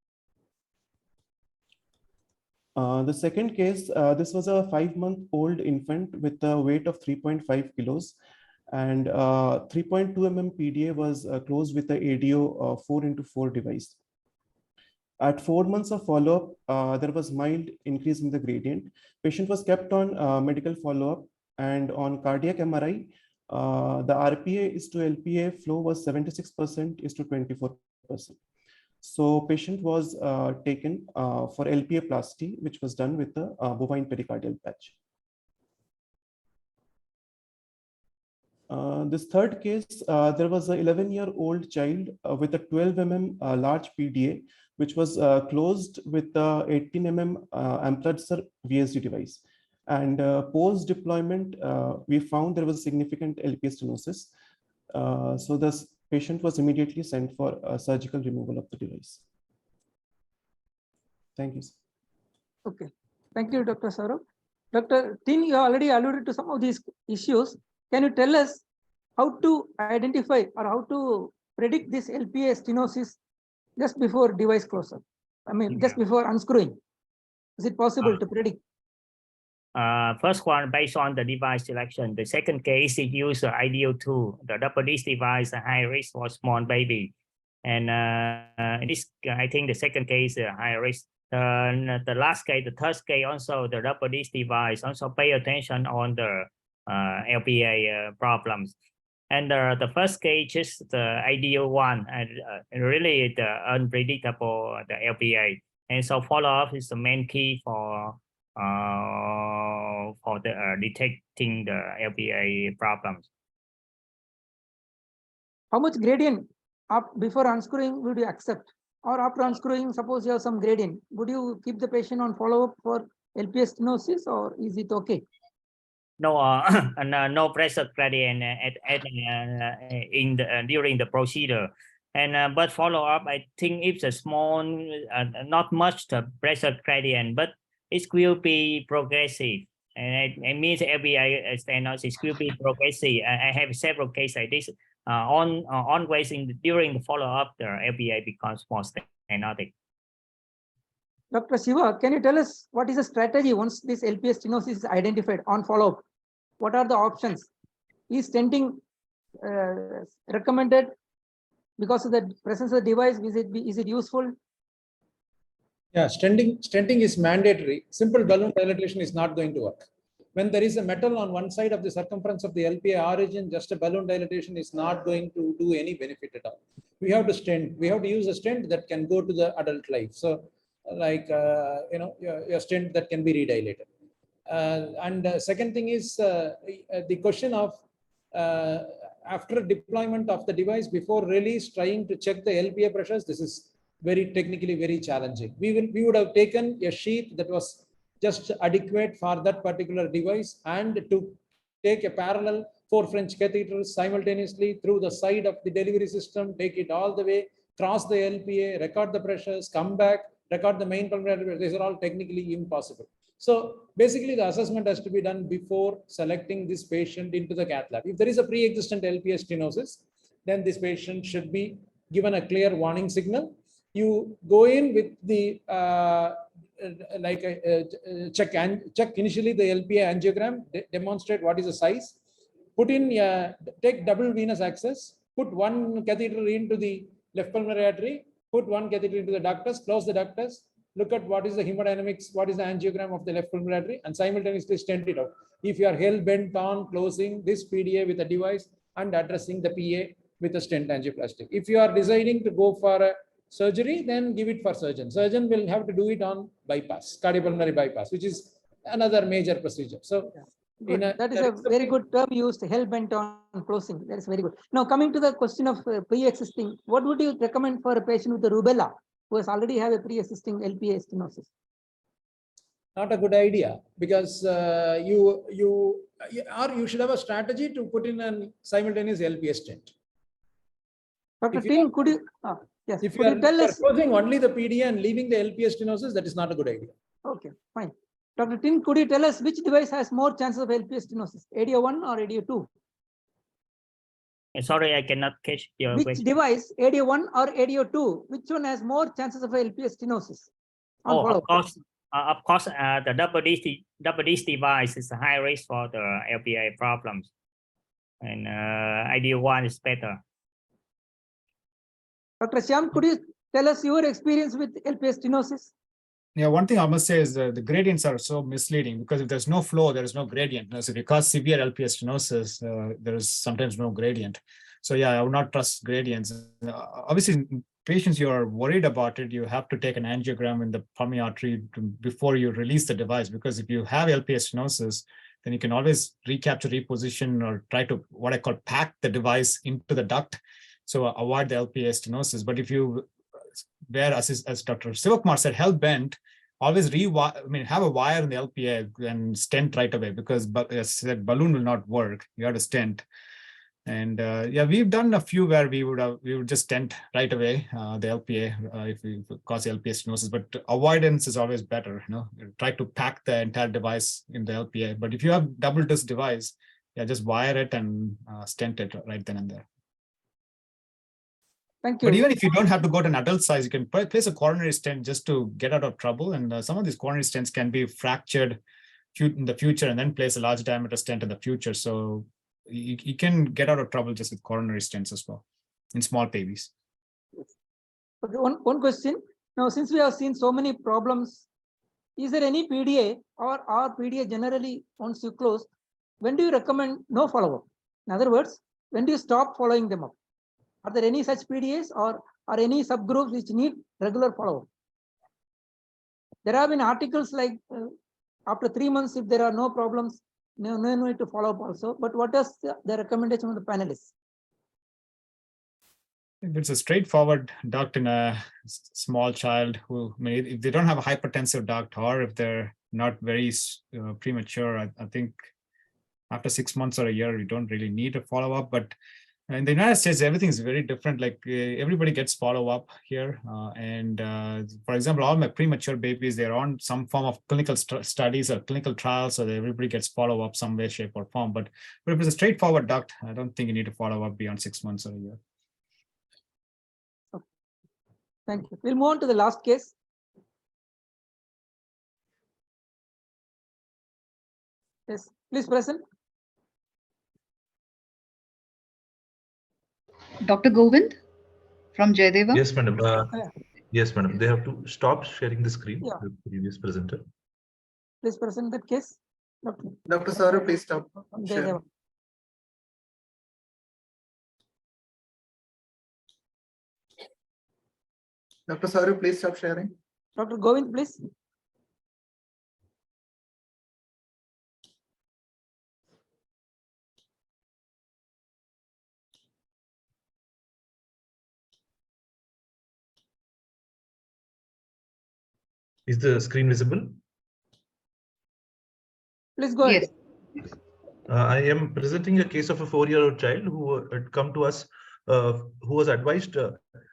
The second case, this was a 5-month-old infant with a weight of 3.5 kilos, and 3.2 mm PDA was closed with the ADO 4x4 device. At 4 months of follow-up, there was mild increase in the gradient. Patient was kept on medical follow-up, and on cardiac MRI, the RPA is to LPA flow was 76% is to 24%. So patient was taken for LPA plasty, which was done with the bovine pericardial patch. This third case, there was an 11-year-old child with a 12 mm large PDA, which was closed with the 18 mm Amplatzer VSD device. And post deployment, we found there was significant LPS stenosis. So this patient was immediately sent for surgical removal of the device. Thank you. Okay, thank you, Dr. Saurav. Dr. Tin, you already alluded to some of these issues. Can you tell us how to identify or how to predict this LPA stenosis just before device closure? I mean, just before unscrewing. Is it possible to predict? First one, based on the device selection. The second case, it used the ideal tool, the double disc device, high risk for small baby. And this, I think the second case, high risk. The last case, the third case, also the double disc device, also pay attention on the LPA problems. And the first case is the ideal one, and really the unpredictable, the LPA. And so follow-up is the main key for the detecting the LPA problems. How much gradient before unscrewing would you accept? Or after unscrewing, suppose you have some gradient, would you keep the patient on follow-up for LPA stenosis, or is it okay? No, no pressure gradient during the procedure. And but follow-up, I think it's a small, not much the pressure gradient, but it will be progressive. And it means LPA stenosis will be progressive. I have several cases like this. Always during the follow-up, the LPA becomes more stenotic. Dr. Shiva, can you tell us what is the strategy once this LPA stenosis is identified on follow-up? What are the options? Is stenting recommended because of the presence of the device? Is it useful? Yeah, stenting is mandatory. Simple balloon dilatation is not going to work. When there is a metal on one side of the circumference of the LPA origin, just a balloon dilatation is not going to do any benefit at all. We have to stent. We have to use a stent that can go to the adult life. So, like your stent that can be redilated. And second thing is the question of after deployment of the device before release, trying to check the LPA pressures. This is technically very challenging. We would have taken a sheath that was just adequate for that particular device, and to take a parallel 4 French catheters simultaneously through the side of the delivery system, take it all the way, cross the LPA, record the pressures, come back, record the main pulmonary pressure. These are all technically impossible. So basically the assessment has to be done before selecting this patient into the cath lab. If there is a pre-existent LPA stenosis, then this patient should be given a clear warning signal. You go in with the check initially the LPA angiogram, demonstrate what is the size, put in take double venous access, put one catheter into the left pulmonary artery, put one catheter into the ductus, close the ductus, look at what is the hemodynamics, what is the angiogram of the left pulmonary artery, and simultaneously stent it out. If you are hell bent on closing this PDA with a device and addressing the PA with a stent angioplasty. If you are deciding to go for a surgery, then give it for surgeon. Surgeon will have to do it on bypass, cardiopulmonary bypass, which is another major procedure. So that is a very good term used, hell bent on closing. That is very good. Now coming to the question of pre-existing, what would you recommend for a patient with the rubella who has already have a pre-existing LPA stenosis? Not a good idea, because you should have a strategy to put in a simultaneous LPA stent. Dr. Tin, could you? Yes. If you are closing only the PDA and leaving the LPA stenosis, that is not a good idea. Okay, fine. Dr. Tin, could you tell us which device has more chances of LPA stenosis, ADO1 or ADO2? Sorry, I cannot catch your question. Device, ADO1 or ADO2, which one has more chances of LPA stenosis? Of course, the double disc device is a high risk for the LPA problems, and ADO1 is better. Dr. Shyam, could you tell us your experience with LPA stenosis? Yeah, one thing I must say is the gradients are so misleading, because if there's no flow, there is no gradient. So if you cause severe LPA stenosis, there is sometimes no gradient. So yeah, I would not trust gradients. Obviously, in patients you are worried about it, you have to take an angiogram in the pulmonary artery before you release the device, because if you have LPA stenosis, then you can always recapture, reposition, or try to what I call pack the device into the duct. So avoid the LPA stenosis. But if you as Dr. Shiva Kumar said, hell bent, always have a wire in the LPA and stent right away, because as I said, balloon will not work. You have to stent. And yeah, we've done a few where we would just stent right away the LPA if we cause LPA stenosis. But avoidance is always better. Try to pack the entire device in the LPA. But if you have double disc device, yeah, just wire it and stent it right then and there. Thank you. But even if you don't have to go to an adult size, you can place a coronary stent just to get out of trouble. And some of these coronary stents can be fractured in the future, and then place a large diameter stent in the future. So you can get out of trouble just with coronary stents as well in small babies. Okay, one question. Now, since we have seen so many problems, is there any PDA or PDA generally once you close, when do you recommend no follow-up? In other words, when do you stop following them up? Are there any such PDAs or are any subgroups which need regular follow-up? There have been articles like after 3 months, if there are no problems, no need to follow up also. But what is the recommendation of the panelists? If it's a straightforward duct in a small child who if they don't have a hypertensive duct, or if they're not very premature, I think after 6 months or a year, you don't really need a follow-up. But in the United States, everything is very different. Like everybody gets follow-up here. For example, all my premature babies, they're on some form of clinical studies or clinical trials, so that everybody gets follow-up some way, shape, or form. But if it's a straightforward duct, I don't think you need to follow up beyond 6 months or a year. Okay. Thank you. We'll move on to the last case. Yes, please present. Dr. Govind from Jayadeva. Yes, madam. Yes, madam. They have to stop sharing the screen. Yeah. The previous presenter. Please present that case. Dr. Saurav, please stop. Jayadeva. Dr. Saurav, please stop sharing. Dr. Govind, please. Is the screen visible? Please go ahead. Yes. I am presenting a case of a 4-year-old child who had come to us, who was advised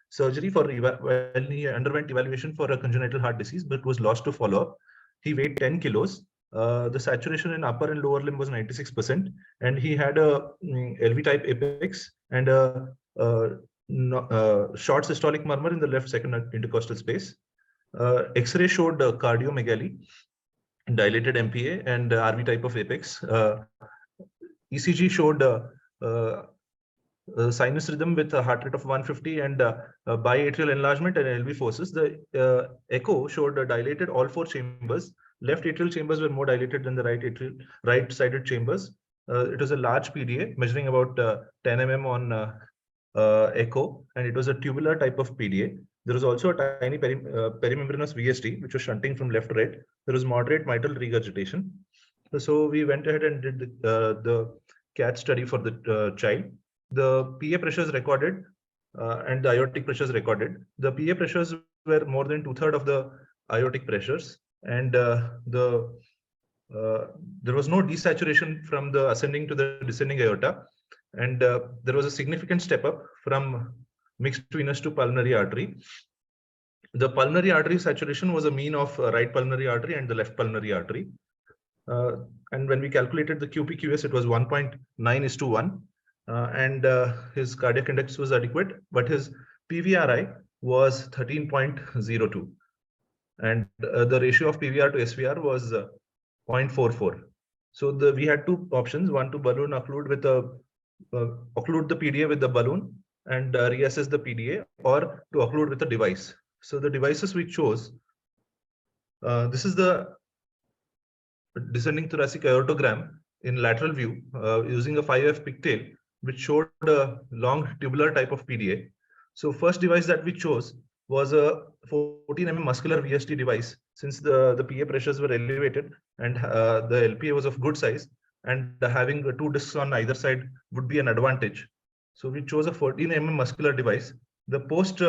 surgery for when he underwent evaluation for a congenital heart disease, but was lost to follow-up. He weighed 10 kilos. The saturation in upper and lower limb was 96%, and he had a LV type apex and a short systolic murmur in the left second intercostal space. X-ray showed cardiomegaly, dilated MPA, and RV type of apex. ECG showed sinus rhythm with a heart rate of 150 and biatrial enlargement and LV forces. The echo showed dilated all 4 chambers. Left atrial chambers were more dilated than the right-sided chambers. It was a large PDA measuring about 10 mm on echo, and it was a tubular type of PDA. There was also a tiny perimembranous VST, which was shunting from left to right. There was moderate mitral regurgitation. So we went ahead and did the cath study for the child. The PA pressures recorded and the aortic pressures recorded. The PA pressures were more than 2/3 of the aortic pressures, and there was no desaturation from the ascending to the descending aorta, and there was a significant step up from mixed venous to pulmonary artery. The pulmonary artery saturation was a mean of right pulmonary artery and the left pulmonary artery. And when we calculated the QPQS, it was 1.9:1. And his cardiac index was adequate, but his PVRI was 13.02. And the ratio of PVR to SVR was 0.44. So we had 2 options: one, to balloon occlude with occlude the PDA with the balloon and reassess the PDA, or to occlude with a device. So the devices we chose, this is the descending thoracic aortogram in lateral view using a 5F pigtail, which showed a long tubular type of PDA. So first device that we chose was a 14 mm muscular VST device, since the PA pressures were elevated and the LPA was of good size, and having 2 discs on either side would be an advantage. So we chose a 14 mm muscular device. The post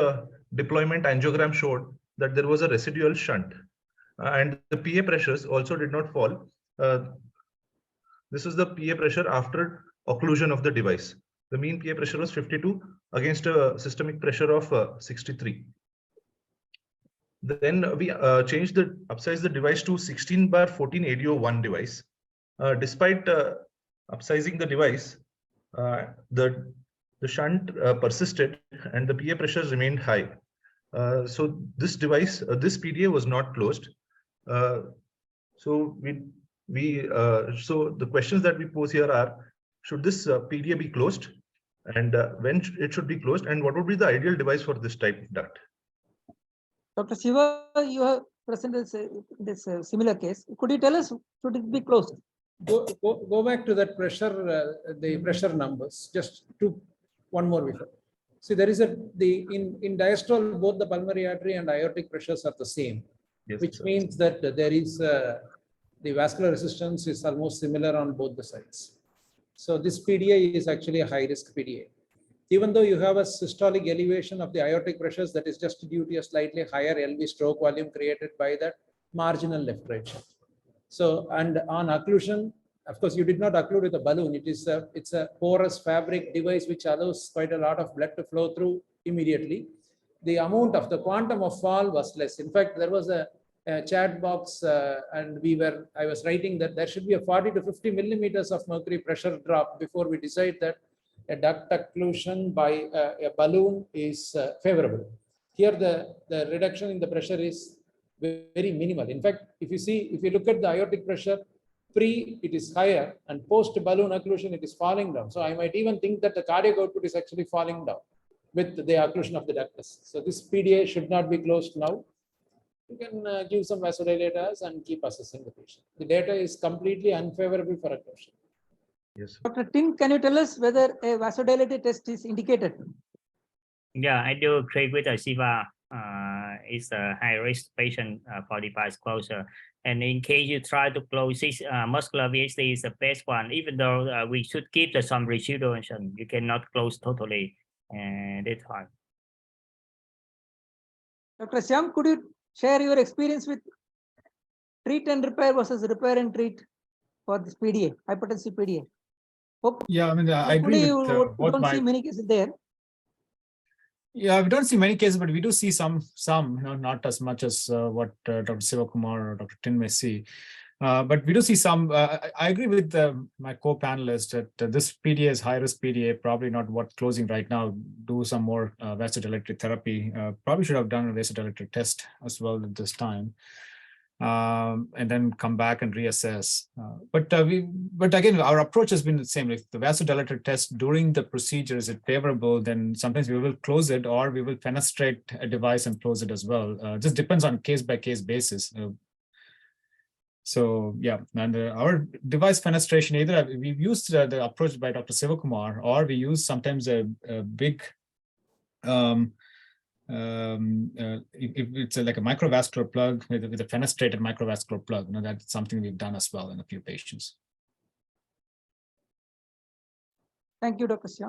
deployment angiogram showed that there was a residual shunt, and the PA pressures also did not fall. This is the PA pressure after occlusion of the device. The mean PA pressure was 52 against a systemic pressure of 63. Then we upsized the device to 16/14 ADO1 device. Despite upsizing the device, the shunt persisted and the PA pressures remained high. So this device, this PDA was not closed. So the questions that we pose here are: should this PDA be closed, and when it should be closed, and what would be the ideal device for this type of duct? Dr. Shiva, you have presented this similar case. Could you tell us, should it be closed? Go back to that pressure, the pressure numbers. Just one more before. See, there is in diastole, both the pulmonary artery and aortic pressures are the same, yes, which means that there is the vascular resistance is almost similar on both the sides. So this PDA is actually a high risk PDA. Even though you have a systolic elevation of the aortic pressures, that is just due to a slightly higher LV stroke volume created by that marginal left-right shunt. So, and on occlusion, of course, you did not occlude with a balloon. It's a porous fabric device which allows quite a lot of blood to flow through immediately. The amount of the quantum of fall was less. In fact, there was a chat box, and I was writing that there should be a 40 to 50 millimeters of mercury pressure drop before we decide that a duct occlusion by a balloon is favorable. Here, the reduction in the pressure is very minimal. In fact, if you look at the aortic pressure, it is higher, and post balloon occlusion, it is falling down. So I might even think that the cardiac output is actually falling down with the occlusion of the ductus. So this PDA should not be closed now. You can give some vasodilators and keep assessing the patient. The data is completely unfavorable for occlusion. Yes. Dr. Tin, can you tell us whether a vasodilator test is indicated? Yeah, I do agree with Shiva. It's a high-risk patient for device closure. And in case you try to close this, muscular VST is the best one, even though we should keep some residual tension. You cannot close totally at that time. Dr. Shyam, could you share your experience with treat and repair versus repair and treat for this PDA, hypertensive PDA? Yeah, I mean, I agree with we don't see many cases there. Yeah, we don't see many cases, but we do see some, not as much as what Dr. Shiva Kumar or Dr. Tin may see. But we do see some. I agree with my co-panelist that this PDA is high-risk PDA, probably not worth closing right now. Do some more vasodilator therapy. Probably should have done a vasodilator test as well at this time. and then come back and reassess. But again, our approach has been the same. If the vasodilator test during the procedure is it favorable, then sometimes we will close it, or we will fenestrate a device and close it as well. Just depends on case by case basis. So yeah, and our device fenestration, either we've used the approach by Dr. Sivakumar, or we use sometimes a big if it's like a microvascular plug with a fenestrated microvascular plug. That's something we've done as well in a few patients. Thank you, Dr. Shyam.